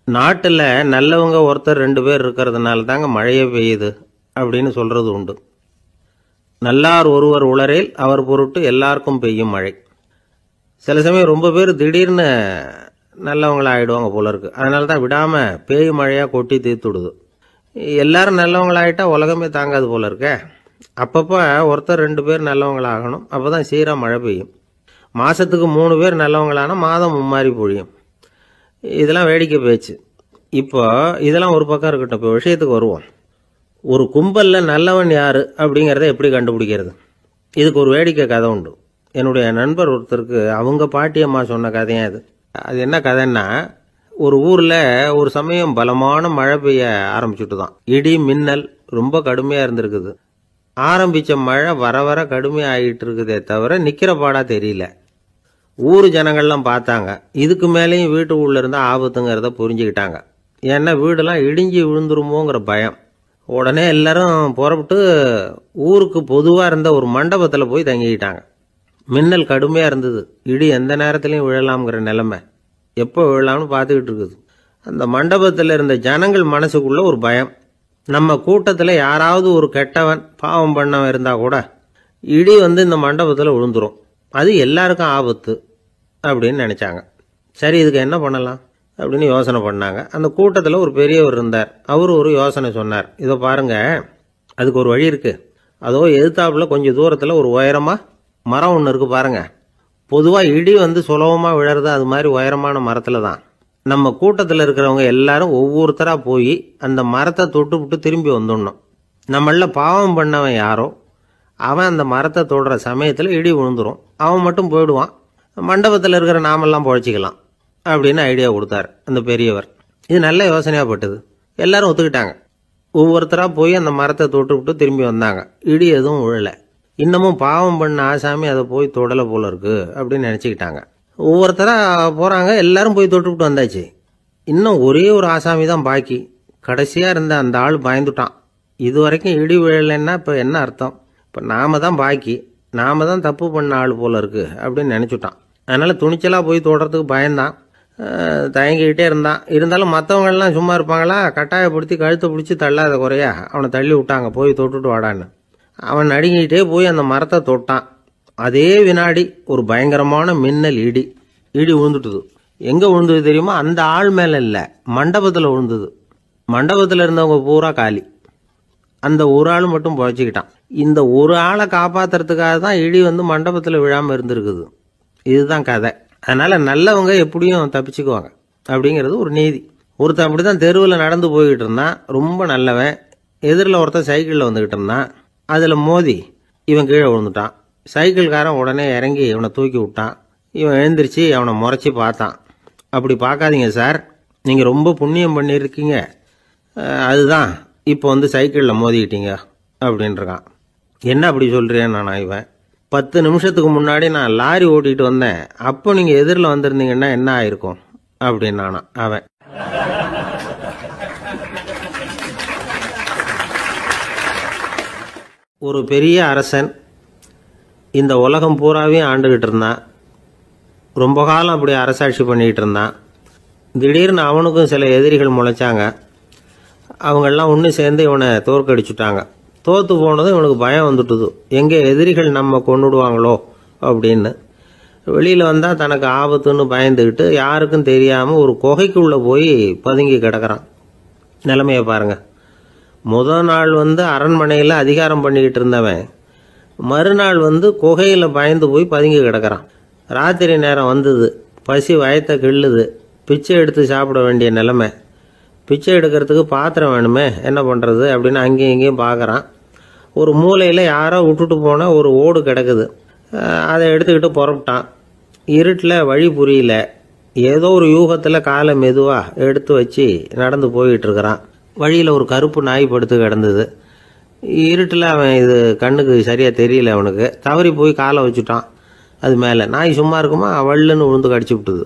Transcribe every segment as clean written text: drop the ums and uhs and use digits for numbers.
நாட்டில் நல்லவங்க ஒருத்தர் 2 பேர் இருக்கிறதுனால தாங்க மழையே பெய்யுது அப்படின்னு சொல்கிறது உண்டு. நல்லார் ஒருவர் உளரேல் அவர் பொருட்டு எல்லாருக்கும் பெய்யும் மழை. சில சமயம் ரொம்ப பேர் திடீர்னு நல்லவங்களாகிடுவாங்க போல இருக்கு. அதனால தான் விடாமல் பேய் மழையாக கொட்டி தீர்த்து விடுது. எல்லாரும் நல்லவங்களாகிட்டா உலகமே தாங்காது போல இருக்க. அப்பப்போ ஒருத்தர் 2 பேர் நல்லவங்களாகணும். அப்போ தான் சீராக மழை பெய்யும். மாதத்துக்கு 3 பேர் நல்லவங்களானா மாதம் மும்மாரி பொழியும். இதெல்லாம் வேடிக்கை பேச்சு. இப்போ இதெல்லாம் ஒரு பக்கம் இருக்கட்டும். இப்போ விஷயத்துக்கு வருவோம். ஒரு கும்பலில் நல்லவன் யார் அப்படிங்கிறத எப்படி கண்டுபிடிக்கிறது? இதுக்கு ஒரு வேடிக்கை கதை உண்டு. என்னுடைய நண்பர் ஒருத்தருக்கு அவங்க பாட்டியம்மா சொன்ன கதையா அது. அது என்ன கதைன்னா, ஒரு ஊரில் ஒரு சமயம் பலமான மழை பெய்ய ஆரம்பிச்சுட்டு தான். இடி மின்னல் ரொம்ப கடுமையாக இருந்திருக்குது. ஆரம்பித்த மழை வர வர கடுமையாக ஆகிட்டு இருக்குதே தவிர நிற்கிற பாடா தெரியல. ஊர் ஜனங்கள்லாம் பார்த்தாங்க. இதுக்கு மேலேயும் வீட்டுக்குள்ளே இருந்தால் ஆபத்துங்கிறத புரிஞ்சுக்கிட்டாங்க. ஏன்னா வீடெல்லாம் இடிஞ்சி விழுந்துருமோங்கிற பயம். உடனே எல்லாரும் புறப்பட்டு ஊருக்கு பொதுவாக இருந்த ஒரு மண்டபத்தில் போய் தங்கிக்கிட்டாங்க. மின்னல் கடுமையாக இருந்தது. இடி எந்த நேரத்துலையும் விழலாம்ங்கிற நிலைமை. எப்போ விழலாம்னு பார்த்துக்கிட்டு இருக்குது. அந்த மண்டபத்தில் இருந்த ஜனங்கள் மனசுக்குள்ள ஒரு பயம். நம்ம கூட்டத்தில் யாராவது ஒரு கெட்டவன் பாவம் பண்ணவன் இருந்தால் கூட இடி இந்த மண்டபத்தில் விழுந்துரும். அது எல்லாருக்கும் ஆபத்து அப்படின்னு நினச்சாங்க. சரி, இதுக்கு என்ன பண்ணலாம் அப்படின்னு யோசனை பண்ணாங்க. அந்த கூட்டத்தில் ஒரு பெரியவர் இருந்தார். அவர் ஒரு யோசனை சொன்னார். இதை பாருங்க, அதுக்கு ஒரு வழி இருக்குது. அதோ எதிர்த்தாப்புல கொஞ்சம் தூரத்தில் ஒரு உயரமாக மரம் ஒன்று இருக்குது பாருங்க. பொதுவாக இடி சுலபமாக விழறது அது மாதிரி உயரமான மரத்தில் தான். நம்ம கூட்டத்தில் இருக்கிறவங்க எல்லாரும் ஒவ்வொருத்தராக போய் அந்த மரத்தை தொட்டு விட்டு திரும்பி வந்துடணும். நம்மள பாவம் பண்ணவன் யாரோ அவன் அந்த மரத்தை தொடுற சமயத்தில் இடி விழுந்துடும். அவன் மட்டும் போயிடுவான். மண்டபத்தில் இருக்கிற நாமெல்லாம் பொழைச்சிக்கலாம் அப்படின்னு ஐடியா கொடுத்தார் அந்த பெரியவர். இது நல்ல யோசனையாக பட்டது. எல்லாரும் ஒத்துக்கிட்டாங்க. ஒவ்வொருத்தராக போய் அந்த மரத்தை தொட்டு விட்டு திரும்பி வந்தாங்க. இடி எதுவும் விழலை. இன்னமும் பாவம் பண்ண ஆசாமி அதை போய் தொடலை போல இருக்கு அப்படின்னு நினச்சிக்கிட்டாங்க. ஒவ்வொருத்தராக போகிறாங்க. எல்லாரும் போய் தொட்டு விட்டு வந்தாச்சு. இன்னும் ஒரே ஒரு ஆசாமி தான் பாக்கி. கடைசியாக இருந்த அந்த ஆள் பயந்துட்டான். இது வரைக்கும் இடி விழலைன்னா இப்போ என்ன அர்த்தம்? இப்போ நாம தான் பாக்கி, நாம தான் தப்பு பண்ண ஆள் போல இருக்கு அப்படின்னு நினச்சிட்டான். அதனால் துணிச்சலாக போய் தொடுறதுக்கு பயந்தான். தயங்கிக்கிட்டே இருந்தான். இருந்தாலும் மற்றவங்கள்லாம் சும்மா இருப்பாங்களா? கட்டாயப்படுத்தி கழுத்தை பிடிச்சி தள்ளாத குறையா அவனை தள்ளி விட்டாங்க. போய் தொட்டுட்டு வாடான்னு. அவன் நடுங்கிட்டே போய் அந்த மரத்தை தொட்டான். அதே வினாடி ஒரு பயங்கரமான மின்னல் இடி விழுந்துட்டுது. எங்கே விழுந்தது தெரியுமா? அந்த ஆள் மேலே இல்லை, மண்டபத்தில் விழுந்தது. மண்டபத்தில் இருந்தவங்க பூரா காலி. அந்த ஒரு ஆள் மட்டும் பொழைச்சிக்கிட்டான். இந்த ஒரு ஆளை காப்பாற்றுறதுக்காக தான் இடி மண்டபத்தில் விழாமல் இருந்திருக்குது. இதுதான் கதை. அதனால் நல்லவங்க எப்படியும் தப்பிச்சுக்குவாங்க அப்படிங்கிறது ஒரு நீதி. ஒருத்தன் அப்படி தான் தெருவில் நடந்து போய்கிட்டு இருந்தான். ரொம்ப நல்லவன். எதிரில் ஒருத்தன் சைக்கிளில் வந்துக்கிட்டு இருந்தான். அதில் மோதி இவன் கீழே விழுந்துட்டான். சைக்கிள்காரன் உடனே இறங்கி இவனை தூக்கி விட்டான். இவன் எழுந்திரிச்சு அவனை முறைச்சி பார்த்தான். அப்படி பார்க்காதீங்க சார், நீங்கள் ரொம்ப புண்ணியம் பண்ணியிருக்கீங்க, அதுதான் இப்போ சைக்கிளில் மோதிக்கிட்டீங்க அப்படின்றான். என்ன அப்படி சொல்கிறேன் நான்? இவன் 10 நிமிஷத்துக்கு முன்னாடி நான் லாரி ஓட்டிகிட்டு வந்தேன், அப்போ நீங்கள் எதிரில் வந்திருந்தீங்கன்னா என்ன ஆயிருக்கும் அப்படின்னானா அவன். ஒரு பெரிய அரசன் இந்த உலகம் பூராவையும் ஆண்டுகிட்டு இருந்தான். ரொம்ப காலம் அப்படி அரசாட்சி பண்ணிக்கிட்டு இருந்தான். திடீர்னு அவனுக்கும் சில எதிரிகள் முளைச்சாங்க. அவங்கெல்லாம் ஒன்று சேர்ந்து இவனை தோற்கடிச்சுட்டாங்க. தோற்று போனதும் இவனுக்கு பயம் வந்துட்டுது. எங்கே எதிரிகள் நம்ம கொண்டுடுவாங்களோ அப்படின்னு. வெளியில் வந்தால் தனக்கு ஆபத்துன்னு பயந்துக்கிட்டு யாருக்கும் தெரியாமல் ஒரு குகைக்குள்ளே போய் பதுங்கி கிடக்கிறான். நிலைமையை பாருங்கள். முதல் நாள் அரண்மனையில் அதிகாரம் பண்ணிக்கிட்டு இருந்தவன் மறுநாள் குகையில் பயந்து போய் பதுங்கி கிடக்கிறான். ராத்திரி நேரம் வந்தது. பசி வயத்தை கிள்ளுது. பிச்சை எடுத்து சாப்பிட வேண்டிய நிலைமை. பிச்சை எடுக்கிறதுக்கு பாத்திரம் வேணுமே, என்ன பண்ணுறது அப்படின்னு அங்கேயும் இங்கேயும் பார்க்குறான். ஒரு மூலையில் யாரோ விட்டுட்டு போன ஒரு ஓடு கிடக்குது. அதை எடுத்துக்கிட்டு புறப்பட்டான். இருட்டில் வழி புரியல. ஏதோ ஒரு யூகத்தில் காலை மெதுவாக எடுத்து வச்சு நடந்து போயிட்டு இருக்கிறான். வழியில் ஒரு கருப்பு நாய் படுத்து கிடந்தது. இருட்டில் அவன் இது கண்ணுக்கு சரியாக தெரியல. அவனுக்கு தவறி போய் காலை வச்சுட்டான். அது மேலே நாய் சும்மா இருக்குமா, வள்ளுன்னு விழுந்து கடிச்சு விட்டுது.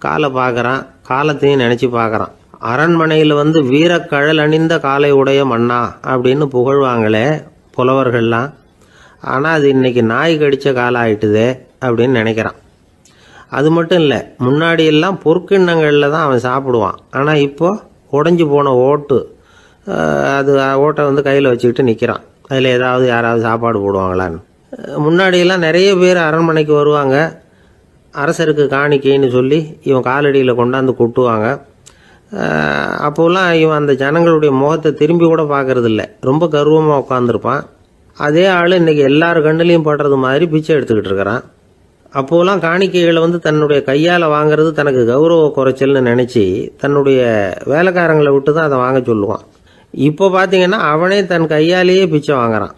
காலை பார்க்குறான். காலத்தையும் நினச்சி பார்க்குறான். அரண்மனையில் வீரக்கழல் அணிந்த காலை உடைய மன்னா அப்படின்னு புகழ்வாங்களே புலவர்கள்லாம். ஆனால் அது இன்னைக்கு நாய் கடித்த காலம் ஆயிட்டுதே அப்படின்னு நினைக்கிறான். அது மட்டும் இல்லை, முன்னாடி எல்லாம் பொற்கிண்ணங்களில் தான் அவன் சாப்பிடுவான். ஆனால் இப்போ உடஞ்சி போன ஓட்டு, அது ஓட்டை வந்து கையில் வச்சுக்கிட்டு நிற்கிறான். அதில் யாராவது சாப்பாடு போடுவாங்களான்னு. முன்னாடியெல்லாம் நிறைய பேர் அரண்மனைக்கு வருவாங்க. அரசருக்கு காணிக்கைன்னு சொல்லி இவன் காலடியில் கொண்டாந்து கொட்டுவாங்க. அப்போல்லாம் இவன் அந்த ஜனங்களுடைய முகத்தை திரும்பி கூட பார்க்கறதில்ல, ரொம்ப கர்வமாக உட்காந்துருப்பான். அதே ஆள் இன்றைக்கி எல்லார் கண்ணுலையும் படுறது மாதிரி பிச்சை எடுத்துக்கிட்டு இருக்கிறான். அப்போலாம் காணிக்கைகளை வந்து தன்னுடைய கையால் வாங்கிறது தனக்கு கௌரவ குறைச்சல்னு நினச்சி தன்னுடைய வேலைக்காரங்களை விட்டு தான் அதை வாங்க சொல்லுவான். இப்போ பார்த்தீங்கன்னா அவனே தன் கையாலேயே பிச்சை வாங்குறான்.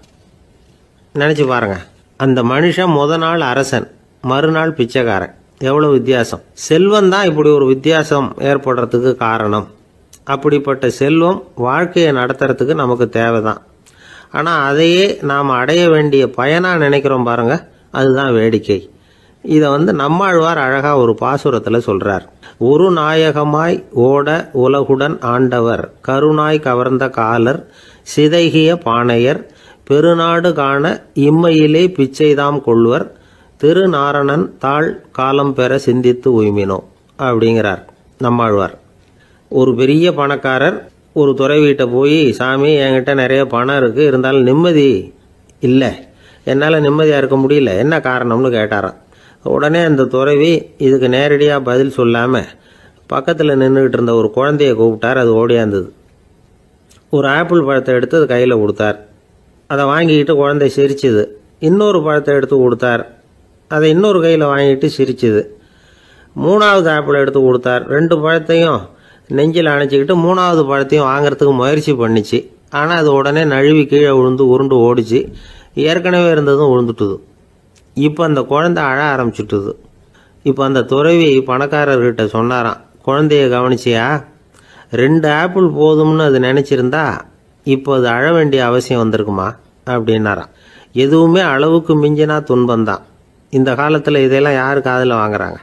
நினச்சி பாருங்கள், அந்த மனுஷன் நாள் அரசன், மறுநாள் பிச்சைக்காரன், எவ்வளோ வித்தியாசம். செல்வம் தான் இப்படி ஒரு வித்தியாசம் ஏற்படுறதுக்கு காரணம். அப்படிப்பட்ட செல்வம் வாழ்க்கையை நடத்துறதுக்கு நமக்கு தேவைதான். ஆனால் அதையே நாம் அடைய வேண்டிய பயனாக நினைக்கிறோம் பாருங்கள், அதுதான் வேடிக்கை. இதை வந்து நம்மாழ்வார் அழகாக ஒரு பாசுரத்தில் சொல்கிறார். ஒரு நாயகமாய் ஓட உலகுடன் ஆண்டவர், கருணாய் கவர்ந்த காலர், சிதைகிய பானையர், பெருநாடு காண இம்மையிலே பிச்சைதாம் கொள்வர், திருநாரணன் தாழ் காலம் பெற சிந்தித்து உய்மினோ அப்படிங்கிறார் நம்மாழ்வார். ஒரு பெரிய பணக்காரர் ஒரு துறவிகிட்ட போய், சாமி என்கிட்ட நிறைய பணம் இருக்குது, இருந்தாலும் நிம்மதி இல்லை, என்னால் நிம்மதியாக இருக்க முடியல, என்ன காரணம்னு கேட்டாராம். உடனே அந்த துறவி இதுக்கு நேரடியாக பதில் சொல்லாமல் பக்கத்தில் நின்றுக்கிட்டு இருந்த ஒரு குழந்தைய கூப்பிட்டார். அது ஓடியாந்தது. ஒரு ஆப்பிள் பழத்தை எடுத்து அது கையில் கொடுத்தார். அதை வாங்கிக்கிட்டு குழந்தை சிரிச்சுது. இன்னொரு பழத்தை எடுத்து கொடுத்தார். அதை இன்னொரு கையில் வாங்கிட்டு சிரிச்சுது. மூணாவது ஆப்பிள் எடுத்து கொடுத்தார். 2 பழத்தையும் நெஞ்சில் அணைச்சிக்கிட்டு 3வது பழத்தையும் வாங்கிறதுக்கு முயற்சி பண்ணிச்சு. ஆனால் அது உடனே நழுவி கீழே விழுந்து உருண்டு ஓடிச்சு. ஏற்கனவே இருந்ததும் விழுந்துட்டுது. இப்போ அந்த குழந்தை அழ ஆரம்பிச்சுட்டுது. இப்போ அந்த துறவி பணக்காரர்கிட்ட சொன்னாராம், குழந்தைய கவனிச்சியா, 2 ஆப்பிள் போதும்னு அது நினச்சிருந்தா இப்போ அது அழ வேண்டிய அவசியம் வந்திருக்குமா அப்படின்னாராம். எதுவுமே அளவுக்கு மிஞ்சினா துன்பந்தான். இந்த காலத்தில் இதெல்லாம் யார் காதில் வாங்குறாங்க?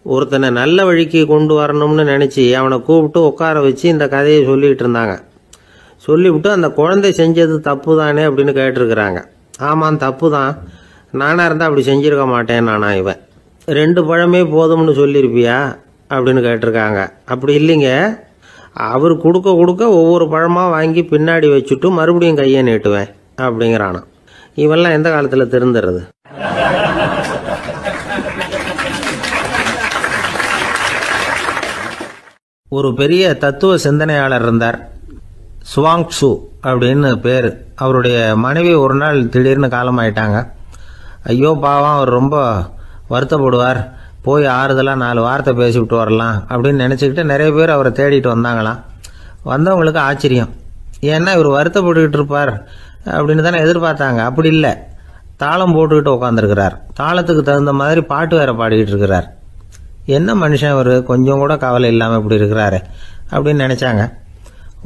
ஒருத்தனை நல்ல வழிக்கு கொண்டு வரணும்னு நினச்சி அவனை கூப்பிட்டு உட்கார வச்சு இந்த கதையை சொல்லிகிட்டு இருந்தாங்க. சொல்லிவிட்டு அந்த குழந்தை செஞ்சது தப்பு தானே அப்படின்னு கேட்டிருக்கிறாங்க. ஆமாம், தப்பு தான், நானாக இருந்தால் அப்படி செஞ்சிருக்க மாட்டேன் நானா இவன். 2 பழமே போதும்னு சொல்லியிருப்பியா அப்படின்னு கேட்டிருக்காங்க. அப்படி இல்லைங்க, அவர் கொடுக்க கொடுக்க ஒவ்வொரு பழமாக வாங்கி பின்னாடி வச்சுட்டு மறுபடியும் கையை நீட்டுவேன் அப்படிங்கிறானா. இவெல்லாம் எந்த காலத்தில் திருந்துறது? ஒரு பெரிய தத்துவ சிந்தனையாளர் இருந்தார், சுவாங்சு அப்படின்னு பேர். அவருடைய மனைவி ஒரு நாள் திடீர்னு காலமாயிட்டாங்க. ஐயோ பாவம், அவர் ரொம்ப வருத்தப்படுவார், போய் ஆறுதலாக 4 வார்த்தை பேசிவிட்டு வரலாம் அப்படின்னு நினச்சிக்கிட்டு நிறைய பேர் அவரை தேடிட்டு வந்தாங்களாம். வந்தவங்களுக்கு ஆச்சரியம், ஏன்னா இவர் வருத்தப்பட்டுக்கிட்டு இருப்பார் அப்படின்னு தானே எதிர்பார்த்தாங்க. அப்படி இல்லை, தாளம் போட்டுக்கிட்டு உட்காந்துருக்கிறார். தாளத்துக்கு தகுந்த மாதிரி பாட்டு வேற பாடிக்கிட்டு இருக்கிறார். என்ன மனுஷன் அவர், கொஞ்சம் கூட கவலை இல்லாமல் இப்படி இருக்கிறாரு அப்படின்னு நினச்சாங்க.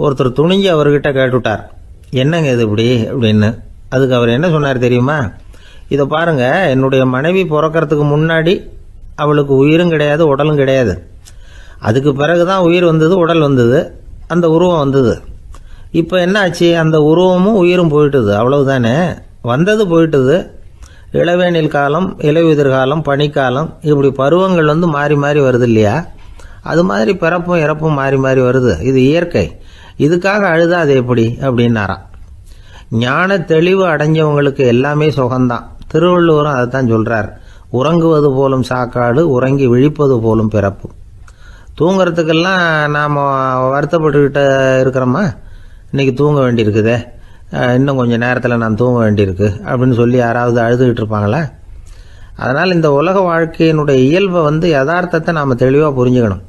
ஒருத்தர் துணிஞ்சு அவர்கிட்ட கேட்டுவிட்டார், என்னங்க இது இப்படி அப்படின்னு. அதுக்கு அவர் என்ன சொன்னார் தெரியுமா? இதை பாருங்க, என்னுடைய மனைவி பிறக்கிறதுக்கு முன்னாடி அவளுக்கு உயிரும் கிடையாது, உடலும் கிடையாது. அதுக்கு பிறகு தான் உயிர் வந்தது, உடல் வந்தது, அந்த உருவம் வந்தது. இப்போ என்ன ஆச்சு? அந்த உருவமும் உயிரும் போயிட்டுது, அவ்வளவுதானே. வந்தது போயிட்டுது. இளவேனில் காலம், இலையுதிர் காலம், பனிக்காலம், இப்படி பருவங்கள் வந்து மாறி மாறி வருது இல்லையா? அது மாதிரி பிறப்பும் இறப்பும் மாறி மாறி வருது. இது இயற்கை. இதுக்காக அழுதா அது எப்படி அப்படின்னாராம். ஞான தெளிவு அடைஞ்சவங்களுக்கு எல்லாமே சுகம்தான். திருவள்ளுவரும் அதை தான் சொல்றார், உறங்குவது போலும் சாக்காடு, உறங்கி விழிப்பது போலும் பிறப்பு. தூங்குறதுக்கெல்லாம் நாம் வருத்தப்பட்டுக்கிட்ட இருக்கிறோமா? இன்னைக்கு தூங்க வேண்டியிருக்குதே, இன்னும் கொஞ்சம் நேரத்தில் நான் தூங்க வேண்டியிருக்கு அப்படின்னு சொல்லி யாராவது அழுதுகிட்டு இருப்பாங்களா? அதனால் இந்த உலக வாழ்க்கையினுடைய இயல்பை வந்து யதார்த்தத்தை நாம் தெளிவாக புரிஞ்சுக்கணும்.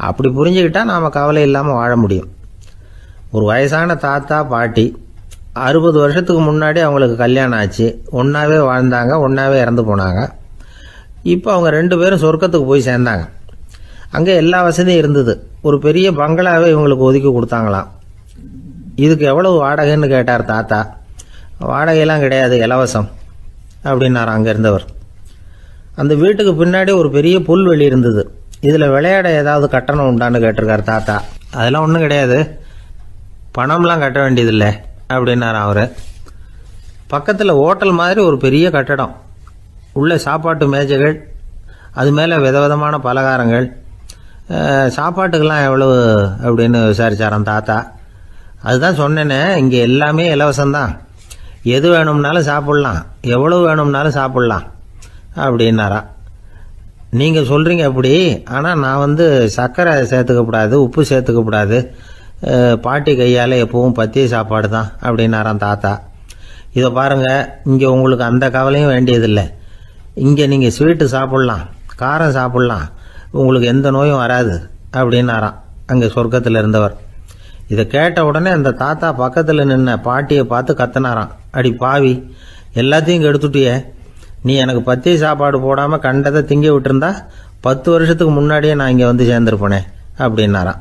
அப்படி புரிஞ்சுக்கிட்டா நாம் கவலை இல்லாமல் வாழ முடியும். ஒரு வயசான தாத்தா பாட்டி 60 வருஷத்துக்கு முன்னாடி அவங்களுக்கு கல்யாணம் ஆச்சு. ஒன்றாவே வாழ்ந்தாங்க, ஒன்றாவே இறந்து போனாங்க. இப்போ அவங்க 2 பேரும் சொர்க்கத்துக்கு போய் சேர்ந்தாங்க. அங்கே எல்லா வசதியும் இருந்தது. ஒரு பெரிய பங்களாவே இவங்களுக்கு ஒதுக்கி கொடுத்தாங்களாம். இதுக்கு எவ்வளவு வாடகைன்னு கேட்டார் தாத்தா. வாடகையெல்லாம் கிடையாது, இலவசம் அப்படின்னார் அங்கே இருந்தவர். அந்த வீட்டுக்கு பின்னாடி ஒரு பெரிய புல்வெளி இருந்தது. இதில் விளையாட ஏதாவது கட்டணம் உண்டான்னு கேட்டிருக்கார் தாத்தா. அதெல்லாம் ஒன்றும் கிடையாது, பணம்லாம் கட்ட வேண்டியதில்லை அப்படின்னார் அவர். பக்கத்தில் ஹோட்டல் மாதிரி ஒரு பெரிய கட்டடம், உள்ள சாப்பாட்டு மேஜைகள், அது மேலே விதவிதமான பலகாரங்கள். சாப்பாட்டுக்கெல்லாம் எவ்வளவு அப்படின்னு விசாரிச்சாராம் தாத்தா. அதுதான் சொன்னேனே, இங்கே எல்லாமே இலவசம்தான், எது வேணும்னாலும் சாப்பிட்லாம், எவ்வளவு வேணும்னாலும் சாப்பிட்லாம் அப்படின்னாரா. நீங்கள் சொல்கிறீங்க அப்படி, ஆனால் நான் சர்க்கரை சேர்த்துக்கக்கூடாது, உப்பு சேர்த்துக்கக்கூடாது, பாட்டி கையால் எப்பவும் பத்திய சாப்பாடு தான் அப்படின்னாராம் தாத்தா. இதை பாருங்கள், இங்கே உங்களுக்கு அந்த கவலையும் வேண்டியதில்லை. இங்கே நீங்கள் ஸ்வீட்டு சாப்பிட்லாம், காரம் சாப்பிட்லாம், உங்களுக்கு எந்த நோயும் வராது அப்படின்னாராம் அங்கே சொர்க்கத்தில் இருந்தவர். இதை கேட்ட உடனே அந்த தாத்தா பக்கத்தில் நின்ன பாட்டியை பார்த்து கத்தினாராம், அடி பாவி, எல்லாத்தையும் கெடுத்துட்டியே, நீ எனக்கு பத்திய சாப்பாடு போடாமல் கண்டதை திங்க விட்டுருந்தா 10 வருஷத்துக்கு முன்னாடியே நான் இங்கே சேர்ந்துருப்பேனே அப்படின்னாராம்.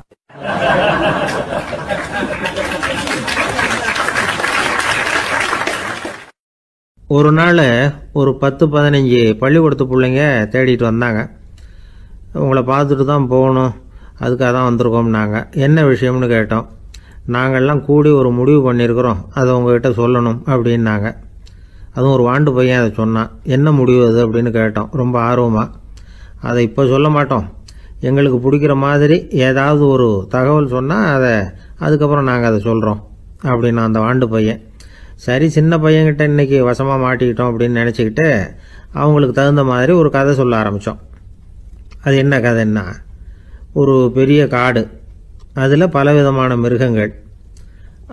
ஒரு நாள் ஒரு 10-15 பள்ளிக்கூடத்து பிள்ளைங்க தேடிட்டு வந்தாங்க. உங்களை பார்த்துட்டு தான் போகணும், அதுக்காக தான் வந்திருக்கோம்னாங்க. என்ன விஷயம்னு கேட்டோம். நாங்கள்லாம் கூடி ஒரு முடிவு பண்ணியிருக்கிறோம், அதை உங்ககிட்ட சொல்லணும் அப்படின்னாங்க. அதுவும் ஒரு வாண்டு பையன் அதை சொன்னான். என்ன முடிவு அது அப்படின்னு கேட்டோம் ரொம்ப ஆர்வமாக. அதை இப்போ சொல்ல மாட்டோம், எங்களுக்கு பிடிக்கிற மாதிரி ஏதாவது ஒரு தகவல் சொன்னால் அதுக்கப்புறம் நாங்கள் அதை சொல்கிறோம் அப்படின்னா அந்த வாண்டு பையன். சரி, சின்ன பையன்கிட்ட இன்றைக்கி வசமாக மாட்டிக்கிட்டோம் அப்படின்னு நினச்சிக்கிட்டு அவங்களுக்கு தகுந்த மாதிரி ஒரு கதை சொல்ல ஆரம்பித்தோம். அது என்ன கதைன்னா, ஒரு பெரிய காடு, அதில் பலவிதமான மிருகங்கள்.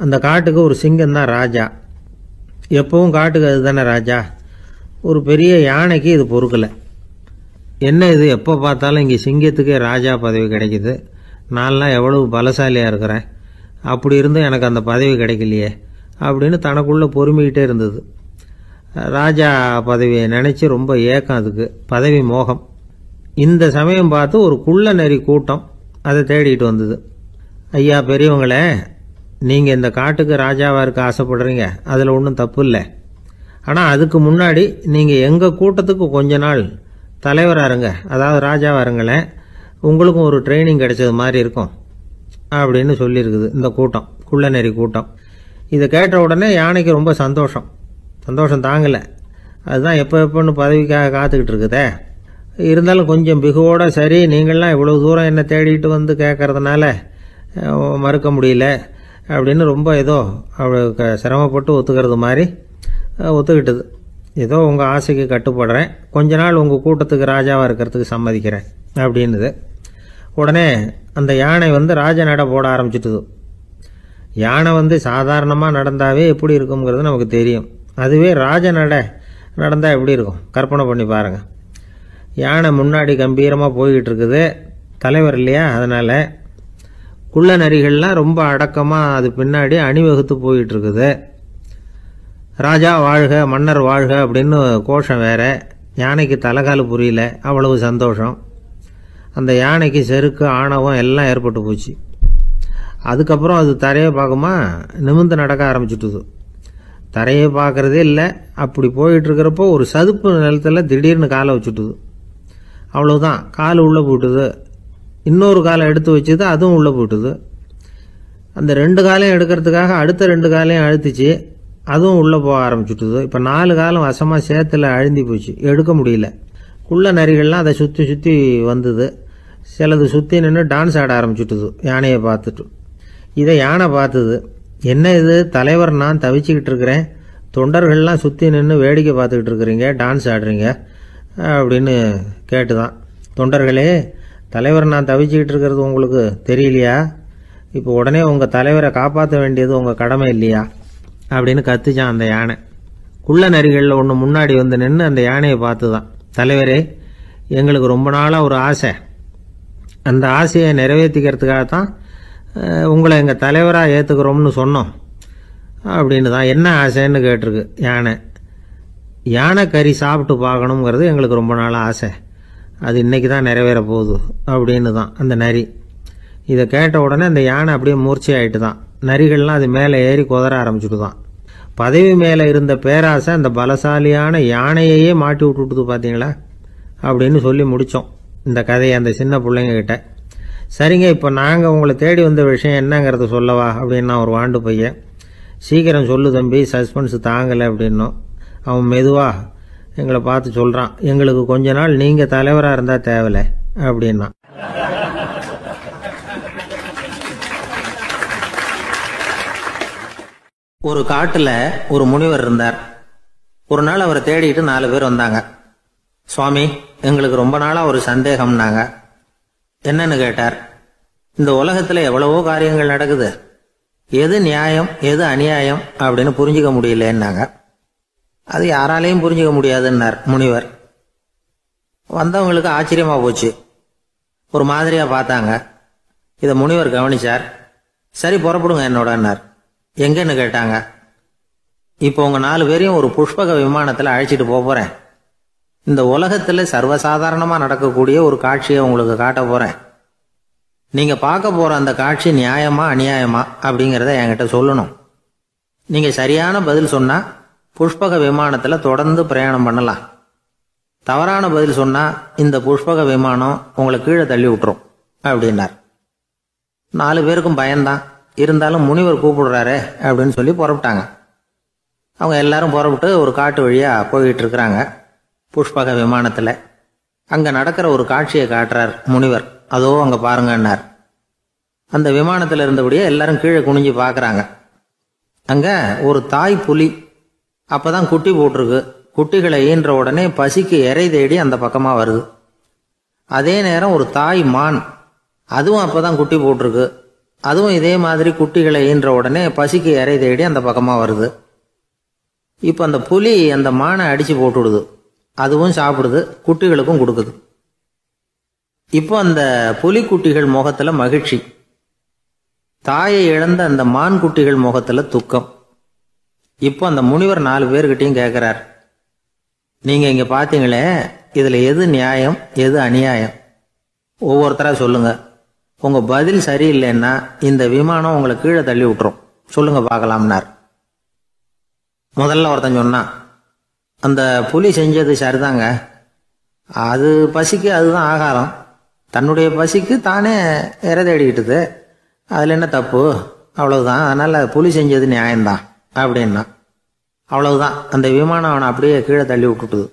அந்த காட்டுக்கு ஒரு சிங்கம் தான் ராஜா. எப்பவும் காட்டுக்கு அது தானே ராஜா. ஒரு பெரிய யானைக்கு இது பொறுக்கலை. என்ன இது, எப்போ பார்த்தாலும் இங்கே சிங்கத்துக்கே ராஜா பதவி கிடைக்குது, நான்லாம் எவ்வளவு பலசாலியாக இருக்கிறேன், அப்படி இருந்தும் எனக்கு அந்த பதவி கிடைக்கலையே அப்படின்னு தனக்குள்ளே பொறுமிக்கிட்டே இருந்தது. ராஜா பதவியை நினச்சி ரொம்ப ஏக்கம், அதுக்கு பதவி மோகம். இந்த சமயம் பார்த்து ஒரு குள்ள நரி கூட்டம் அதை தேடிட்டு வந்தது. ஐயா பெரியவங்களே, நீங்கள் இந்த காட்டுக்கு ராஜாவாக இருக்க ஆசைப்படுறீங்க, அதில் ஒன்றும் தப்பு இல்லை. ஆனால் அதுக்கு முன்னாடி நீங்கள் எங்கள் கூட்டத்துக்கு கொஞ்ச நாள் தலைவராக இருங்க, அதாவது ராஜாவாக இருங்களேன், உங்களுக்கும் ஒரு ட்ரைனிங் கிடைச்சது மாதிரி இருக்கும் அப்படின்னு சொல்லியிருக்குது இந்த கூட்டம், குள்ள நரி கூட்டம். இதை கேட்ட உடனே யானைக்கு ரொம்ப சந்தோஷம் தாங்கலை. அதுதான் எப்போன்னு பதவிக்காக காத்துக்கிட்டு இருக்குதே. இருந்தாலும் கொஞ்சம் பிகுவோட, சரி நீங்கள்லாம் இவ்வளோ தூரம் என்ன தேடிட்டு கேட்கறதுனால மறுக்க முடியல அப்படின்னு ரொம்ப ஏதோ அவளுக்கு சிரமப்பட்டு ஒத்துக்கிறது மாதிரி ஒத்துக்கிட்டது. ஏதோ உங்கள் ஆசைக்கு கட்டுப்படுறேன், கொஞ்ச நாள் உங்கள் கூட்டத்துக்கு ராஜாவாக இருக்கிறதுக்கு சம்மதிக்கிறேன் அப்படின்னுது. உடனே அந்த யானை ராஜ நட போட ஆரம்பிச்சிட்டுது. யானை சாதாரணமாக நடந்தாவே எப்படி இருக்குங்கிறது நமக்கு தெரியும். அதுவே ராஜ நடந்தால் எப்படி இருக்கும் கற்பனை பண்ணி பாருங்கள். யானை முன்னாடி கம்பீரமாக போய்கிட்டு இருக்குது, தலைவர் இல்லையா, அதனால் குள்ள நரிகள்லாம் ரொம்ப அடக்கமாக அது பின்னாடி அணிவகுத்து போயிட்டு இருக்குது. ராஜா வாழ்க, மன்னர் வாழ்க அப்படின்னு கோஷம் வேற. யானைக்கு தலைகால் புரியல, அவ்வளவு சந்தோஷம். அந்த யானைக்கு செருக்கு, ஆணவம் எல்லாம் ஏற்பட்டு போச்சு. அதுக்கப்புறம் அது தரையை பார்க்குமா, நிமிர்ந்து நடக்க ஆரம்பிச்சுட்டுது. தரையை பார்க்குறதே இல்லை. அப்படி போயிட்டுருக்கிறப்போ ஒரு சதுப்பு நிலத்தில் திடீர்னு காலை வச்சுட்டுது. அவ்வளோதான், கால் உள்ளே போட்டுது. இன்னொரு காலை எடுத்து வச்சுது, அதுவும் உள்ளே போட்டுது. அந்த 2 காலையும் எடுக்கிறதுக்காக அடுத்த 2 காலையும் அழுத்திச்சு, அதுவும் உள்ளே போக ஆரம்பிச்சுட்டுது. இப்போ 4 காலம் வசமாக சேத்துல அழுந்தி போச்சு, எடுக்க முடியல. குள்ள நரிகள்லாம் அதை சுற்றி சுற்றி வந்தது. சிலது சுற்றி நின்று டான்ஸ் ஆட ஆரம்பிச்சுட்டுது யானையை பார்த்துட்டு. இதை யானை பார்த்தது. என்ன இது, தலைவர் நான் தவிச்சுக்கிட்டு இருக்கிறேன், தொண்டர்கள்லாம் சுற்றி நின்று வேடிக்கை பார்த்துக்கிட்டு இருக்கிறீங்க, டான்ஸ் ஆடுறீங்க அப்படின்னு கேட்டுதான். தொண்டர்களே, தலைவர் நான் தவிச்சுக்கிட்டு இருக்கிறது உங்களுக்கு தெரியலையா? இப்போ உடனே உங்கள் தலைவரை காப்பாற்ற வேண்டியது உங்கள் கடமை இல்லையா அப்படின்னு கத்துச்சான் அந்த யானை. குள்ள நரிகளில் ஒன்று முன்னாடி நின்று அந்த யானையை பார்த்து தான், தலைவரே, எங்களுக்கு ரொம்ப நாளாக ஒரு ஆசை, அந்த ஆசையை நிறைவேற்றிக்கிறதுக்காகத்தான் உங்களை எங்கள் தலைவராக ஏற்றுக்கிறோம்னு சொன்னோம் அப்படின்னு தான். என்ன ஆசைன்னு கேட்டிருக்கு யானை. யானை கறி சாப்பிட்டு பார்க்கணுங்கிறது எங்களுக்கு ரொம்ப நாளாக ஆசை, அது இன்றைக்கி தான் நிறைவேற போகுது அப்படின்னு தான் அந்த நரி. இதை கேட்ட உடனே அந்த யானை அப்படியே மூர்ச்சி ஆகிட்டு தான். நரிகள்லாம் அது மேலே ஏறி குதற ஆரம்பிச்சுட்டு தான். பதவி மேலே இருந்த பேராசை அந்த பலசாலியான யானையையே மாட்டி விட்டுட்டுது பார்த்தீங்களா அப்படின்னு சொல்லி முடித்தோம் இந்த கதையை அந்த சின்ன பிள்ளைங்க கிட்ட. சரிங்க, இப்போ நாங்கள் உங்களை தேடி வந்த விஷயம் என்னங்கிறத சொல்லவா அப்படின்னா ஒரு வாண்டு பையன். சீக்கிரம் சொல்லு தம்பி, சஸ்பென்ஸ் தாங்கலை அப்படின்னோம். அவன் மெதுவா, எங்களை பார்த்து சொல்கிறான், எங்களுக்கு கொஞ்ச நாள் நீங்கள் தலைவராக இருந்தால் தேவலை அப்படின்னா. ஒரு காட்டுல ஒரு முனிவர் இருந்தார். ஒரு நாள் அவரை தேடிட்டு 4 பேர் வந்தாங்க. சுவாமி, எங்களுக்கு ரொம்ப நாளா ஒரு சந்தேகம்னாங்க. என்னன்னு கேட்டார். இந்த உலகத்துல எவ்வளவோ காரியங்கள் நடக்குது, எது நியாயம் எது அநியாயம் அப்படின்னு புரிஞ்சுக்க முடியலன்னாங்க. அது யாராலையும் புரிஞ்சுக்க முடியாதுன்னார் முனிவர். வந்தவங்களுக்கு ஆச்சரியமா போச்சு, ஒரு மாதிரியா பார்த்தாங்க. இதை முனிவர் கவனிச்சார். சரி, புறப்படுங்க என்னோடன்னார். எங்கன்னு கேட்டாங்க. இப்போ உங்க 4 பேரையும் ஒரு புஷ்பக விமானத்துல அழைச்சிட்டு போறேன். இந்த உலகத்துல சர்வசாதாரணமா நடக்கக்கூடிய ஒரு காட்சியை உங்களுக்கு காட்ட போறேன். நீங்க பார்க்க போற அந்த காட்சி நியாயமா அநியாயமா அப்படிங்கறத என்கிட்ட சொல்லணும். நீங்க சரியான பதில் சொன்னா புஷ்பக விமானத்துல தொடர்ந்து பிரயாணம் பண்ணலாம். தவறான பதில் சொன்னா இந்த புஷ்பக விமானம் உங்களை கீழே தள்ளி விட்டுரும் அப்படின்னார். 4 பேருக்கும் பயம்தான். இருந்தாலும் முனிவர் கூப்பிடுறாரு அப்படின்னு சொல்லி புறப்பட்டாங்க. அவங்க எல்லாரும் புறப்பட்டு ஒரு காட்டு வழியா போயிட்டு இருக்கிறாங்க புஷ்பக விமானத்துல. அங்க நடக்கிற ஒரு காட்சியை காட்டுறார் முனிவர். அதோ அங்க பாருங்கன்னார். அந்த விமானத்துல இருந்தபடியே எல்லாரும் கீழே குனிஞ்சு பாக்குறாங்க. அங்க ஒரு தாய் புலி அப்பதான் குட்டி போட்டிருக்கு. குட்டிகளை ஈன்ற உடனே பசிக்கு இறை தேடி அந்த பக்கமா வருது. அதே நேரம் ஒரு தாய் மான், அதுவும் அப்பதான் குட்டி போட்டிருக்கு. அதுவும் இதே மாதிரி குட்டிகளை ஈன்ற உடனே பசிக்கு இறை தேடி அந்த பக்கமா வருது. இப்ப அந்த புலி அந்த மானை அடிச்சு போட்டுடுது. அதுவும் சாப்பிடுது, குட்டிகளுக்கும் கொடுக்குது. இப்போ அந்த புலிக்குட்டிகள் முகத்துல மகிழ்ச்சி, தாயை இழந்த அந்த மான் குட்டிகள் முகத்துல துக்கம். இப்போ அந்த முனிவர் 4 பேர்கிட்டையும் கேட்கிறார், நீங்க இங்க பாத்தீங்களே, இதுல எது நியாயம் எது அநியாயம்? ஒவ்வொருத்தரா சொல்லுங்க. உங்க பதில் சரியில்லைன்னா இந்த விமானம் உங்களை கீழே தள்ளி விட்டுரும். சொல்லுங்க பார்க்கலாம்னார். முதல்ல ஒருத்தன் சொன்னான், அந்த புலி செஞ்சது சரிதாங்க. அது பசிக்கு அதுதான் ஆகாரம். தன்னுடைய பசிக்கு தானே இறை தேடிக்கிட்டுது. அதுல என்ன தப்பு? அவ்வளவுதான். அதனால புலி செஞ்சது நியாயம்தான் அப்படின்னா. அவ்வளவுதான், அந்த விமானம் அவனை அப்படியே கீழே தள்ளி விட்டுட்டுது.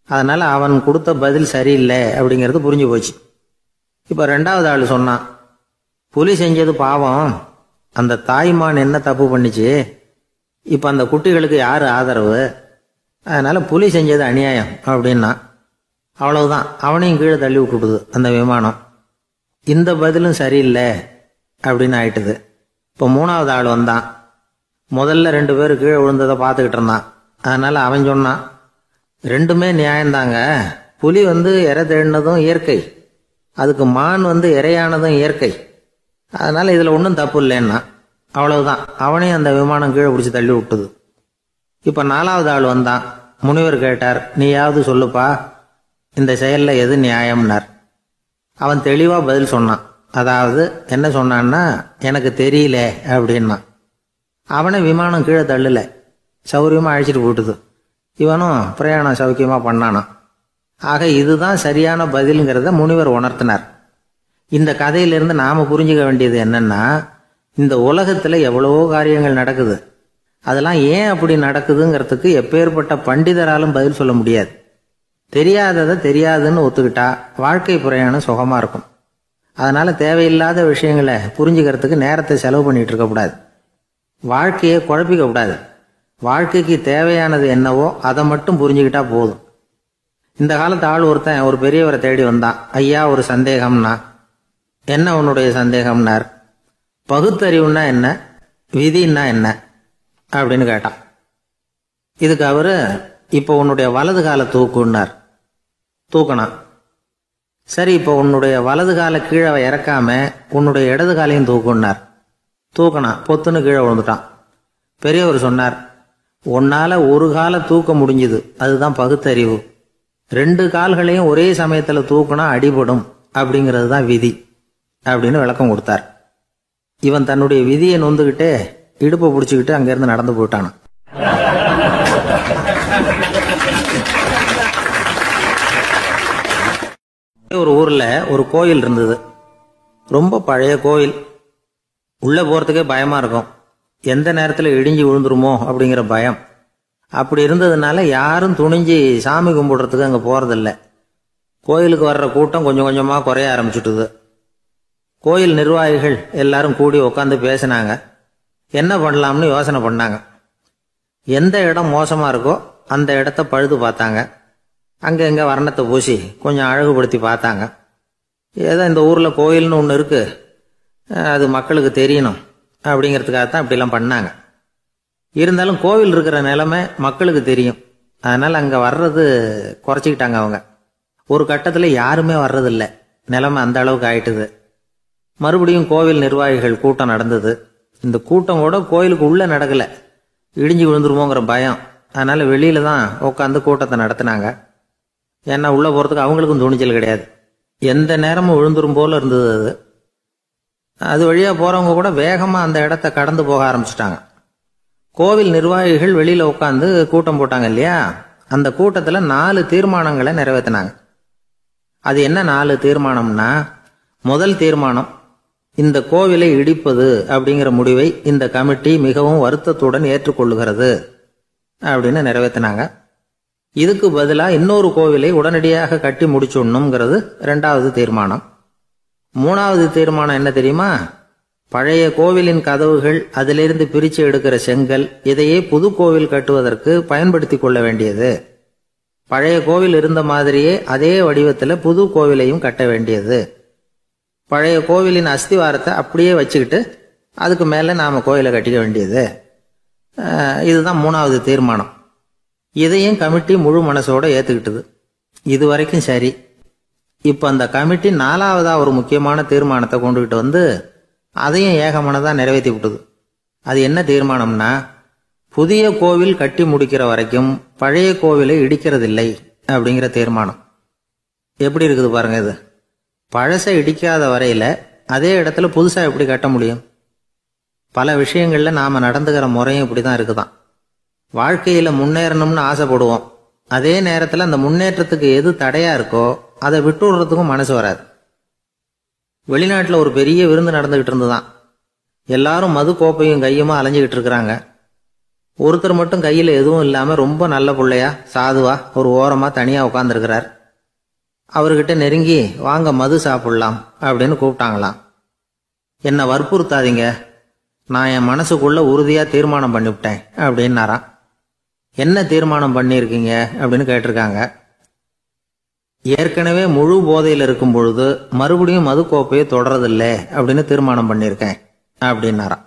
அதனால அவன் கொடுத்த பதில் சரியில்லை அப்படிங்கிறது புரிஞ்சு போச்சு. இப்ப 2வது ஆள் சொன்னான், புலி செஞ்சது பாவம், அந்த தாய்மான் என்ன தப்பு பண்ணிச்சு? இப்ப அந்த குட்டிகளுக்கு யாரு ஆதரவு? அதனால புலி செஞ்சது அநியாயம் அப்படின்னா. அவ்வளவுதான், அவனையும் கீழே தள்ளி விட்டுடுது அந்த விமானம். இந்த பதிலும் சரியில்லை அப்படின்னு ஆயிட்டுது. இப்போ 3வது ஆள் வந்தான். முதல்ல 2 பேர் கீழே விழுந்ததை பார்த்துக்கிட்டு இருந்தான். அதனால அவன் சொன்னான், ரெண்டுமே நியாயம்தாங்க. புலி இறை தேடினதும் இயற்கை, அதுக்கு மான் இறையானதும் இயற்கை. அதனால இதுல ஒன்றும் தப்பு இல்லைன்னா. அவ்வளவுதான், அவனையும் அந்த விமானம் கீழே பிடிச்சி தள்ளி விட்டுது. இப்ப 4வது ஆள் வந்தான். முனிவர் கேட்டார், நீயாவது சொல்லுப்பா, இந்த செயல்ல எது நியாயம்னார். அவன் தெளிவா பதில் சொன்னான். அதாவது என்ன சொன்னான்னா, எனக்கு தெரியல அப்படின்னா. அவனை விமானம் கீழே தள்ளல, சௌரியமா அழைச்சிட்டு போட்டுது. இவனும் பிரயாணம் சௌக்கியமா பண்ணானா. ஆக இதுதான் சரியான பதிலுங்கிறத முனிவர் உணர்த்தினார். இந்த கதையிலிருந்து நாம புரிஞ்சுக்க வேண்டியது என்னன்னா, இந்த உலகத்துல எவ்வளவோ காரியங்கள் நடக்குது. அதெல்லாம் ஏன் அப்படி நடக்குதுங்கிறதுக்கு எப்பேற்பட்ட பண்டிதராலும் பதில் சொல்ல முடியாது. தெரியாததை தெரியாதுன்னு ஒத்துக்கிட்டா வாழ்க்கை பிரயாணம் சுகமா இருக்கும். அதனால தேவையில்லாத விஷயங்களை புரிஞ்சுக்கிறதுக்கு நேரத்தை செலவு பண்ணிட்டு இருக்கக்கூடாது. வாழ்க்கையை குழப்பிக்க கூடாது. வாழ்க்கைக்கு தேவையானது என்னவோ அதை மட்டும் புரிஞ்சுக்கிட்டா போதும். இந்த காலத்து ஆள் ஒருத்தன் ஒரு பெரியவரை தேடி வந்தான். ஐயா, ஒரு சந்தேகம்னா. என்ன உன்னுடைய சந்தேகம்னார். பகுத்தறிவுன்னா என்ன, விதின்னா என்ன அப்படின்னு கேட்டான். இதுக்கு அவரு, இப்போ உன்னுடைய வலது காலை தூக்குன்னார். தூக்கணான். சரி, இப்போ உன்னுடைய வலது காலை கீழே இறக்காம உன்னுடைய இடது காலையும் தூக்குன்னார். தூக்கணான். பொத்துன்னு கீழே விழுந்துட்டான். பெரியவர் சொன்னார், உன்னால ஒரு காலை தூக்க முடிஞ்சுது, அதுதான் பகுத்தறிவு. 2 கால்களையும் ஒரே சமயத்துல தூக்குனா அடிபடும், அப்படிங்கிறது தான் விதி அப்படின்னு விளக்கம் கொடுத்தார். இவன் தன்னுடைய விதியை நொந்துகிட்டே இடுப்பை பிடிச்சுக்கிட்டு அங்கிருந்து நடந்து போயிட்டான். ஒரு ஊர்ல ஒரு கோயில் இருந்தது. ரொம்ப பழைய கோயில். உள்ள போறதுக்கே பயமா இருக்கும். எந்த நேரத்துல இடிஞ்சு விழுந்துருமோ அப்படிங்கிற பயம். அப்படி இருந்ததுனால யாரும் துணிஞ்சு சாமி கும்பிடுறதுக்கு அங்கே போறதில்ல. கோயிலுக்கு வர்ற கூட்டம் கொஞ்சம் கொஞ்சமாக குறைய ஆரம்பிச்சுட்டுது. கோயில் நிர்வாகிகள் எல்லாரும் கூடி உட்காந்து பேசினாங்க. என்ன பண்ணலாம்னு யோசனை பண்ணாங்க. எந்த இடம் மோசமாக இருக்கோ அந்த இடத்த பழுது பார்த்தாங்க. அங்கே எங்கே வர்ணத்தை பூசி கொஞ்சம் அழகுபடுத்தி பார்த்தாங்க. ஏதோ இந்த ஊரில் கோயில்னு ஒன்று இருக்குது, அது மக்களுக்கு தெரியணும் அப்படிங்கிறதுக்காகத்தான் இப்படிலாம் பண்ணாங்க. இருந்தாலும் கோவில் இருக்கிற நிலைமை மக்களுக்கு தெரியும். அதனால் அங்கே வர்றது குறைச்சிக்கிட்டாங்க அவங்க. ஒரு கட்டத்தில் யாருமே வர்றதில்லை. நிலைமை அந்த அளவுக்கு ஆயிட்டுது. மறுபடியும் கோவில் நிர்வாகிகள் கூட்டம் நடந்தது. இந்த கூட்டம் கூட கோயிலுக்கு உள்ளே நடக்கலை, இடிஞ்சு விழுந்துருமோங்கிற பயம். அதனால் வெளியில தான் உட்காந்து கூட்டத்தை நடத்தினாங்க. ஏன்னா உள்ளே போகிறதுக்கு அவங்களுக்கும் துணிச்சல் கிடையாது. எந்த நேரமும் விழுந்துரும் போல இருந்தது அது. அது வழியாக போகிறவங்க கூட வேகமாக அந்த இடத்த கடந்து போக ஆரம்பிச்சிட்டாங்க. கோவில் நிர்வாகிகள் வெளியில் உட்காந்து கூட்டம் போட்டாங்க இல்லையா, அந்த கூட்டத்தில் 4 தீர்மானங்களை நிறைவேற்றினாங்க. அது என்ன 4 தீர்மானம்னா, முதல் தீர்மானம், இந்த கோவிலை இடிப்பது அப்படிங்கிற முடிவை இந்த கமிட்டி மிகவும் வருத்தத்துடன் ஏற்றுக்கொள்ளுகிறது அப்படின்னு நிறைவேற்றினாங்க. இதுக்கு பதிலாக இன்னொரு கோவிலை உடனடியாக கட்டி முடிச்சுடணுங்கிறது 2வது தீர்மானம். 3வது தீர்மானம் என்ன தெரியுமா? பழைய கோவிலின் கதவுகள், அதிலிருந்து பிரித்து எடுக்கிற செங்கல், இதையே புது கோவில் கட்டுவதற்கு பயன்படுத்தி கொள்ள வேண்டியது. பழைய கோவில் இருந்த மாதிரியே அதே வடிவத்தில் புது கோவிலையும் கட்ட வேண்டியது. பழைய கோவிலின் அஸ்திவாரத்தை அப்படியே வச்சுக்கிட்டு அதுக்கு மேலே நாம் கோயிலை கட்டிக்க வேண்டியது. இதுதான் 3வது தீர்மானம். இதையும் கமிட்டி முழு மனசோடு ஏற்றுக்கிட்டது. இது வரைக்கும் சரி. இப்போ அந்த கமிட்டி 4வதாக ஒரு முக்கியமான தீர்மானத்தை கொண்டுகிட்டு வந்து அதையும் ஏகமனதாக நிறைவேற்றி விட்டது. அது என்ன தீர்மானம்னா, புதிய கோவில் கட்டி முடிக்கிற வரைக்கும் பழைய கோவிலை இடிக்கிறதில்லை அப்படிங்கிற தீர்மானம். எப்படி இருக்குது பாருங்க இது. பழசை இடிக்காத வரையில அதே இடத்துல புதுசாக எப்படி கட்ட முடியும்? பல விஷயங்களில் நாம் நடந்துக்கிற முறையும் இப்படி தான் இருக்குதான். வாழ்க்கையில் முன்னேறணும்னு ஆசைப்படுவோம். அதே நேரத்தில் அந்த முன்னேற்றத்துக்கு எது தடையாக இருக்கோ அதை விட்டு விடுறதுக்கும் மனசு வராது. வெளிநாட்டில் ஒரு பெரிய விருந்து நடந்துகிட்டு இருந்துதான். எல்லாரும் மது கோப்பையும் கையுமா அலைஞ்சிக்கிட்டு இருக்கிறாங்க. ஒருத்தர் மட்டும் கையில் எதுவும் இல்லாமல் ரொம்ப நல்ல பிள்ளையா சாதுவா ஒரு ஓரமாக தனியாக உட்காந்துருக்கிறார். அவர்கிட்ட நெருங்கி வாங்க மது சாப்பிடலாம் அப்படின்னு கூப்பிட்டாங்களாம். என்னை வற்புறுத்தாதீங்க, நான் என் மனசுக்குள்ள உறுதியாக தீர்மானம் பண்ணிவிட்டேன் அப்படின்னாராம். என்ன தீர்மானம் பண்ணியிருக்கீங்க அப்படின்னு கேட்டிருக்காங்க. ஏற்கனவே முழு போதையில் இருக்கும் பொழுது மறுபடியும் மது கோப்பையை தொடரதில்லை அப்படின்னு தீர்மானம் பண்ணியிருக்கேன் அப்படின்னாராம்.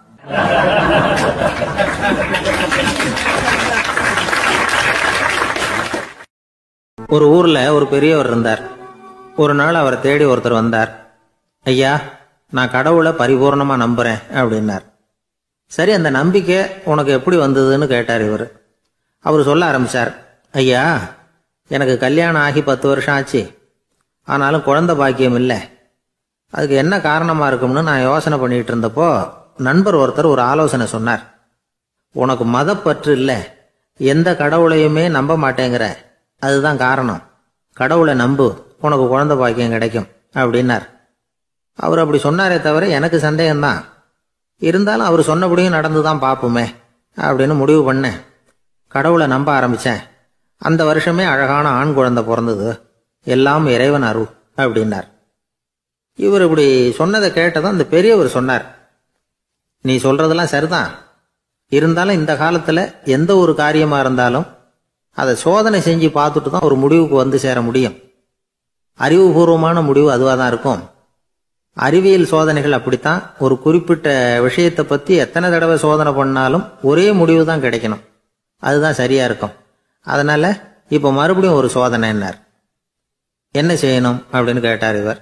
ஒரு ஊர்ல ஒரு பெரியவர் இருந்தார். ஒரு நாள் அவரை தேடி ஒருத்தர் வந்தார். ஐயா, நான் கடவுளை பரிபூர்ணமா நம்புறேன் அப்படின்னார். சரி, அந்த நம்பிக்கை உனக்கு எப்படி வந்ததுன்னு கேட்டார் இவர். அவர் சொல்ல ஆரம்பிச்சார். ஐயா, எனக்கு கல்யாணம் ஆகி 10 வருஷம் ஆச்சு. ஆனாலும் குழந்தை பாக்கியம் இல்லை. அதுக்கு என்ன காரணமாக இருக்கும்னு நான் யோசனை பண்ணிட்டு இருந்தப்போ நண்பர் ஒருத்தர் ஒரு ஆலோசனை சொன்னார். உனக்கு மதப்பற்று இல்லை, எந்த கடவுளையுமே நம்ப மாட்டேங்கிற, அதுதான் காரணம். கடவுளை நம்பு, உனக்கு குழந்தை பாக்கியம் கிடைக்கும் அப்படின்னார். அவர் அப்படி சொன்னாரே தவிர எனக்கு சந்தேகம்தான். இருந்தாலும் அவர் சொன்னபடியும் நடந்து தான் பார்ப்போமே அப்படின்னு முடிவு பண்ணேன். கடவுளை நம்ப ஆரம்பித்தேன். அந்த வருஷமே அழகான ஆண் குழந்தை பிறந்தது. எல்லாம் இறைவன் அருள் அப்படின்னார். இவர் இப்படி சொன்னதை கேட்டதும் அந்த பெரியவர் சொன்னார், நீ சொல்றதெல்லாம் சரிதான். இருந்தாலும் இந்த காலத்தில் எந்த ஒரு காரியமாக இருந்தாலும் அதை சோதனை செஞ்சு பார்த்துட்டு தான் ஒரு முடிவுக்கு வந்து சேர முடியும். அறிவுபூர்வமான முடிவு அதுவாக தான் இருக்கும். அறிவியல் சோதனைகள் அப்படித்தான். ஒரு குறிப்பிட்ட விஷயத்தை பற்றி எத்தனை தடவை சோதனை பண்ணாலும் ஒரே முடிவு தான் கிடைக்கணும். அதுதான் சரியா இருக்கும். அதனால இப்போ மறுபடியும் ஒரு சோதனைன்னார். என்ன செய்யணும் அப்படின்னு கேட்டார் இவர்.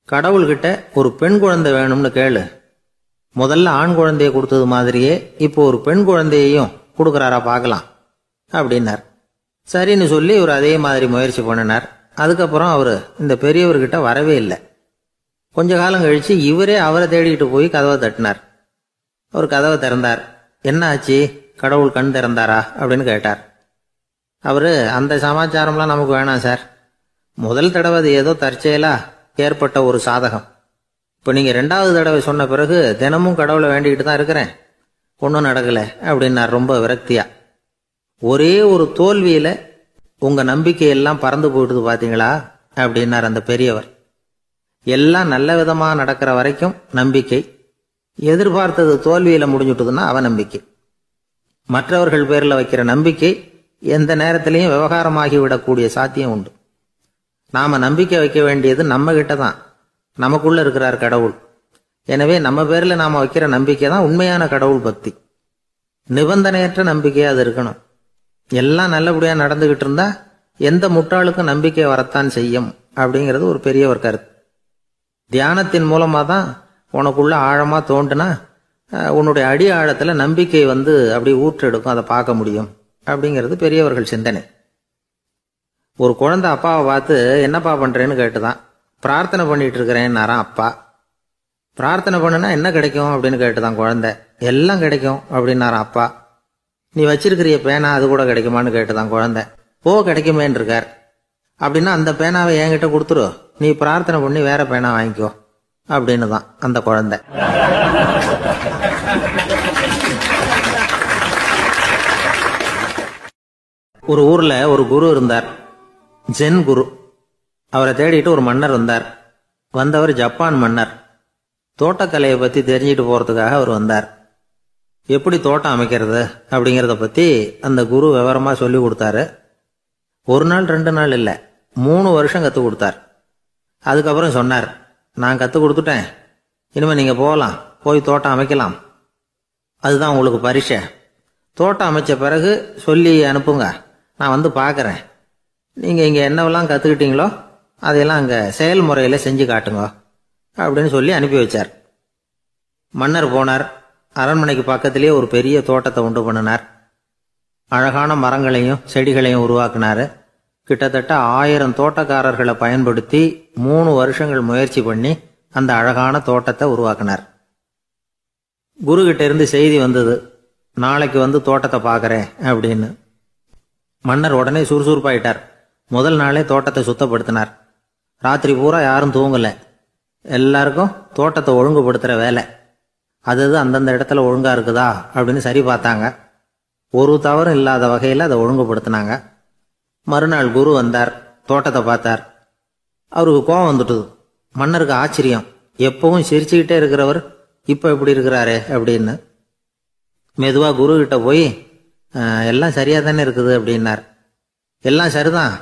கடவுள்கிட்ட ஒரு பெண் குழந்தை வேணும்னு கேளு. முதல்ல ஆண் குழந்தைய கொடுத்தது மாதிரியே இப்போ ஒரு பெண் குழந்தையையும் கொடுக்குறாரா பார்க்கலாம் அப்படின்னார். சரின்னு சொல்லி இவர் அதே மாதிரி முயற்சி பண்ணினார். அதுக்கப்புறம் அவர் இந்த பெரியவர்கிட்ட வரவே இல்லை. கொஞ்ச காலம் கழிச்சு இவரே அவரை தேடிக்கிட்டு போய் கதவை தட்டினார். அவர் கதவை திறந்தார். என்ன ஆச்சு, கடவுள் கண் திறந்தாரா அப்படின்னு கேட்டார். அவர், அந்த சமாச்சாரம்லாம் நமக்கு வேணாம் சார். முதல் தடவை அது ஏதோ தற்செயலா ஏற்பட்ட ஒரு சாதகம். இப்போ நீங்கள் 2வது தடவை சொன்ன பிறகு தினமும் கடவுளை வேண்டிக்கிட்டு தான் இருக்கிறேன், ஒன்றும் நடக்கலை அப்படின்னார் ரொம்ப விரக்தியா. ஒரே ஒரு தோல்வியில உங்க நம்பிக்கை எல்லாம் பறந்து போயிடுது பாத்தீங்களா அப்படின்னார் அந்த பெரியவர். எல்லாம் நல்ல விதமா நடக்கிற வரைக்கும் நம்பிக்கை, எதிர்பார்த்தது தோல்வியில முடிஞ்சுட்டுதுன்னா அவநம்பிக்கை. மற்றவர்கள் பேர்ல வைக்கிற நம்பிக்கை எந்த நேரத்திலையும் விவகாரமாகி விடக்கூடிய சாத்தியம் உண்டு. நாம நம்பிக்கை வைக்க வேண்டியது நம்ம கிட்ட தான், நமக்குள்ள இருக்கிறார் கடவுள். எனவே நம்ம பேர்ல நாம வைக்கிற நம்பிக்கை தான் உண்மையான கடவுள் பக்தி. நிபந்தனையற்ற நம்பிக்கையா அது இருக்கணும். எல்லாம் நல்லபடியா நடந்துகிட்டு இருந்தா எந்த முட்டாளுக்கும் நம்பிக்கை வரத்தான் செய்யும் அப்படிங்கிறது ஒரு பெரியவர் கருத்து. தியானத்தின் மூலமா தான் உனக்குள்ள ஆழமா தோண்டுனா உன்னுடைய அடி ஆழத்துல நம்பிக்கை அப்படி ஊற்றெடுக்கும், அதை பார்க்க முடியும் அப்படிங்கிறது பெரியவர்கள் சிந்தனை. ஒரு குழந்தை அப்பாவை பார்த்து என்னப்பா பண்றேன்னு கேட்டுதான். பிரார்த்தனை பண்ணிட்டு இருக்கிறேன்னாராம் அப்பா. பிரார்த்தனை பண்ணுனா என்ன கிடைக்கும் அப்படின்னு கேட்டுதான் குழந்தை. எல்லாம் கிடைக்கும் அப்படின்னாராம் அப்பா. நீ வச்சிருக்கிறிய பேனா அது கூட கிடைக்குமான்னு கேட்டுதான் குழந்தை. கிடைக்குமேன்னு இருக்கார். அப்படின்னா அந்த பேனாவை என்கிட்ட கொடுத்துரு, நீ பிரார்த்தனை பண்ணி வேற பேனா வாங்கிக்கோ அப்படின்னு தான் அந்த குழந்தை. ஒரு ஊர்ல ஒரு குரு இருந்தார், ஜென் குரு. அவரை தேடிட்டு ஒரு மன்னர் வந்தார். வந்தவர் ஜப்பான் மன்னர். தோட்டக்கலையை பத்தி தெரிஞ்சிட்டு போறதுக்காக அவர் வந்தார். எப்படி தோட்டம் அமைக்கிறது அப்படிங்கிறத பத்தி அந்த குரு விவரமா சொல்லி கொடுத்தாரு. ஒரு நாள் 2 நாள் இல்ல, 3 வருஷம் கத்து கொடுத்தார். அதுக்கப்புறம் சொன்னார், நான் கத்து கொடுத்துட்டேன், இனிமே நீங்க போகலாம், போய் தோட்டம் அமைக்கலாம், அதுதான் உங்களுக்கு பரிசை. தோட்டம் அமைச்ச பிறகு சொல்லி அனுப்புங்க, நான் பார்க்கறேன். நீங்க இங்க என்னவெல்லாம் கத்துக்கிட்டீங்களோ அதையெல்லாம் அங்க செயல்முறையில செஞ்சு காட்டுங்க அப்படின்னு சொல்லி அனுப்பி வச்சார். மன்னர் போனார். அரண்மனைக்கு பக்கத்திலேயே ஒரு பெரிய தோட்டத்தை உண்டு பண்ணினார். அழகான மரங்களையும் செடிகளையும் உருவாக்கினாரு. கிட்டத்தட்ட 1000 தோட்டக்காரர்களை பயன்படுத்தி 3 வருஷங்கள் முயற்சி பண்ணி அந்த அழகான தோட்டத்தை உருவாக்கினார். குரு கிட்ட இருந்து செய்தி வந்தது, நாளைக்கு தோட்டத்தை பார்க்கறேன் அப்படின்னு. மன்னர் உடனே சுறுசுறுப்பாயிட்டார். முதல் நாளே தோட்டத்தை சுத்தப்படுத்தினார். ராத்திரி பூரா யாரும் தூங்கல. எல்லாருக்கும் தோட்டத்தை ஒழுங்குபடுத்துற வேலை. அது அந்தந்த இடத்துல ஒழுங்கா இருக்குதா அப்படின்னு சரி பார்த்தாங்க. ஒரு தவறும் இல்லாத வகையில் அதை ஒழுங்குபடுத்தினாங்க. மறுநாள் குரு வந்தார், தோட்டத்தை பார்த்தார். அவருக்கு கோபம் வந்துட்டுது. மன்னருக்கு ஆச்சரியம், எப்பவும் சிரிச்சுக்கிட்டே இருக்கிறவர் இப்ப எப்படி இருக்கிறாரே அப்படின்னு. மெதுவா குரு கிட்ட போய் எல்லாம் சரியா தானே இருக்குது அப்படின்னார். எல்லாம் சரிதான்,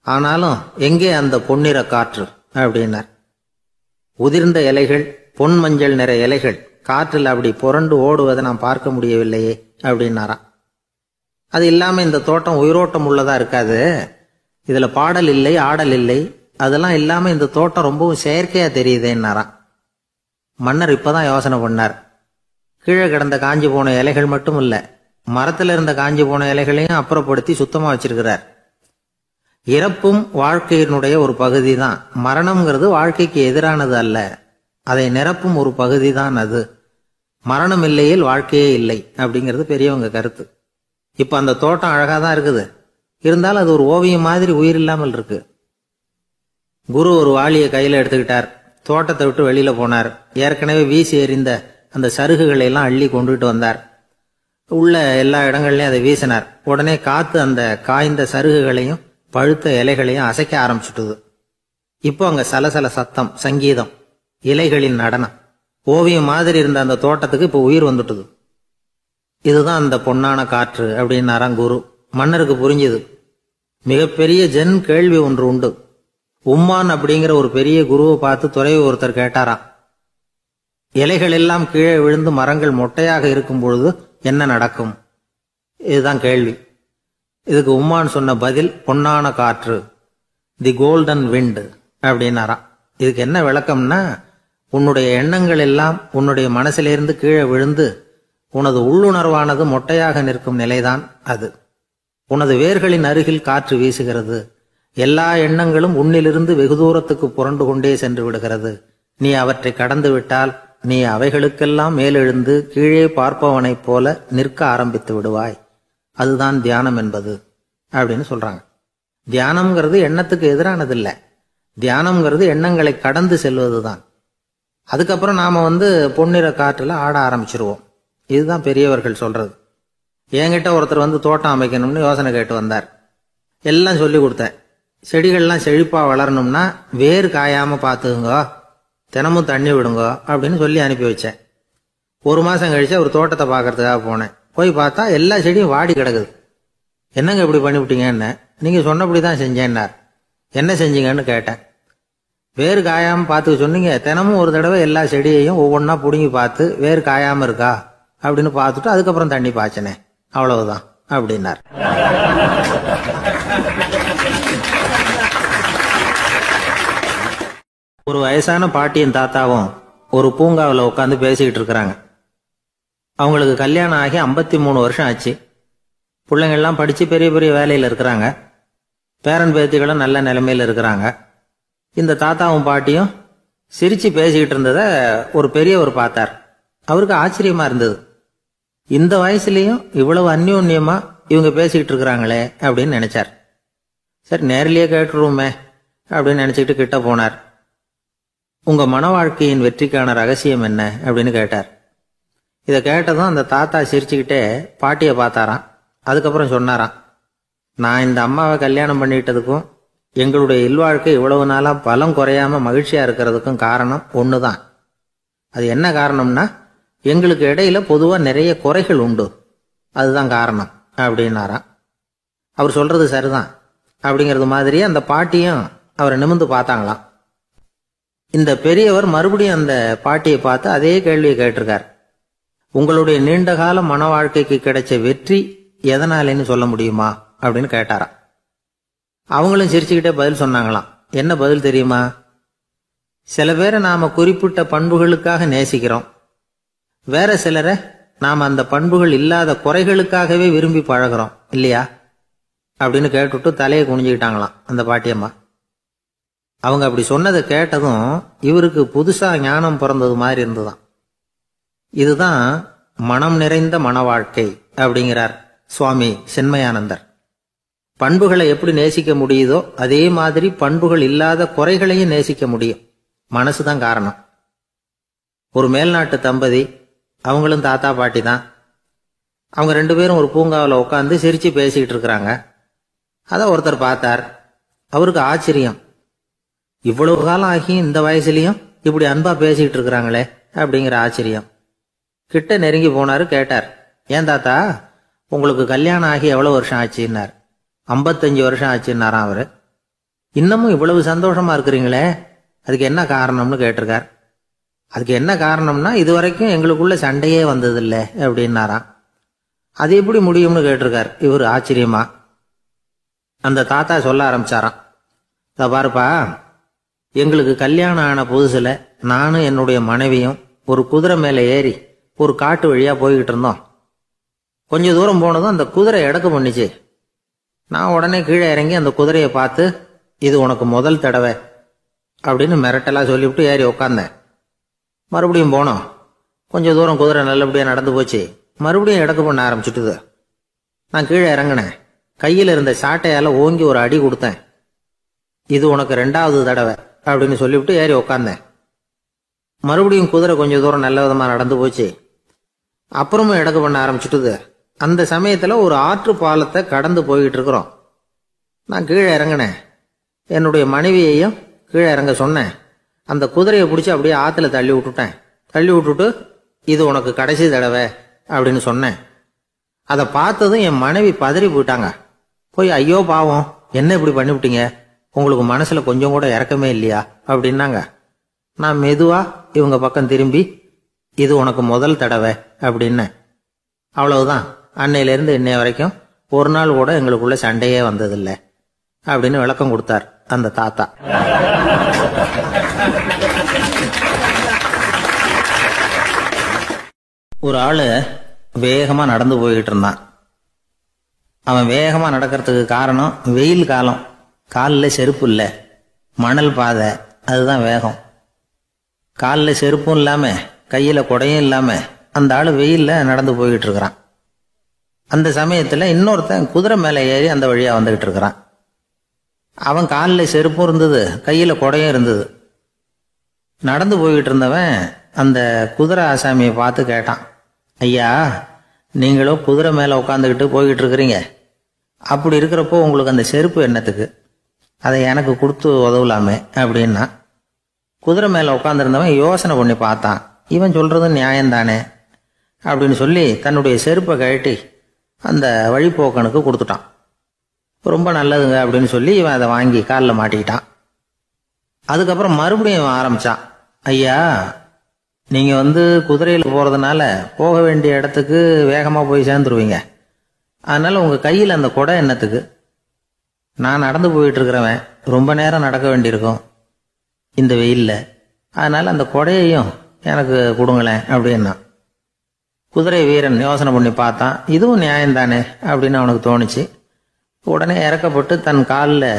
ஆனாலும் எங்கே அந்த பொன்னிற காற்று அப்படின்னார். உதிர்ந்த இலைகள், பொன் மஞ்சள் நிற இலைகள் காற்றில் அப்படி புரண்டு ஓடுவதை நான் பார்க்க முடியவில்லையே அப்படின்னாராம். அது இல்லாம இந்த தோட்டம் உயிரோட்டம் உள்ளதா இருக்காது, இதுல பாடல் இல்லை, ஆடல் இல்லை, அதெல்லாம் இல்லாம இந்த தோட்டம் ரொம்பவும் செயற்கையா தெரியுதேன்னாராம். மன்னர் இப்பதான் யோசனை பண்ணார். கீழே கிடந்த காஞ்சி போன இலைகள் மட்டும் இல்ல, மரத்துல இருந்த காஞ்சி போன இலைகளையும் அப்புறப்படுத்தி சுத்தமா வச்சிருக்கிறார். இறப்பும் வாழ்க்கையினுடைய ஒரு பகுதி தான். மரணம்ங்கிறது வாழ்க்கைக்கு எதிரானது அல்ல, அதை நிரப்பும் ஒரு பகுதி தான் அது. மரணம் இல்லையில் வாழ்க்கையே இல்லை அப்படிங்கிறது பெரியவங்க கருத்து. இப்ப அந்த தோட்டம் அழகா தான் இருக்குது, இருந்தாலும் அது ஒரு ஓவியம் மாதிரி உயிர் இல்லாமல் இருக்கு. குரு ஒரு வாளியை கையில எடுத்துக்கிட்டார். தோட்டத்தை விட்டு வெளியில போனார். ஏற்கனவே வீசி எறிந்த அந்த சருகுகளை எல்லாம் அள்ளி கொண்டுட்டு வந்தார். உள்ள எல்லா இடங்கள்லயும் அதை வீசினார். உடனே காத்து அந்த காய்ந்த சருகுகளையும் பழுத்த இலைகளையும் அசைக்க ஆரம்பிச்சுட்டுது. இப்போ அங்க சலசல சத்தம், சங்கீதம், இலைகளின் நடனம். ஓவியம் மாதிரி இருந்த அந்த தோட்டத்துக்கு இப்போ உயிர் வந்துட்டுது. இதுதான் அந்த பொன்னான காற்று அப்படின்னாராம் குரு. மன்னருக்கு புரிஞ்சுது. மிகப்பெரிய ஜென் கேள்வி ஒன்று உண்டு. உம்மான் அப்படிங்கிற ஒரு பெரிய குருவை பார்த்து துறவி ஒருத்தர் கேட்டாராம், இலைகள் எல்லாம் கீழே விழுந்து மரங்கள் மொட்டையாக இருக்கும் பொழுது என்ன நடக்கும்? இதுதான் கேள்வி. இதுக்கு உம்மான் சொன்ன பதில் பொன்னான காற்று, தி கோல்டன் விண்ட் அப்படின்னாராம். இதுக்கு என்ன விளக்கம்னா, உன்னுடைய எண்ணங்கள் எல்லாம் உன்னுடைய மனசிலிருந்து கீழே விழுந்து உனது உள்ளுணர்வானது மொட்டையாக நிற்கும் நிலைதான் அது. உனது வேர்களின் அருகில் காற்று வீசுகிறது. எல்லா எண்ணங்களும் உன்னிலிருந்து வெகு தூரத்துக்கு புரண்டு கொண்டே சென்று விடுகிறது. நீ அவற்றை கடந்து விட்டால் நீ அவைகளுக்கெல்லாம் மேலெழுந்து கீழே பார்ப்பவனைப் போல நிற்க ஆரம்பித்து விடுவாய். அதுதான் தியானம் என்பது அப்படின்னு சொல்றாங்க. தியானம்ங்கிறது எண்ணத்துக்கு எதிரானதில்லை. தியானம்ங்கிறது எண்ணங்களை கடந்து செல்வதுதான். அதுக்கப்புறம் நாம பொன்னிற காற்றுல ஆட ஆரம்பிச்சிருவோம். இதுதான் பெரியவர்கள் சொல்றது. என்கிட்ட ஒருத்தர் வந்து தோட்டம் அமைக்கணும்னு யோசனை கேட்டு வந்தார். எல்லாம் சொல்லி கொடுத்தேன். செடிகள்லாம் செழிப்பாக வளரணும்னா வேர் காயாமல் பார்த்துக்குங்கோ, தினமும் தண்ணி விடுங்கோ அப்படின்னு சொல்லி அனுப்பி வச்சேன். 1 மாதம் கழிச்சு அவர் தோட்டத்தை பார்க்கறதுக்காக போனேன். போய் பார்த்தா எல்லா செடியும் வாடி கிடக்குது. என்னங்க இப்படி பண்ணிவிட்டீங்கன்னு. நீங்கள் சொன்னபடி தான் செஞ்சேன்னார். என்ன செஞ்சீங்கன்னு கேட்டேன். வேர் காயாமல் பார்த்துக்க சொன்னீங்க, தினமும் ஒரு தடவை எல்லா செடியையும் ஒவ்வொன்றா பிடுங்கி பார்த்து வேர் காயாமல் இருக்கா அப்படின்னு பார்த்துட்டு அதுக்கப்புறம் தண்ணி பாய்ச்சனே, அவ்வளவுதான் அப்படின்னார். ஒரு வயசான பாட்டியும் தாத்தாவும் ஒரு பூங்காவில் உட்காந்து பேசிக்கிட்டு இருக்கிறாங்க. அவங்களுக்கு கல்யாணம் ஆகி 53 வருஷம் ஆச்சு. பிள்ளைங்கள்லாம் படித்து பெரிய பெரிய வேலையில் இருக்கிறாங்க. பேரன் பேத்திகளும் நல்ல நிலைமையில் இருக்கிறாங்க. இந்த தாத்தாவும் பாட்டியும் சிரித்து பேசிக்கிட்டு இருந்ததை ஒரு பெரியவர் பார்த்தார். அவருக்கு ஆச்சரியமாக இருந்தது. இந்த வயசுலேயும் இவ்வளவு அந்யோன்யமா இவங்க பேசிக்கிட்டு இருக்கிறாங்களே அப்படின்னு நினைச்சார். சரி, நேரிலேயே கேட்டுருவோமே அப்படின்னு நினைச்சிக்கிட்டு கிட்ட போனார். உங்க மன வாழ்க்கையின் வெற்றிக்கான ரகசியம் என்ன அப்படின்னு கேட்டார். இதை கேட்டதும் அந்த தாத்தா சிரிச்சுக்கிட்டே பாட்டியை பார்த்தாராம். அதுக்கப்புறம் சொன்னாராம், நான் இந்த அம்மாவை கல்யாணம் பண்ணிட்டதுக்கும் எங்களுடைய இல்வாழ்க்கை இவ்வளவு நாளாக பலம் குறையாம மகிழ்ச்சியா இருக்கிறதுக்கும் காரணம் ஒன்று தான். அது என்ன காரணம்னா, எங்களுக்கு இடையில பொதுவாக நிறைய குறைகள் உண்டு, அதுதான் காரணம் அப்படின்னாராம். அவர் சொல்றது சரிதான் அப்படிங்கிறது மாதிரியே அந்த பாட்டியும் அவரை நிமிர்ந்து பார்த்தாங்களாம். இந்த பெரியவர் மறுபடியும் அந்த பாட்டியை பார்த்து அதே கேள்வியை கேட்டிருக்கார். உங்களுடைய நீண்டகால மன வாழ்க்கைக்கு கிடைச்ச வெற்றி எதனாலேன்னு சொல்ல முடியுமா அப்படின்னு கேட்டாராம். அவங்களும் சிரிச்சுக்கிட்டே பதில் சொன்னாங்களாம். என்ன பதில் தெரியுமா? சில பேரை நாம குறிப்பிட்ட பண்புகளுக்காக நேசிக்கிறோம், வேற சிலரை நாம் அந்த பண்புகள் இல்லாத குறைகளுக்காகவே விரும்பி பழகிறோம் இல்லையா அப்படின்னு கேட்டுட்டு தலையை குனிஞ்சுக்கிட்டாங்களாம் அந்த பாட்டியம்மா. அவங்க அப்படி சொன்னதை கேட்டதும் இவருக்கு புதுசா ஞானம் பிறந்தது மாதிரி இருந்துதான். இதுதான் மனம் நிறைந்த மன வாழ்க்கை அப்படிங்கிறார் சுவாமி சின்மயானந்தர். பண்புகளை எப்படி நேசிக்க முடியுதோ அதே மாதிரி பண்புகள் இல்லாத குறைகளையும் நேசிக்க முடியும். மனசுதான் காரணம். ஒரு மேல்நாட்டு தம்பதி, அவங்களும் தாத்தா பாட்டி தான். அவங்க 2 பேரும் ஒரு பூங்காவில் உட்காந்து சிரிச்சு பேசிக்கிட்டு இருக்கிறாங்க. அதை ஒருத்தர் பார்த்தார். அவருக்கு ஆச்சரியம், இவ்வளவு காலம் ஆகி இந்த வயசுலயும் இப்படி அன்பா பேசிக்கிட்டு இருக்கிறாங்களே அப்படிங்கிற ஆச்சரியம். கிட்ட நெருங்கி போனாரு. கேட்டார், ஏன் தாத்தா உங்களுக்கு கல்யாணம் ஆகி எவ்வளவு வருஷம் ஆச்சுன்னார். 55 வருஷம் ஆச்சுன்னாராம் அவரு. இன்னமும் இவ்வளவு சந்தோஷமா இருக்கிறீங்களே, அதுக்கு என்ன காரணம்னு கேட்டிருக்கார். அதுக்கு என்ன காரணம்னா, இதுவரைக்கும் எங்களுக்குள்ள சண்டையே வந்ததில்லை அப்படின்னாராம். அது எப்படி முடியும்னு கேட்டிருக்கார் இவர் ஆச்சரியமா. அந்த தாத்தா சொல்ல ஆரம்பிச்சாராம், இதை பாருப்பா, எங்களுக்கு கல்யாணம் ஆன புதுசுல நானும் என்னுடைய மனைவியும் ஒரு குதிரை மேலே ஏறி ஒரு காட்டு வழியா போய்கிட்டு இருந்தோம். கொஞ்ச தூரம் போனதும் அந்த குதிரை எடக்கு பண்ணிச்சு. நான் உடனே கீழே இறங்கி அந்த குதிரையை பார்த்து, இது உனக்கு முதல் தடவை அப்படின்னு மிரட்டெல்லாம் சொல்லிவிட்டு ஏறி உட்காந்தேன். மறுபடியும் போனோம். கொஞ்சம் தூரம் குதிரை நல்லபடியாக நடந்து போச்சு. மறுபடியும் எடக்கு பண்ண ஆரம்பிச்சுட்டுது. நான் கீழே இறங்கினேன். கையில் இருந்த சாட்டையால் ஓங்கி ஒரு அடி கொடுத்தேன். இது உனக்கு 2வது தடவை அப்படின்னு சொல்லிவிட்டு ஏறி உக்காந்தேன். மறுபடியும் குதிரை கொஞ்சம் தூரம் நல்ல விதமாக நடந்து போச்சு. அப்புறமும் எடக்கு பண்ண ஆரம்பிச்சுட்டுது. அந்த சமயத்தில் ஒரு ஆற்று பாலத்தை கடந்து போய்கிட்டு இருக்கிறோம். நான் கீழே இறங்கினேன். என்னுடைய மனைவியையும் கீழே இறங்க சொன்னேன். அந்த குதிரையை பிடிச்சி அப்படியே ஆற்றுல தள்ளி விட்டுட்டேன். தள்ளி விட்டுட்டு, இது உனக்கு கடைசி தடவை அப்படின்னு சொன்னேன். அதை பார்த்ததும் என் மனைவி பதறி போயிட்டாங்க. போய், ஐயோ பாவம், என்ன இப்படி பண்ணிவிட்டீங்க, உங்களுக்கு மனசுல கொஞ்சம் கூட இறக்கமே இல்லையா அப்படின்னாங்க. நான் மெதுவா இவங்க பக்கம் திரும்பி, இது உனக்கு முதல் தடவை அப்படின்னு. அவ்வளவுதான், அன்னையிலேருந்து இன்னைய வரைக்கும் ஒரு நாள் கூட எங்களுக்குள்ள சண்டையே வந்ததில்லை அப்படின்னு விளக்கம் கொடுத்தார் அந்த தாத்தா. ஒரு ஆளு வேகமா நடந்து போய்கிட்டு இருந்தான். அவன் வேகமா நடக்கிறதுக்கு காரணம் வெயில் காலம், காலில் செருப்பு இல்லை, மணல் பாதை, அதுதான் வேகம். காலில் செருப்பும் இல்லாம கையில குடையும் இல்லாம அந்த ஆளு வெயில்ல நடந்து போய்கிட்டு இருக்கிறான். அந்த சமயத்துல இன்னொருத்தன் குதிரை மேல ஏறி அந்த வழியா வந்துகிட்டு இருக்கிறான். அவன் காலில் செருப்பும் இருந்தது, கையில குடையும் இருந்தது. நடந்து போய்கிட்டு இருந்தவன் அந்த குதிரை ஆசாமியை பார்த்து கேட்டான், ஐயா, நீங்களும் குதிரை மேலே உட்காந்துக்கிட்டு போய்கிட்டு இருக்கிறீங்க. அப்படி இருக்கிறப்போ உங்களுக்கு அந்த செருப்பு என்னத்துக்கு? அதை எனக்கு கொடுத்து உதவலாமே அப்படின்னா. குதிரை மேலே உட்காந்துருந்தவன் யோசனை பண்ணி பார்த்தான். இவன் சொல்கிறது நியாயம்தானே அப்படின்னு சொல்லி தன்னுடைய செருப்பை கழட்டி அந்த வழிப்போக்கனுக்கு கொடுத்துட்டான். ரொம்ப நல்லதுங்க அப்படின்னு சொல்லி இவன் அதை வாங்கி காலில் மாட்டிக்கிட்டான். அதுக்கப்புறம் மறுபடியும் இவன் ஆரம்பித்தான். ஐயா, நீங்கள் குதிரையில் போகிறதுனால போக வேண்டிய இடத்துக்கு வேகமாக போய் சேர்ந்துருவீங்க. அதனால் உங்கள் கையில் அந்த குடை என்னத்துக்கு? நான் நடந்து போயிட்டுருக்கிறவன், ரொம்ப நேரம் நடக்க வேண்டியிருக்கும் இந்த வெயிலில். அதனால் அந்த குடையையும் எனக்கு கொடுங்களேன் அப்படின்னா. குதிரை வீரன் யோசனை பண்ணி பார்த்தான். இதுவும் நியாயம்தானே அப்படின்னு அவனுக்கு தோணுச்சு. உடனே இறக்கப்பட்டு தன் காலில்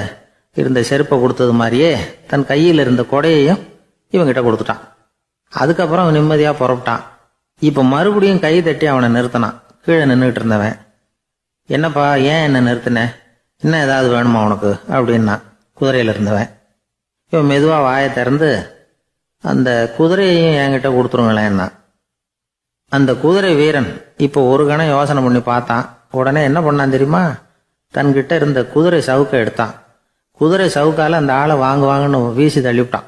இருந்த செருப்பை கொடுத்தது மாதிரியே தன் கையில் இருந்த கொடையையும் இவங்கிட்ட கொடுத்துட்டான். அதுக்கப்புறம் அவன் நிம்மதியாக புறப்பட்டான். இப்போ மறுபடியும் கை தட்டி அவனை நிறுத்தினான். கீழே நின்றுட்டு இருந்தவன், என்னப்பா ஏன் என்ன நிறுத்தின? இன்னும் ஏதாவது வேணுமா உனக்கு அப்படின்னா குதிரையில் இருந்தவன். இவன் மெதுவாக வாயை திறந்து அந்த குதிரையையும் என்கிட்ட கொடுத்துருங்களேன்னா. அந்த குதிரை வீரன் இப்போ ஒரு கணம் யோசனை பண்ணி பார்த்தான். உடனே என்ன பண்ணான் தெரியுமா? தன்கிட்ட இருந்த குதிரை சவுக்கை எடுத்தான். குதிரை சவுக்கால அந்த ஆளை வாங்குவாங்கன்னு வீசி தள்ளிவிட்டான்.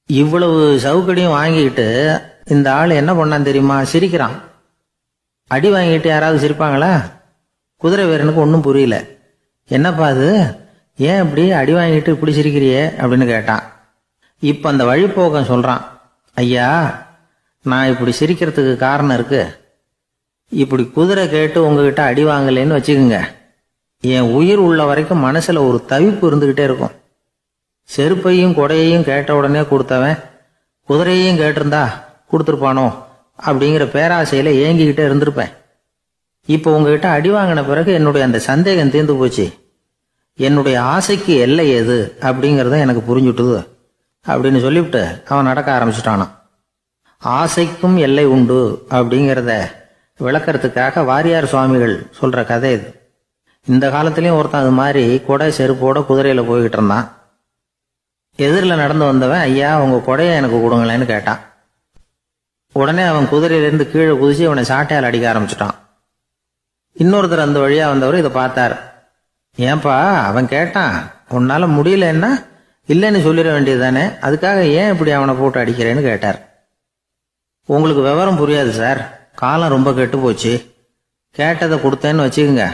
இவ்வளவு சவுக்கடியும் வாங்கிக்கிட்டு இந்த ஆள் என்ன பண்ணான் தெரியுமா? சிரிக்கிறான். அடி வாங்கிட்டு யாராவது சிரிப்பாங்களா? குதிரை வீரனுக்கு ஒன்றும் புரியல. என்னப்பா அது, ஏன் இப்படி அடி வாங்கிட்டு இப்படி சிரிக்கிறியே அப்படின்னு கேட்டான். இப்போ அந்த வழிப்போக்கன் சொல்கிறான், ஐயா, நான் இப்படி சிரிக்கிறதுக்கு காரணம் இருக்கு. இப்படி குதிரை கேட்டு உங்ககிட்ட அடி வாங்கலேன்னு வச்சுக்கோங்க, என் உயிர் உள்ள வரைக்கும் மனசில் ஒரு தவிப்பு இருந்துக்கிட்டே இருக்கும். செருப்பையும் கொடையையும் கேட்ட உடனே கொடுத்தவன் குதிரையையும் கேட்டிருந்தா கொடுத்துருப்பானோ அப்படிங்கிற பேராசையில் ஏங்கிக்கிட்டே இருந்திருப்பேன். இப்போ உங்ககிட்ட அடி வாங்கின பிறகு என்னுடைய அந்த சந்தேகம் தீர்ந்து போச்சு. என்னுடைய ஆசைக்கு எல்லை எது அப்படிங்கிறத எனக்கு புரிஞ்சுட்டுது அப்படின்னு சொல்லிவிட்டு அவன் நடக்க ஆரம்பிச்சிட்டானான். ஆசைக்கும் எல்லை உண்டு அப்படிங்கிறத விளக்கறதுக்காக வாரியார் சுவாமிகள் சொல்ற கதை இது. இந்த காலத்திலயும் ஒருத்தன் அது மாதிரி கொடை செருப்போட குதிரையில போய்கிட்டு இருந்தான். எதிரில் நடந்து வந்தவன், ஐயா உங்க கொடையை எனக்கு கொடுங்களேன்னு கேட்டான். உடனே அவன் குதிரையிலிருந்து கீழே குதிச்சு அவனை சாட்டையால் அடிக்க ஆரம்பிச்சிட்டான். இன்னொருத்தர் அந்த வழியா வந்தவர் இதை பார்த்தார். ஏன்பா அவன் கேட்டான், உன்னால முடியலன்னா இல்லைன்னு சொல்லிட வேண்டியது தானே, அதுக்காக ஏன் இப்படி அவனை போட்டு அடிக்கிறேன்னு கேட்டார். உங்களுக்கு விவரம் புரியாது சார், காலம் ரொம்ப கெட்டு போச்சு. கேட்டதை கொடுத்தேன்னு வச்சுக்கோங்க,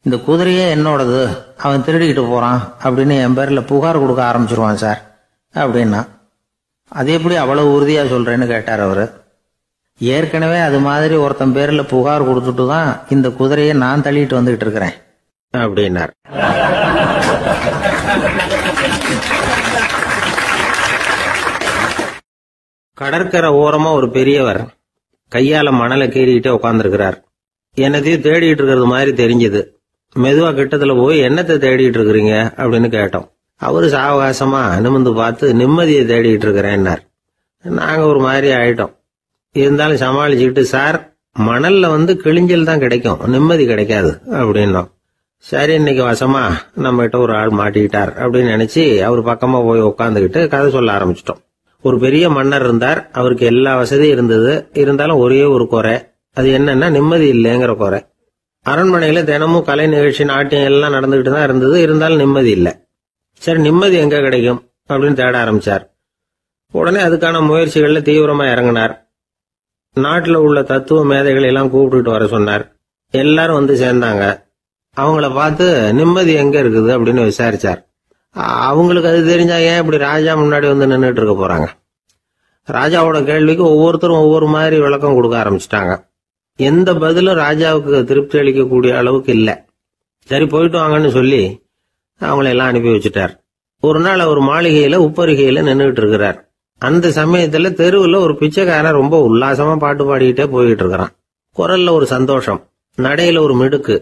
இந்த குதிரையே என்னோடது, அவன் திருடிக்கிட்டு போறான் அப்படின்னு என் பேரில் புகார் கொடுக்க ஆரம்பிச்சிருவான் சார் அப்படின்னா. அது எப்படி அவ்வளவு உறுதியா சொல்றேன்னு கேட்டார் அவரு. ஏற்கனவே அது மாதிரி ஒருத்தன் பேரில் புகார் கொடுத்துட்டு தான் இந்த குதிரையை நான் தள்ளிட்டு வந்துகிட்டு இருக்கிறேன் அப்படின்னார். கடற்கரை ஓரமா ஒரு பெரியவர் கையால மணலை கீறிக்கிட்டே உட்காந்துருக்கிறார். என்னத்தையும் தேடிட்டு இருக்கிறது மாதிரி தெரிஞ்சது. மெதுவா கிட்டத்துல போய் என்னத்தை தேடிட்டு இருக்கிறீங்க அப்படின்னு கேட்டோம். அவரு சாவகாசமா நிமிர்ந்து பார்த்து நிம்மதியை தேடிட்டு இருக்கிறேன்னார். நாங்க ஒரு மாதிரி ஆயிட்டோம். இருந்தாலும் சமாளிச்சுக்கிட்டு, சார் மணல்ல கிழிஞ்சல் தான் கிடைக்கும், நிம்மதி கிடைக்காது அப்படின்னோம். சரி, இன்னைக்கு வசமா நம்ம கிட்ட ஒரு ஆள் மாட்டிக்கிட்டார் அப்படின்னு நினைச்சு அவர் பக்கமா போய் உட்காந்துக்கிட்டு கதை சொல்ல ஆரம்பிச்சிட்டோம். ஒரு பெரிய மன்னர் இருந்தார். அவருக்கு எல்லா வசதியும் இருந்தது. இருந்தாலும் ஒரே ஒரு குறை. அது என்னன்னா நிம்மதி இல்லைங்கிற குறை. அரண்மனையில தினமும் கலை நிகழ்ச்சி, நாட்டியம் எல்லாம் நடந்துகிட்டு தான் இருந்தது. இருந்தாலும் நிம்மதி இல்லை. சரி, நிம்மதி எங்க கிடைக்கும் அப்படின்னு தேட ஆரம்பிச்சார். உடனே அதுக்கான முயற்சிகள்ல தீவிரமா இறங்கினார். நாட்டுல உள்ள தத்துவ மேதைகளை எல்லாம் கூப்பிட்டுட்டு வர சொன்னார். எல்லாரும் சேர்ந்தாங்க. அவங்கள பார்த்து நிம்மதி எங்க இருக்குது அப்படின்னு விசாரிச்சார். அவங்களுக்கு அது தெரிஞ்சா ஏன் இப்படி ராஜா முன்னாடி நின்றுட்டு இருக்க போறாங்க? ராஜாவோட கேள்விக்கு ஒவ்வொருத்தரும் ஒவ்வொரு மாதிரி விளக்கம் கொடுக்க ஆரம்பிச்சிட்டாங்க. எந்த பதிலும் ராஜாவுக்கு திருப்தி அளிக்கக்கூடிய அளவுக்கு இல்லை. சரி, போயிட்டு வாங்கன்னு சொல்லி அவங்கள எல்லாம் அனுப்பி வச்சுட்டார். ஒரு நாள் அவர் மாளிகையில உப்பரிகையில நின்றுட்டு இருக்கிறார். அந்த சமயத்துல தெருவுல ஒரு பிச்சைக்காரன் ரொம்ப உல்லாசமா பாட்டு பாடிக்கிட்டே போய்கிட்டு இருக்கிறான். குரல்ல ஒரு சந்தோஷம், நடையில ஒரு மிடுக்கு.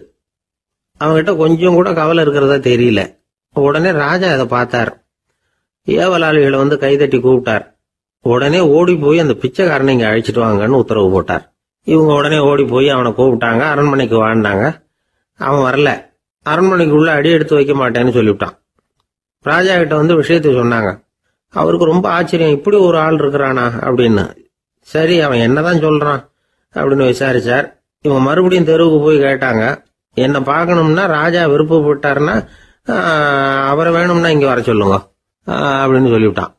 அவன்கிட்ட கொஞ்சம் கூட கவலை இருக்கிறதா தெரியல. உடனே ராஜா அதை பார்த்தார். ஏவலாளிகளை கைதட்டி கூப்பிட்டார். உடனே ஓடி போய் அந்த பிச்சைக்காரனை இங்க அழைச்சிட்டு வாங்கன்னு உத்தரவு போட்டார். இவங்க உடனே ஓடி போய் அவனை கூப்பிட்டாங்க. அரண்மனைக்கு வாழ்ந்தாங்க. அவன் வரல. அரண்மனைக்குள்ள அடி எடுத்து வைக்க மாட்டேன்னு சொல்லிவிட்டான். ராஜா கிட்ட விஷயத்தை சொன்னாங்க. அவருக்கு ரொம்ப ஆச்சரியம், இப்படி ஒரு ஆள் இருக்கிறானா அப்படின்னு. சரி, அவன் என்னதான் சொல்றான் அப்படின்னு விசாரிச்சார். இவங்க மறுபடியும் தெருவுக்கு போய் கேட்டாங்க, என்ன பார்க்கணும்னா ராஜா விருப்பப்பட்டாருன்னா அவரை வேணும்னா இங்க வர சொல்லுங்க அப்படின்னு சொல்லிவிட்டான்.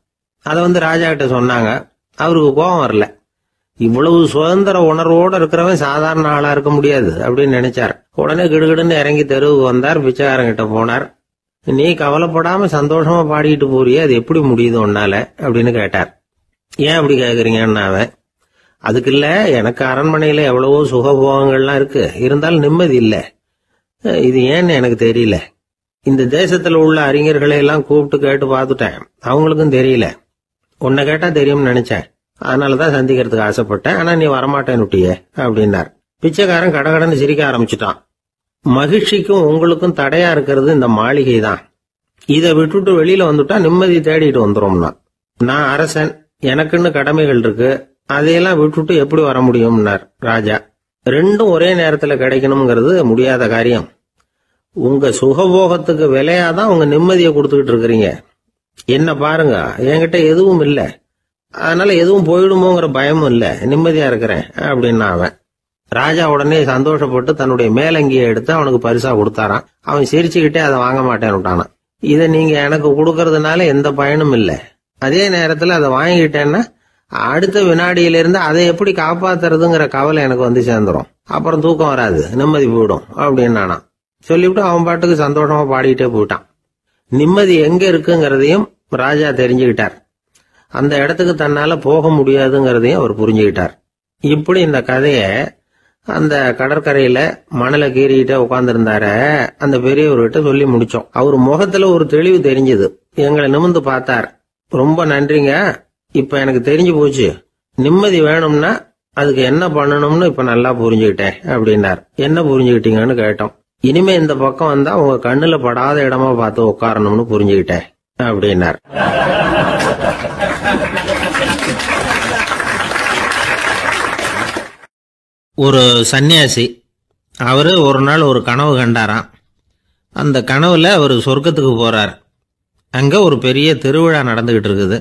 அதை ராஜா கிட்ட சொன்னாங்க. அவருக்கு கோபம் வரல. இவ்வளவு சுதந்திர உணர்வோடு இருக்கிறவன் சாதாரண ஆளா இருக்க முடியாது அப்படின்னு நினைச்சார். உடனே கிடுகிடுன்னு இறங்கி தெருவுக்கு வந்தார். பிச்சைக்காரங்கிட்ட போனார். நீ கவலைப்படாம சந்தோஷமா பாடிட்டு போறியே, அது எப்படி முடியுது உன்னால அப்படின்னு கேட்டார். ஏன் அப்படி கேக்குறீங்கன்னா அவன், அதுக்கு இல்ல, எனக்கு அரண்மனையில எவ்வளவோ சுகபோகங்கள்லாம் இருக்கு, இருந்தாலும் நிம்மதி இல்ல. இது ஏன்னு எனக்கு தெரியல. இந்த தேசத்துல உள்ள அறிஞர்களை எல்லாம் கூப்பிட்டு கேட்டு பார்த்துட்டேன், அவங்களுக்கும் தெரியல. உன்னை கேட்டா தெரியும்னு நினைச்சேன், அதனாலதான் சந்திக்கிறதுக்கு ஆசைப்பட்டேன். ஆனா நீ வரமாட்டேன்னுட்டியே அப்படின்னார். பிச்சைக்காரன் கடகடன்னு சிரிக்க ஆரம்பிச்சுட்டான். மகிழ்ச்சிக்கும் உங்களுக்கும் தடையா இருக்கிறது இந்த மாளிகை தான். இதை விட்டுட்டு வெளியில வந்துட்டா நிம்மதி தேடிட்டு வந்துரும்னா. நான் அரசன், எனக்குன்னு கடமைகள் இருக்கு, அதையெல்லாம் விட்டுட்டு எப்படி வர முடியும்னார் ராஜா. ரெண்டும் ஒரே நேரத்துல கிடைக்கணுங்கிறது முடியாத காரியம். உங்க சுகபோகத்துக்கு விலையாதான் உங்க நிம்மதியை கொடுத்துக்கிட்டு இருக்கிறீங்க. என்ன பாருங்க, என்கிட்ட எதுவும் இல்ல, அதனால எதுவும் போயிடுமோங்கிற பயமும் இல்ல, நிம்மதியா இருக்கிறேன் அப்படின்னா அவன். ராஜா உடனே சந்தோஷப்பட்டு தன்னுடைய மேலங்கியை எடுத்து அவனுக்கு பரிசா கொடுத்தாராம். அவன் சிரிச்சுக்கிட்டே அதை வாங்க மாட்டேன்னு விட்டானான். இதை நீங்க எனக்கு கொடுக்கறதுனால எந்த பயனும் இல்லை, அதே நேரத்துல அதை வாங்கிட்டேன்னா அடுத்த வினாடியிலிருந்து அதை எப்படி காப்பாத்துறதுங்கிற கவலை எனக்கு சேர்ந்துரும். அப்புறம் தூக்கம் வராது, நிம்மதி போயிடும் அப்படின்னானா. சொல்லிவிட்டு அவன் பாட்டுக்கு சந்தோஷமா பாடிட்டே போயிட்டான். நிம்மதி எங்க இருக்குங்கிறதையும் ராஜா தெரிஞ்சுக்கிட்டார். அந்த இடத்துக்கு தன்னால போக முடியாதுங்கிறதையும் அவர் புரிஞ்சுக்கிட்டார். இப்படி இந்த கதைய அந்த கடற்கரையில மணலை கீறிக்கிட்டே உட்கார்ந்துருந்தார அந்த பெரியவர்கிட்ட சொல்லி முடிச்சோம். அவர் முகத்துல ஒரு தெளிவு தெரிஞ்சது. எங்களை நிமிர்ந்து பார்த்தார். ரொம்ப நன்றிங்க, இப்ப எனக்கு தெரிஞ்சு போச்சு, நிம்மதி வேணும்னா அதுக்கு என்ன பண்ணணும்னு இப்ப நல்லா புரிஞ்சுக்கிட்டேன் அப்படின்னார். என்ன புரிஞ்சுக்கிட்டீங்கன்னு கேட்டோம். இனிமே இந்த பக்கம் வந்தா உங்க கண்ணுல படாத இடமா பார்த்து உட்காரணும்னு புரிஞ்சுக்கிட்டேன் அப்படின்னார். ஒரு சன்னியாசி, அவரு ஒரு நாள் ஒரு கனவு கண்டாராம். அந்த கனவுல அவர் சொர்க்கத்துக்கு போறார். அங்க ஒரு பெரிய திருவிழா நடந்துகிட்டு இருக்குது.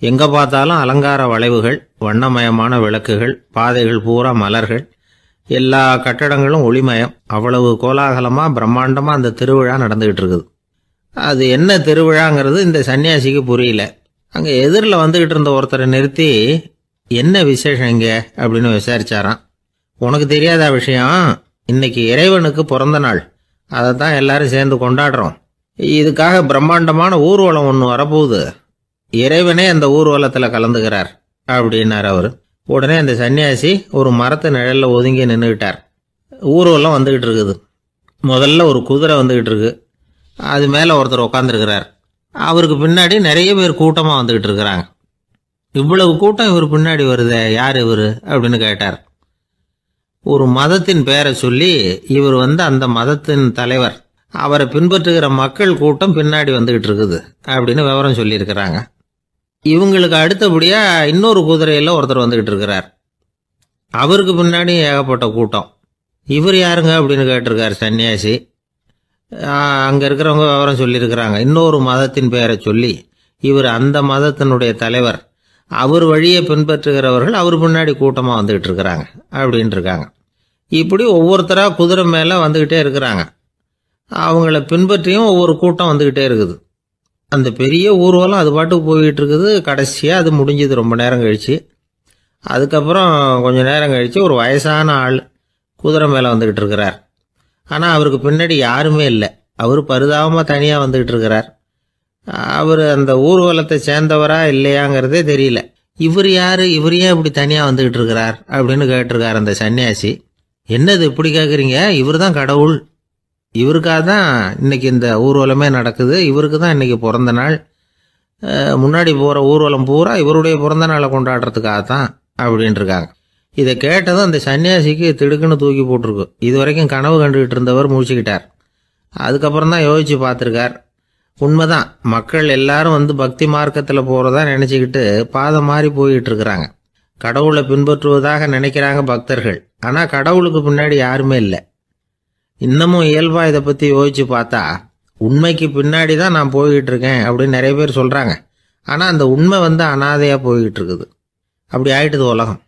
எங்க பார்த்தாலும் அலங்கார வளைவுகள், வண்ணமயமான விளக்குகள், பாதைகள் பூரா மலர்கள், எல்லா கட்டடங்களும் ஒளிமயம். அவ்வளவு கோலாகலமா பிரம்மாண்டமா அந்த திருவிழா நடந்துகிட்டு இருக்குது. அது என்ன திருவிழாங்கிறது இந்த சன்னியாசிக்கு புரியல. அங்க எதிரில் வந்துகிட்டு இருந்த ஒருத்தரை நிறுத்தி, என்ன விசேஷம் இங்க அப்படின்னு விசாரிச்சாராம். உனக்கு தெரியாத விஷயம், இன்னைக்கு இறைவனுக்கு பிறந்த நாள், அதைத்தான் எல்லாரும் சேர்ந்து கொண்டாடுறோம். இதுக்காக பிரம்மாண்டமான ஊர்வலம் ஒன்று வரப்போகுது, இறைவனே அந்த ஊர்வலத்துல கலந்துகிறார் அப்படின்னார் அவரு. உடனே அந்த சன்னியாசி ஒரு மரத்து நிழல்ல ஒதுங்கி நின்றுகிட்டார். ஊர்வலம் வந்துகிட்டு இருக்குது. முதல்ல ஒரு குதிரை வந்துகிட்டு இருக்கு, அது மேல ஒருத்தர் உட்காந்துருக்கிறார். அவருக்கு பின்னாடி நிறைய பேர் கூட்டமா வந்துகிட்டு இருக்கிறாங்க. இவ்வளவு கூட்டம் இவர் பின்னாடி வருதே, யார் இவரு அப்படின்னு கேட்டார். ஒரு மதத்தின் பெயரை சொல்லி, இவர் அந்த மதத்தின் தலைவர், அவரை பின்பற்றுகிற மக்கள் கூட்டம் பின்னாடி வந்துகிட்டு இருக்குது அப்படின்னு விவரம் சொல்லியிருக்கிறாங்க. இவங்களுக்கு அடுத்தபடியா இன்னொரு குதிரையில ஒருத்தர் வந்துகிட்டு இருக்கிறார். அவருக்கு பின்னாடி ஏகப்பட்ட கூட்டம். இவர் யாருங்க அப்படின்னு கேட்டிருக்காரு சன்னியாசி. அங்க இருக்கிறவங்க விவரம் சொல்லியிருக்கிறாங்க. இன்னொரு மதத்தின் பெயரை சொல்லி, இவர் அந்த மதத்தினுடைய தலைவர், அவர் வழியை பின்பற்றுகிறவர்கள் அவர் பின்னாடி கூட்டமா வந்துகிட்டு இருக்கிறாங்க அப்படின்னு இருக்காங்க. இப்படி ஒவ்வொருத்தரா குதிரை மேல வந்துகிட்டே இருக்கிறாங்க. அவங்கள பின்பற்றியும் ஒவ்வொரு கூட்டம் வந்துகிட்டே இருக்குது. அந்த பெரிய ஊர்வலம் அது பாட்டுக்கு போயிட்டு இருக்குது. கடைசியா அது முடிஞ்சது ரொம்ப நேரம் கழிச்சு. அதுக்கப்புறம் கொஞ்ச நேரம் கழிச்சு ஒரு வயசான ஆள் குதிரை மேல வந்துகிட்டு இருக்கிறார். ஆனா அவருக்கு பின்னாடி யாருமே இல்லை. அவர் பரிதாபமா தனியா வந்துகிட்டு இருக்கிறார். அவர் அந்த ஊர்வலத்தை சேர்ந்தவரா இல்லையாங்கிறதே தெரியல. இவர் யாரு, இவர் ஏன் இப்படி தனியா வந்துகிட்டு இருக்கிறார் அப்படின்னு கேட்டிருக்காரு அந்த சன்னியாசி. என்னது இப்படி கேட்குறீங்க, இவர் தான் கடவுள், இவருக்காக தான் இன்னைக்கு இந்த ஊர்வலமே நடக்குது, இவருக்கு தான் இன்னைக்கு பிறந்த நாள், முன்னாடி போகிற ஊர்வலம் பூரா இவருடைய பிறந்த நாளை கொண்டாடுறதுக்காக தான் அப்படின்ட்டு இருக்காங்க. இதை கேட்டதும் அந்த சன்னியாசிக்கு திடுக்குன்னு தூக்கி போட்டிருக்கு. இது வரைக்கும் கனவு கண்டுகிட்டு இருந்தவர் முடிச்சுக்கிட்டார். அதுக்கப்புறம் தான் யோசிச்சு பார்த்துருக்கார். உண்மைதான், மக்கள் எல்லாரும் பக்தி மார்க்கத்தில் போகிறதா நினச்சிக்கிட்டு பாதை மாறி போயிட்டு இருக்கிறாங்க. கடவுளை பின்பற்றுவதாக நினைக்கிறாங்க பக்தர்கள். ஆனால் கடவுளுக்கு பின்னாடி யாருமே இல்லை. இன்னமும் இயல்பா இதை பற்றி யோசிச்சு பார்த்தா, உண்மைக்கு பின்னாடி தான் நான் போய்கிட்டு இருக்கேன் அப்படின்னு நிறைய பேர் சொல்கிறாங்க. ஆனால் அந்த உண்மை அனாதையாக போய்கிட்டு இருக்குது. அப்படி ஆயிட்டுது உலகம்.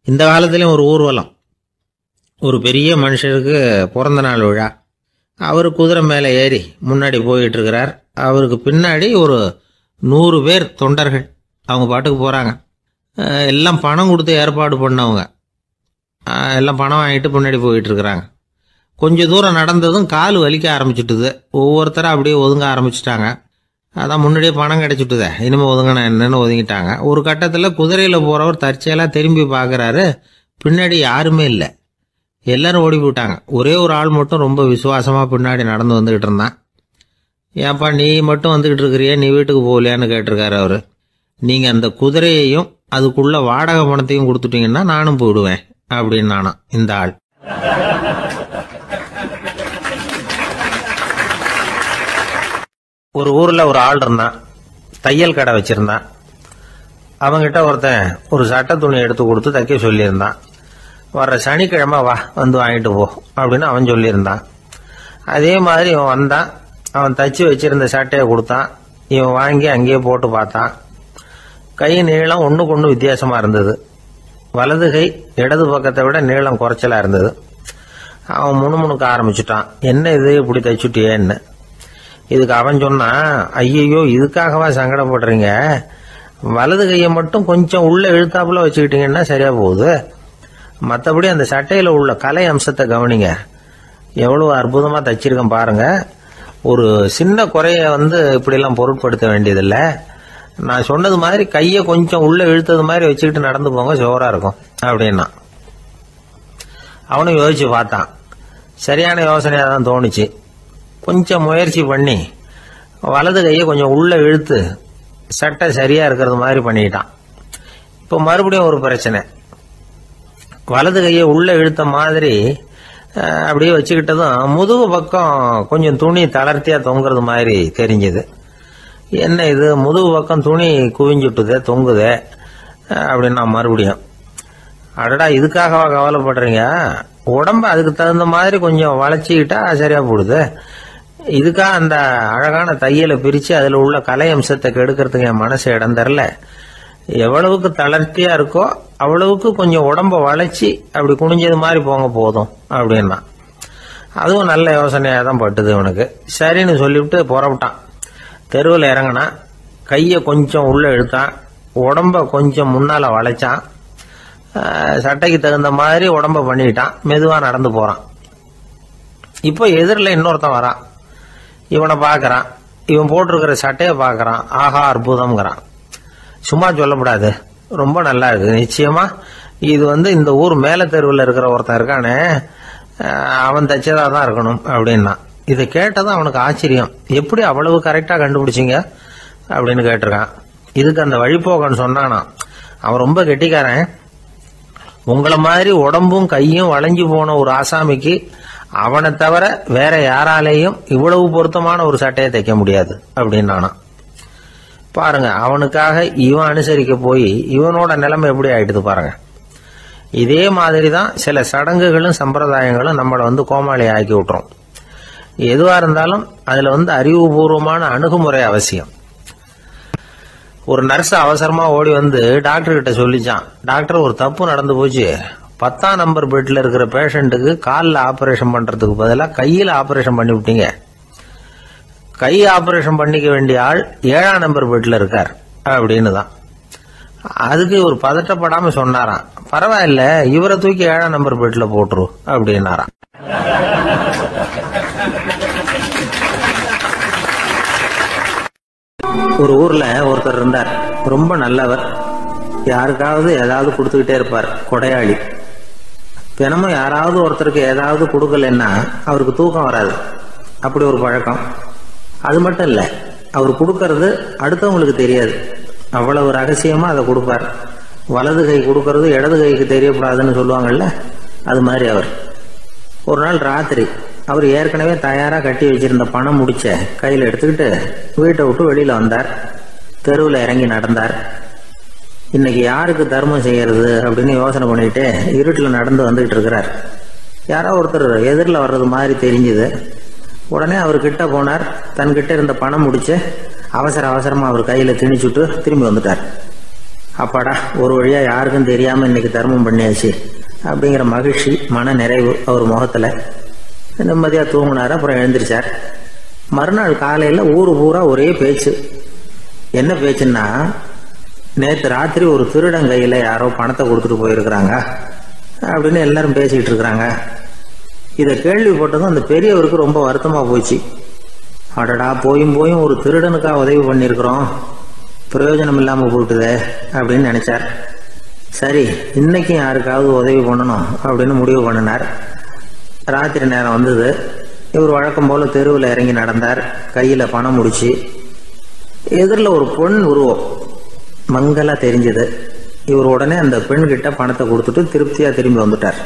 இந்த காலத்துலேயும் ஒரு ஊர்வலம், ஒரு பெரிய மனுஷருக்கு பிறந்த நாள் விழா. அவர் குதிரை மேலே ஏறி முன்னாடி போயிட்டு இருக்கிறார். அவருக்கு பின்னாடி ஒரு 100 பேர் தொண்டர்கள் அவங்க பாட்டுக்கு போகிறாங்க. எல்லாம் பணம் கொடுத்து ஏற்பாடு பண்ணவங்க. எல்லாம் பணம் வாங்கிட்டு முன்னாடி போயிட்டுருக்குறாங்க. கொஞ்சம் தூரம் நடந்ததும் கால் வலிக்க ஆரம்பிச்சுட்டுது. ஒவ்வொருத்தரும் அப்படியே ஒதுங்க ஆரம்பிச்சிட்டாங்க. அதான் முன்னாடியே பணம் கிடைச்சிட்டுதே, இனிமேல் ஒதுங்கினா என்னன்னு ஒதுங்கிட்டாங்க. ஒரு கட்டத்தில் குதிரையில் போகிறவர் தற்செயலாக திரும்பி பார்க்குறாரு, பின்னாடி யாருமே இல்லை. எல்லாரும் ஓடி போயிட்டாங்க. ஒரே ஒரு ஆள் மட்டும் ரொம்ப விசுவாசமாக பின்னாடி நடந்து வந்துக்கிட்டு இருந்தான். ஏன்ப்பா நீ மட்டும் வந்துக்கிட்டு இருக்கிறியே, நீ வீட்டுக்கு போகலையான்னு கேட்டிருக்காரு அவர். நீங்கள் அந்த குதிரையையும் அதுக்குள்ள வாடகை பணத்தையும் கொடுத்துட்டீங்கன்னா நானும் போயிடுவேன் அப்படின்னு நானா இந்த ஆள். ஒரு ஊரில் ஒரு ஆள் இருந்தான், தையல் கடை வச்சிருந்தான். அவங்கிட்ட ஒருத்தன் ஒரு சட்டை துணி எடுத்து கொடுத்து தைக்க சொல்லியிருந்தான். வர்ற சனிக்கிழமை வா வந்து வாங்கிட்டு போ அப்படின்னு அவன் சொல்லியிருந்தான். அதே மாதிரி இவன் வந்தான். அவன் தச்சு வச்சிருந்த சட்டையை கொடுத்தான். இவன் வாங்கி அங்கேயே போட்டு பார்த்தான். கை நீளம் ஒன்றுக்கு ஒன்று வித்தியாசமாக இருந்தது. வலது கை இடது பக்கத்தை விட நீளம் குறைச்சலாக இருந்தது. அவன் முணுமுணுக்க ஆரம்பிச்சுட்டான், என்ன இது இப்படி தைச்சுட்டியேன்னு. இதுக்கு அவன் சொன்னான், ஐயையோ இதுக்காகவா சங்கடப்படுறீங்க, வலது கையை மட்டும் கொஞ்சம் உள்ள இழுத்தாப்புல வச்சுக்கிட்டீங்கன்னா சரியா போகுது. மற்றபடி அந்த சட்டையில் உள்ள கலை அம்சத்தை கவனிங்க, எவ்வளவு அற்புதமாக தைச்சிருக்கேன் பாருங்க. ஒரு சின்ன குறைய இப்படிலாம் பொருட்படுத்த வேண்டியதில்லை. நான் சொன்னது மாதிரி கையை கொஞ்சம் உள்ள இழுத்தது மாதிரி வச்சுக்கிட்டு நடந்து போங்க, ஜோரா இருக்கும் அப்படின்னா. அவனும் யோசிச்சு பார்த்தான். சரியான யோசனையாக தான் தோணுச்சு. கொஞ்சம் முயற்சி பண்ணி வலது கையை கொஞ்சம் உள்ள இழுத்து சட்டை சரியா இருக்கிறது மாதிரி பண்ணிட்டான். இப்போ மறுபடியும் ஒரு பிரச்சனை. வலது கையை உள்ள இழுத்த மாதிரி அப்படியே வச்சுக்கிட்டதும் முதுகு பக்கம் கொஞ்சம் துணி தளர்த்தியா தொங்குறது மாதிரி தெரிஞ்சது. என்ன இது முதுகு பக்கம் துணி குவிஞ்சுட்டுதே தொங்குதே அப்படின்னா மறுபடியும், அடடா இதுக்காகவா கவலைப்படுறீங்க, உடம்ப அதுக்கு தகுந்த மாதிரி கொஞ்சம் வளைச்சிக்கிட்டா சரியா போடுது. இதுக்காக அந்த அழகான தையலை பிரிச்சு அதுல உள்ள கலை அம்சத்தை கெடுக்கிறதுக்கு என் மனசு இடம் தரல. எவ்வளவுக்கு தளர்த்தியா இருக்கோ அவ்வளவுக்கு கொஞ்சம் உடம்ப வளைச்சி அப்படி குனிஞ்சது மாதிரி போங்க போதும் அப்படின்னா. அதுவும் நல்ல யோசனையாக தான் பட்டுது இவனுக்கு. சரின்னு சொல்லிவிட்டு புறப்பட்டான். தெருவில் இறங்கினா, கையை கொஞ்சம் உள்ள இழுத்தான், உடம்ப கொஞ்சம் முன்னால வளைச்சான், சட்டைக்கு தகுந்த மாதிரி உடம்ப பண்ணிக்கிட்டான், மெதுவா நடந்து போறான். இப்போ எதிரில் இன்னொருத்தன் வரான். இவனை பார்க்கறான். இவன் போட்டிருக்கிற சட்டையை பார்க்கறான். ஆஹா அற்புதம்ங்கிறான். சும்மா சொல்லக்கூடாது, ரொம்ப நல்லா இருக்கு நிச்சயமா. இது இந்த ஊர் மேல தெருவில் இருக்கிற ஒருத்தன் இருக்கானே, அவன் தைச்சதா தான் இருக்கணும் அப்படின்னா. இதை கேட்டதான் அவனுக்கு ஆச்சரியம். எப்படி அவ்வளவு கரெக்டா கண்டுபிடிச்சிங்க அப்படின்னு கேட்டிருக்கான். இதுக்கு அந்த வழிபோகன்னு சொன்னானா, அவன் ரொம்ப கெட்டிக்காரன். உங்களை மாதிரி உடம்பும் கையும் வளைஞ்சு போன ஒரு ஆசாமிக்கு அவனை தவிர வேற யாராலேயும் இவ்வளவு பொருத்தமான ஒரு சட்டையை தைக்க முடியாது அப்படின்னானா. பாருங்க, அவனுக்காக இவன் அனுசரிக்க போய் இவனோட நிலைமை எப்படி ஆயிடுது பாருங்க. இதே மாதிரி தான் சில சடங்குகளும் சம்பிரதாயங்களும் நம்மளை கோமாளி ஆக்கி விட்டுரும். எதுவா இருந்தாலும் அதுல அறிவுபூர்வமான அணுகுமுறை அவசியம். ஒரு நர்ஸ் அவசரமா ஓடி டாக்டர் கிட்ட சொல்லிச்சான், டாக்டர் ஒரு தப்பு நடந்து போச்சு, 10ஆம் நம்பர் பெட்ல இருக்கிற பேஷண்ட்டுக்கு காலில் ஆபரேஷன் பண்றதுக்கு பதிலாக கையில் ஆபரேஷன் பண்ணி விட்டீங்க. கை ஆபரேஷன் பண்ணிக்க வேண்டிய ஆள் 7ஆம் நம்பர் பெட்ல இருக்கார் அப்படின்னு தான். அதுக்கு ஒரு பதட்டப்படாம சொன்னாராம், பரவாயில்ல இவரை தூக்கி 7ஆம் நம்பர் பெட்ல போட்டுரு அப்படின்னாராம். ஒரு ஊர்ல ஒருத்தர் இருந்தார், ரொம்ப நல்லவர். யாருக்காவது ஏதாவது கொடுத்துக்கிட்டே இருப்பார், கொடையாளி. தினமும் யாராவது ஒருத்தருக்கு ஏதாவது கொடுக்கலன்னா அவருக்கு தூக்கம் வராது, அப்படி ஒரு பழக்கம். அது மட்டும் இல்ல, அவர் கொடுக்கறது அடுத்தவங்களுக்கு தெரியாது, அவ்வளவு ரகசியமா அதை கொடுப்பார். வலது கை கொடுக்கறது இடது கைக்கு தெரியக்கூடாதுன்னு சொல்லுவாங்கல்ல, அது மாதிரி அவர். ஒரு நாள் ராத்திரி அவர் ஏற்கனவே தயாரா கட்டி வச்சிருந்த பணம் முடிச்ச கையில எடுத்துக்கிட்டு வீட்டை விட்டு வெளியில வந்தார். தெருவில் இறங்கி நடந்தார். இன்னைக்கு யாருக்கு தர்மம் செய்யறது அப்படின்னு யோசனை பண்ணிட்டு இருட்டில் நடந்து வந்துகிட்டு இருக்கிறார். யாரோ ஒருத்தர் எதிரில் வர்றது மாதிரி தெரிஞ்சுது. உடனே அவர் கிட்ட போனார். தன்கிட்ட இருந்த பணம் முடிச்சு அவசரமா அவர் கையில திணிச்சுட்டு திரும்பி வந்துட்டார். அப்பாடா, ஒரு வழியா யாருக்கும் தெரியாம இன்னைக்கு தர்மம் பண்ணியாச்சு அப்படிங்கிற மகிழ்ச்சி, மன நிறைவு அவர் முகத்துல. நிம்மதியா தூங்கினார். அப்புறம் எழுந்திரிச்சார். மறுநாள் காலையில ஊரு பூரா ஒரே பேச்சு. என்ன பேச்சுன்னா, நேற்று ராத்திரி ஒரு திருடன் கையில யாரோ பணத்தை கொடுத்துட்டு போயிருக்கிறாங்க அப்படின்னு எல்லாரும் பேசிக்கிட்டு இருக்கிறாங்க. இதை கேள்விப்பட்டதும் அந்த பெரியவருக்கு ரொம்ப வருத்தமா போச்சு. அடடா, போயும் ஒரு திருடனுக்கா உதவி பண்ணியிருக்கிறோம், பிரயோஜனம் இல்லாம போட்டுதே அப்படின்னு நினைச்சார். சரி, இன்னைக்கும் யாருக்காவது உதவி பண்ணணும் அப்படின்னு முடிவு பண்ணினார். ராத்திரி நேரம் வந்தது. இவர் வழக்கம் போல தெருவில் இறங்கி நடந்தார். கையில பணம் முடிச்சு. எதிரில் ஒரு பெண் உருவம் மங்கலா தெரிஞ்சது. இவர் உடனே அந்த பெண் கிட்ட பணத்தை கொடுத்துட்டு திருப்தியா திரும்பி வந்துட்டார்.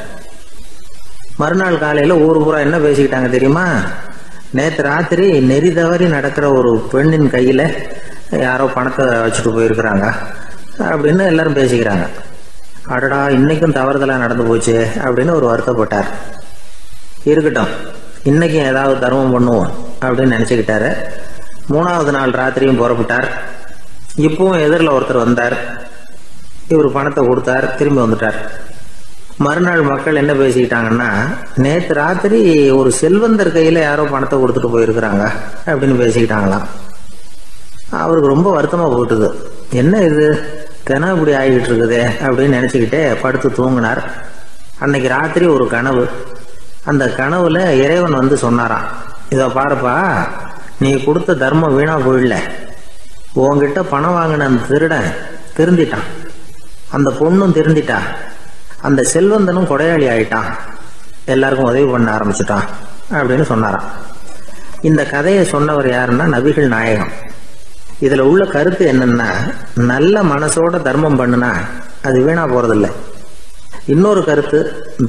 மறுநாள் காலையில ஊர் பூரா என்ன பேசிக்கிட்டாங்க தெரியுமா? நேற்று ராத்திரி நெறி தவறி நடக்கிற ஒரு பெண்ணின் கையில யாரோ பணத்தை வச்சுட்டு போயிருக்கிறாங்க அப்படின்னு எல்லாரும் பேசிக்கிறாங்க. அடடா, இன்னைக்கும் தவறுதலா நடந்து போச்சு அப்படின்னு ஒரு வருத்தப்பட்டார். இருக்கட்டும், இன்னைக்கும் ஏதாவது தர்மம் பண்ணுவோம் அப்படின்னு நினைச்சுக்கிட்டாரு. 3வது நாள் ராத்திரியும் புறப்பட்டார். இப்பவும் எதிரில் ஒருத்தர் வந்தார். இவர் பணத்தை கொடுத்தார், திரும்பி வந்துட்டார். மறுநாள் மக்கள் என்ன பேசிக்கிட்டாங்கன்னா, நேற்று ராத்திரி ஒரு செல்வந்தர் கையில யாரோ பணத்தை கொடுத்துட்டு போயிருக்கிறாங்க அப்படின்னு பேசிக்கிட்டாங்களாம். அவருக்கு ரொம்ப வருத்தமா போட்டுது. என்ன இது, தினம் இப்படி ஆகிட்டு இருக்குதே அப்படின்னு நினைச்சுக்கிட்டே படுத்து தூங்கினார். அன்னைக்கு ராத்திரி ஒரு கனவு. அந்த கனவுல இறைவன் வந்து சொன்னாராம், இதை பாருப்பா, நீ கொடுத்த தர்மம் வீணா போயிடல. உன்கிட்ட பணம் வாங்கின அந்த திருடன் திருந்திட்டான், அந்த பொண்ணும் திருந்திட்டா, அந்த செல்வந்தனும் கொடையாளி ஆயிட்டான், எல்லாருக்கும் உதவி பண்ண ஆரம்பிச்சுட்டான் அப்படின்னு சொன்னாராம். இந்த கதையை சொன்னவர் யாருன்னா நபிகள் நாயகம். இதுல உள்ள கருத்து என்னன்னா, நல்ல மனசோட தர்மம் பண்ணுனா அது வீணா போறதில்லை. இன்னொரு கருத்து,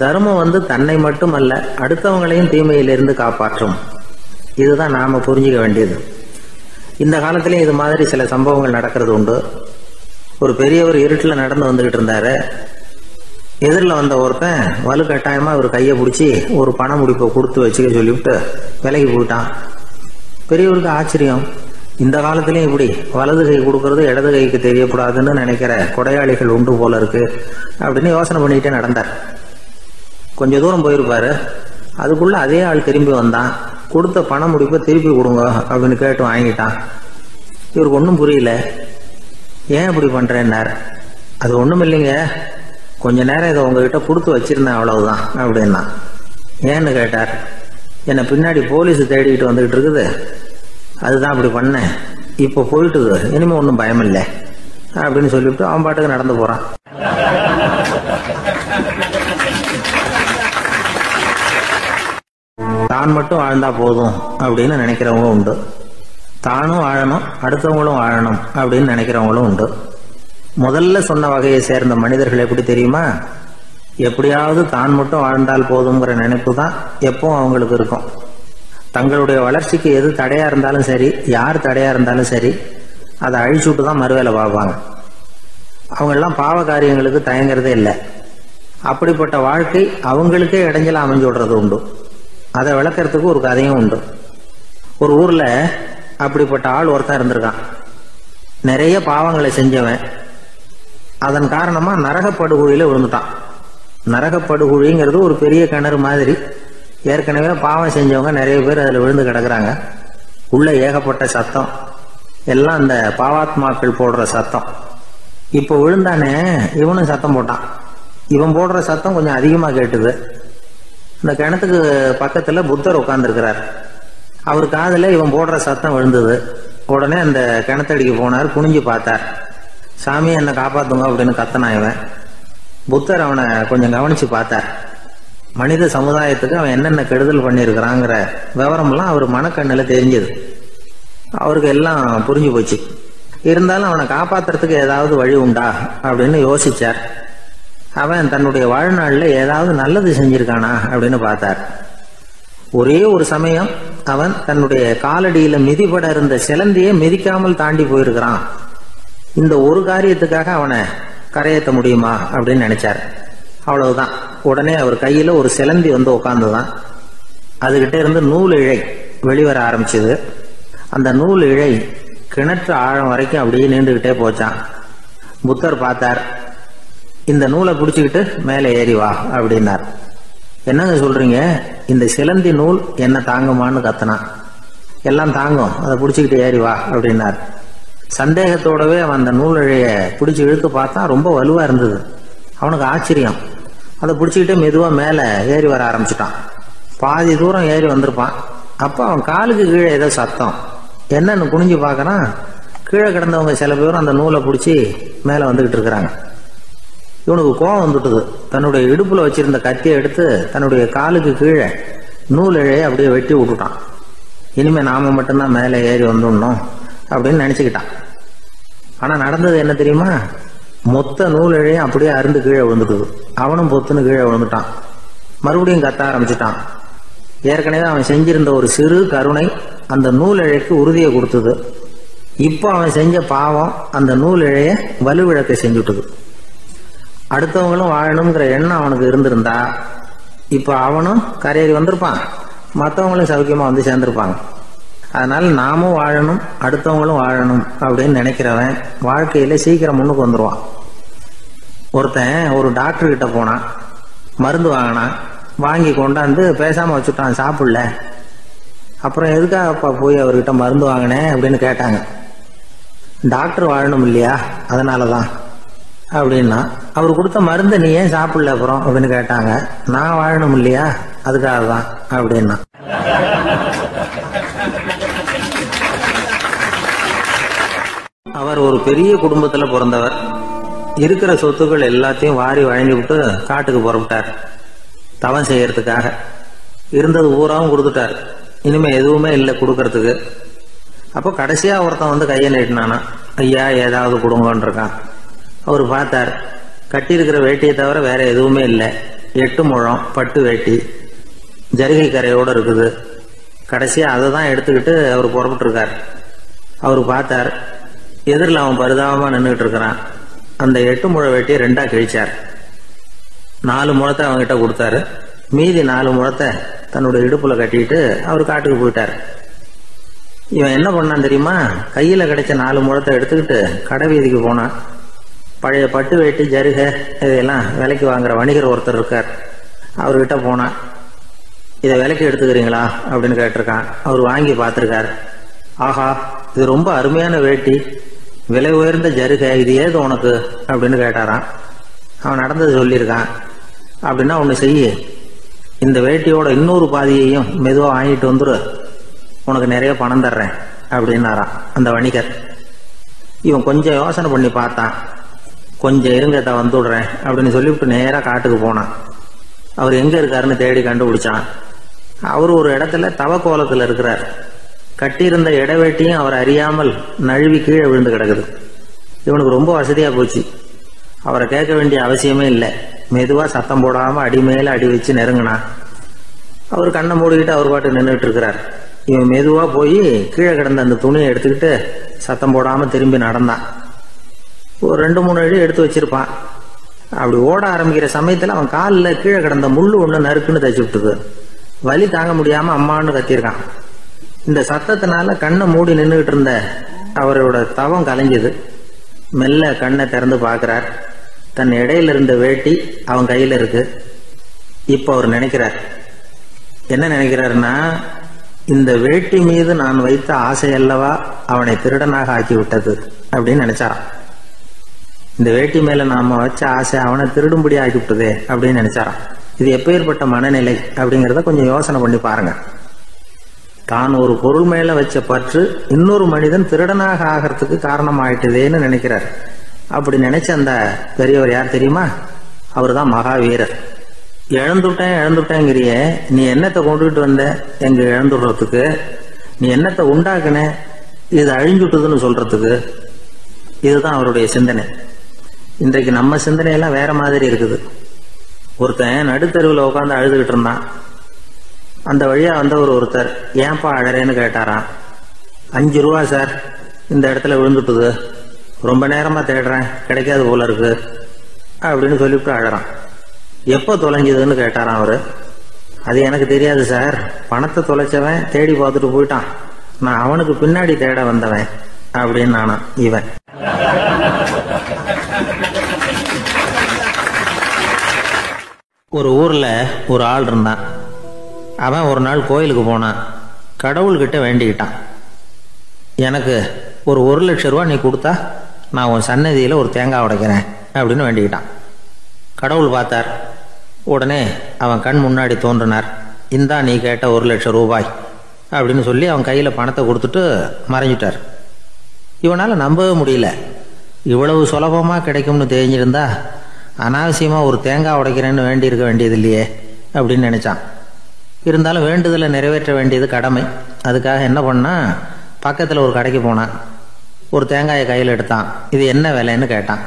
தர்மம் வந்து தன்னை மட்டுமல்ல அடுத்தவங்களையும் தீமையிலிருந்து காப்பாற்றும். இதுதான் நாம புரிஞ்சுக்க வேண்டியது. இந்த காலத்திலேயும் இது மாதிரி சில சம்பவங்கள் நடக்கிறது உண்டு. ஒரு பெரியவர் இருட்டில் நடந்து வந்துகிட்டு இருந்தாரு. எதிரில் வந்த ஒருத்தன் வலுக்கட்டாயமா ஒரு கையை பிடிச்சி ஒரு பண முடிப்பை கொடுத்து வச்சுக்க சொல்லிவிட்டு விலகி போயிட்டான். பெரியவருக்கு ஆச்சரியம், இந்த காலத்திலயும் இப்படி வலது கை கொடுக்கறது இடது கைக்கு தெரியக்கூடாதுன்னு நினைக்கிற கொடையாளிகள் உண்டு போல இருக்கு அப்படின்னு யோசனை பண்ணிக்கிட்டே நடந்தார். கொஞ்ச தூரம் போயிருப்பாரு. அதுக்குள்ள அதே ஆள் திரும்பி வந்தான். கொடுத்த பண முடிப்பை திருப்பி கொடுங்க அப்படின்னு கேட்டு வாங்கிட்டான். இவருக்கு ஒன்றும் புரியல. ஏன் இப்படி பண்றேன்னார். அது ஒன்றும் இல்லைங்க, கொஞ்ச நேரம் இதை உங்ககிட்ட கொடுத்து வச்சிருந்தேன், அவ்வளவுதான் அப்படின்னா. ஏன்னு கேட்டார். என்னை பின்னாடி போலீஸ் தேடிக்கிட்டு வந்துகிட்டு இருக்குது, அதுதான் அப்படி பண்ணேன், இப்போ போயிட்டுது, இனிமே ஒன்றும் பயம் இல்லை அப்படின்னு சொல்லிவிட்டு அவன் பாட்டுக்கு நடந்து போறான். தான் மட்டும் வாழ்ந்தா போதும் அப்படின்னு நினைக்கிறவங்களும் உண்டு. தானும் வாழணும், அடுத்தவங்களும் வாழணும் அப்படின்னு நினைக்கிறவங்களும் உண்டு. முதல்ல சொன்ன வகையை சேர்ந்த மனிதர்கள் எப்படி தெரியுமா? எப்படியாவது தான் மட்டும் வாழ்ந்தால் போதுங்கிற நினைப்பு தான் எப்பவும் அவங்களுக்கு இருக்கும். தங்களுடைய வளர்ச்சிக்கு எது தடையா இருந்தாலும் சரி, யார் தடையா இருந்தாலும் சரி, அதை அழிச்சுட்டு தான் மறுவேலை பார்ப்பாங்க. அவங்க எல்லாம் பாவ காரியங்களுக்கு தயங்குறதே இல்லை. அப்படிப்பட்ட வாழ்க்கை அவங்களுக்கே இடைஞ்சல அமைஞ்சு விடுறது உண்டு. அதை விளக்கறதுக்கு ஒரு கதையும் உண்டு. ஒரு ஊர்ல அப்படிப்பட்ட ஆள் ஒருத்தன் இருந்திருக்கான். நிறைய பாவங்களை செஞ்சவன். அதன் காரணமா நரகப்படுகொழியில விழுந்துட்டான். நரகப்படுகொழிங்கிறது ஒரு பெரிய கிணறு மாதிரி. ஏற்கனவே பாவம் செஞ்சவங்க நிறைய பேர் அதுல விழுந்து கிடக்குறாங்க. உள்ள ஏகப்பட்ட சத்தம், எல்லாம் அந்த பாவாத்மாக்கள் போடுற சத்தம். இப்போ விழுந்தானே, இவனும் சத்தம் போட்டான். இவன் போடுற சத்தம் கொஞ்சம் அதிகமா கேட்டுது. இந்த கிணத்துக்கு பக்கத்துல புத்தர் உட்கார்ந்துருக்கிறார். அவர் காதுல இவன் போடுற சத்தம் விழுந்தது. உடனே அந்த கிணத்தடிக்கு போனார். குனிஞ்சு பார்த்தார். சாமி, என்னை காப்பாத்துங்க அப்படின்னு கத்தனா இவன். புத்தர் அவனை கொஞ்சம் கவனிச்சு பார்த்தார். மனித சமுதாயத்துக்கு அவன் என்னென்ன கெடுதல் பண்ணியிருக்கிறாங்கிற விவரம்லாம் அவர் மனக்கண்ணுல தெரிஞ்சது. அவருக்கு எல்லாம் புரிஞ்சு போச்சு. இருந்தாலும் அவனை காப்பாத்துறதுக்கு ஏதாவது வழி உண்டா அப்படின்னு யோசிச்சார். அவன் தன்னுடைய வாழ்நாளில் ஏதாவது நல்லது செஞ்சிருக்கானா அப்படின்னு பார்த்தார். ஒரே ஒரு சமயம் அவன் தன்னுடைய காலடியில மிதிபட இருந்த சிலந்தியை மிதிக்காமல் தாண்டி போயிருக்கிறான். இந்த ஒரு காரியத்துக்காக அவனை கரையேற்ற முடியுமா அப்படின்னு நினைச்சார். அவ்வளவுதான். உடனே அவர் கையில ஒரு சிலந்தி வந்து உட்கார்ந்துதான். அதுகிட்ட இருந்து நூல் இழை வெளிவர ஆரம்பிச்சது. அந்த நூல் இழை கிணற்று ஆழம் வரைக்கும் அப்படியே நீண்டுகிட்டே போச்சான். புத்தர் பார்த்தார். இந்த நூலை பிடிச்சிக்கிட்டு மேலே ஏறி வா அப்படின்னார். என்னங்க சொல்றீங்க, இந்த சிலந்தி நூல் என்ன தாங்குமான்னு கத்தனான். எல்லாம் தாங்கும், அதை பிடிச்சிக்கிட்டு ஏறி வா அப்படின்னார். சந்தேகத்தோடவே அவன் அந்த நூலிழைய பிடிச்சி இழுத்து பார்த்தான். ரொம்ப வலுவா இருந்தது. அவனுக்கு ஆச்சரியம். அதை பிடிச்சிக்கிட்டே மெதுவா மேலே ஏறி வர ஆரம்பிச்சுட்டான். பாதி தூரம் ஏறி வந்திருப்பான். அப்போ அவன் காலுக்கு கீழே ஏதோ சத்தம். என்னன்னு குனிஞ்சு பார்க்கறான். கீழே கிடந்தவங்க சில பேரும் அந்த நூலை பிடிச்சி மேலே வந்துகிட்டு இருக்கிறாங்க. இவனுக்கு கோபம் வந்துட்டுது. தன்னுடைய இடுப்புல வச்சிருந்த கத்தியை எடுத்து தன்னுடைய காலுக்கு கீழே நூல் இழையை அப்படியே வெட்டி விட்டுட்டான். இனிமே நாம மட்டும்தான் மேலே ஏறி வந்துடணும் அப்படின்னு நினைச்சுக்கிட்டான். ஆனா நடந்தது என்ன தெரியுமா? மொத்த நூல் இழையும் அப்படியே அருந்து கீழே விழுந்துட்டுது. அவனும் பொத்துன்னு கீழே விழுந்துட்டான். மறுபடியும் கத்த ஆரம்பிச்சுட்டான். ஏற்கனவே அவன் செஞ்சிருந்த ஒரு சிறு கருணை அந்த நூல் இழைக்கு உறுதியை கொடுத்தது. இப்போ அவன் செஞ்ச பாவம் அந்த நூல் இழைய வலுவிழக்க செஞ்சுட்டுது. அடுத்தவங்களும் வாழணுங்கிற எண்ணம் அவனுக்கு இருந்திருந்தா இப்ப அவனும் கரையேறி வந்திருப்பான், மற்றவங்களும் சௌக்கியமா வந்து சேர்ந்திருப்பாங்க. அதனால நாமும் வாழணும், அடுத்தவங்களும் வாழணும் அப்படின்னு நினைக்கிறவன் வாழ்க்கையில சீக்கிரம் முன்னுக்கு வந்துருவான். ஒருத்தன் ஒரு டாக்டர் கிட்ட போனான், மருந்து வாங்கினான். வாங்கி கொண்டாந்து பேசாம வச்சுட்டான், சாப்பிடல. அப்புறம் எதுக்காகப்பா போய் அவர்கிட்ட மருந்து வாங்கினேன் அப்படின்னு கேட்டாங்க. டாக்டர் வாழணும் இல்லையா, அதனாலதான் அப்படின்னா. அவர் கொடுத்த மருந்து நீ ஏன் சாப்பிடல அப்புறம் அப்படின்னு கேட்டாங்க. நான் வாழணும் இல்லையா, அதுக்காக தான் அப்படின்னா. அவர் ஒரு பெரிய குடும்பத்துல பிறந்தவர். இருக்கிற சொத்துக்கள் எல்லாத்தையும் வாரி வழங்கி விட்டு காட்டுக்கு புறப்பட்டார் தவம் செய்யறதுக்காக. இருந்தது ஊராவும் கொடுத்துட்டார். இனிமே எதுவுமே இல்லை கொடுக்கறதுக்கு. அப்போ கடைசியா ஒருத்தன் வந்து கையை நீட்டினானா, ஐயா ஏதாவது கொடுங்கன்னு இருக்கான். அவர் பார்த்தார். கட்டியிருக்கிற வேட்டியை தவிர வேற எதுவுமே இல்லை. 8 முழம் பட்டு வேட்டி, ஜரிகை கரையோடு இருக்குது. கடைசியா அதை தான் எடுத்துக்கிட்டு அவர் புறப்பட்டு இருக்கார். அவர் பார்த்தார், எதிரில் அவன் பரிதாபமா நின்றுகிட்டு இருக்கிறான். அந்த 8 முழ வேட்டியை 2ஆ கிழிச்சார். 4 முழத்தை அவங்ககிட்ட கொடுத்தாரு. மீதி 4 முழத்தை தன்னுடைய இடுப்புல கட்டிட்டு அவர் காட்டுக்கு போயிட்டார். இவன் என்ன பண்ணான் தெரியுமா? கையில கிடைச்ச 4 முழத்தை எடுத்துக்கிட்டு கடை வீதிக்கு போனான். பழைய பட்டு வேட்டி ஜருகை இதையெல்லாம் விலைக்கு வாங்குற வணிகர் ஒருத்தர் இருக்கார். அவர்கிட்ட போனான். இதை விலைக்கு எடுத்துக்கிறீங்களா அப்படின்னு கேட்டிருக்கான். அவர் வாங்கி பார்த்திருக்காரு. ஆஹா, இது ரொம்ப அருமையான வேட்டி, விலை உயர்ந்த ஜருகை, இது ஏது உனக்கு அப்படின்னு கேட்டாரான். அவன் நடந்தது சொல்லியிருக்கான். அப்படின்னா ஒன்று செய்ய, இந்த வேட்டியோட இன்னொரு பாதியையும் மெதுவாக வாங்கிட்டு வந்துரு, உனக்கு நிறைய பணம் தர்றேன் அப்படின்னாரான் அந்த வணிகர். இவன் கொஞ்சம் யோசனை பண்ணி பார்த்தான். கொஞ்சம் இருங்க, வந்துடுறேன் அப்படின்னு சொல்லிவிட்டு நேராக காட்டுக்கு போனான். அவர் எங்க இருக்காருன்னு தேடி கண்டுபிடிச்சான். அவர் ஒரு இடத்துல தவக்கோலத்தில் இருக்கிறார். கட்டியிருந்த இடவேட்டியும் அவர் அறியாமல் நழுவி கீழே விழுந்து கிடக்குது. இவனுக்கு ரொம்ப வசதியா போச்சு. அவரை கேட்க வேண்டிய அவசியமே இல்லை. மெதுவா சத்தம் போடாம அடி மேல அடி வச்சு நெருங்கினான். அவர் கண்ணை மூடிக்கிட்டு அவர் பாட்டு நின்றுட்டு இருக்கிறார். இவன் மெதுவா போய் கீழே கிடந்த அந்த துணியை எடுத்துக்கிட்டு சத்தம் போடாம திரும்பி நடந்தான். ஒரு 2-3 அடி எடுத்து வச்சிருப்பான். அப்படி ஓட ஆரம்பிக்கிற சமயத்துல அவன் காலில் கீழே கிடந்த முள்ளு ஒண்ணு நறுக்குன்னு தச்சு விட்டுது. வலி தாங்க முடியாம அம்மான்னு கத்திருக்கான். இந்த சத்தத்தினால கண்ணை மூடி நின்றுகிட்டு இருந்த அவரோட தவம் கலைஞ்சது. மெல்ல கண்ணை திறந்து பார்க்கிறார். தன் இடையில இருந்த வேட்டி அவன் கையில இருக்கு. இப்ப அவர் நினைக்கிறார். என்ன நினைக்கிறாருன்னா, இந்த வேட்டி மீது நான் வைத்த ஆசை அல்லவா அவனை திருடனாக ஆக்கி விட்டது அப்படின்னு நினைச்சாராம். இந்த வேட்டி மேல நாம வச்ச ஆசை அவனை திருடும்படி ஆக்கி விட்டதே அப்படின்னு நினைச்சாராம். இது எப்பேற்பட்ட மனநிலை அப்படிங்கிறத கொஞ்சம் யோசனை பண்ணி பாருங்க. தான் ஒரு பொருள் மேல வச்ச பற்று இன்னொரு மனிதன் திருடனாக ஆகிறதுக்கு காரணம் ஆயிட்டுதேன்னு நினைக்கிறார். அப்படி நினைச்ச அந்த பெரியவர் யார் தெரியுமா? அவர் தான் மகாவீரர். இழந்துட்டேங்கிறிய, நீ என்னத்தை கொண்டுகிட்டு வந்த எங்க இழந்துடுறதுக்கு? நீ என்னத்தை உண்டாக்குன இது அழிஞ்சுட்டுதுன்னு சொல்றதுக்கு? இதுதான் அவருடைய சிந்தனை. இன்றைக்கு நம்ம சிந்தனையெல்லாம் வேற மாதிரி இருக்குது. ஒருத்தன் நடுத்தருவில் உட்காந்து அழுதுகிட்டு இருந்தான். அந்த வழியா வந்தவர் ஒருத்தர், ஏன்பா அழறேன்னு கேட்டாராம். 5 ரூபா சார், இந்த இடத்துல விழுந்துட்டுது, ரொம்ப நேரமா தேடுறேன், கிடைக்காது போல இருக்கு அப்படின்னு சொல்லிவிட்டு அழறான். எப்போ தொலைஞ்சதுன்னு கேட்டாராம் அவரு. அது எனக்கு தெரியாது சார், பணத்தை தொலைச்சவன் தேடி பார்த்துட்டு போயிட்டான், நான் அவனுக்கு பின்னாடி தேட வந்தவன் அப்படின்னு நானா இவன். ஒரு ஊரில் ஒரு ஆள் இருந்தான். அவன் ஒரு நாள் கோயிலுக்கு போனான். கடவுள்கிட்ட வேண்டிக்கிட்டான், எனக்கு ஒரு 1,00,000 ரூபா நீ கொடுத்தா நான் உன் சன்னதியில் ஒரு தேங்காய் உடைக்கிறேன் அப்படின்னு வேண்டிக்கிட்டான். கடவுள் பார்த்தார். உடனே அவன் கண் முன்னாடி தோன்றினார். இந்தா நீ கேட்ட 1,00,000 ரூபாய் அப்படின்னு சொல்லி அவன் கையில் பணத்தை கொடுத்துட்டு மறைஞ்சிட்டார். இவனால் நம்பவே முடியல. இவ்வளவு சுலபமாக கிடைக்கும்னு தெரிஞ்சிருந்தா அனாவசியமாக ஒரு தேங்காய் உடைக்கிறேன்னு வேண்டியிருக்க வேண்டியது இல்லையே அப்படின்னு நினச்சான். இருந்தாலும் வேண்டுதலை நிறைவேற்ற வேண்டியது கடமை. அதுக்காக என்ன பண்ணான், பக்கத்தில் ஒரு கடைக்கு போனான். ஒரு தேங்காயை கையில் எடுத்தான். இது என்ன விலைன்னு கேட்டான்.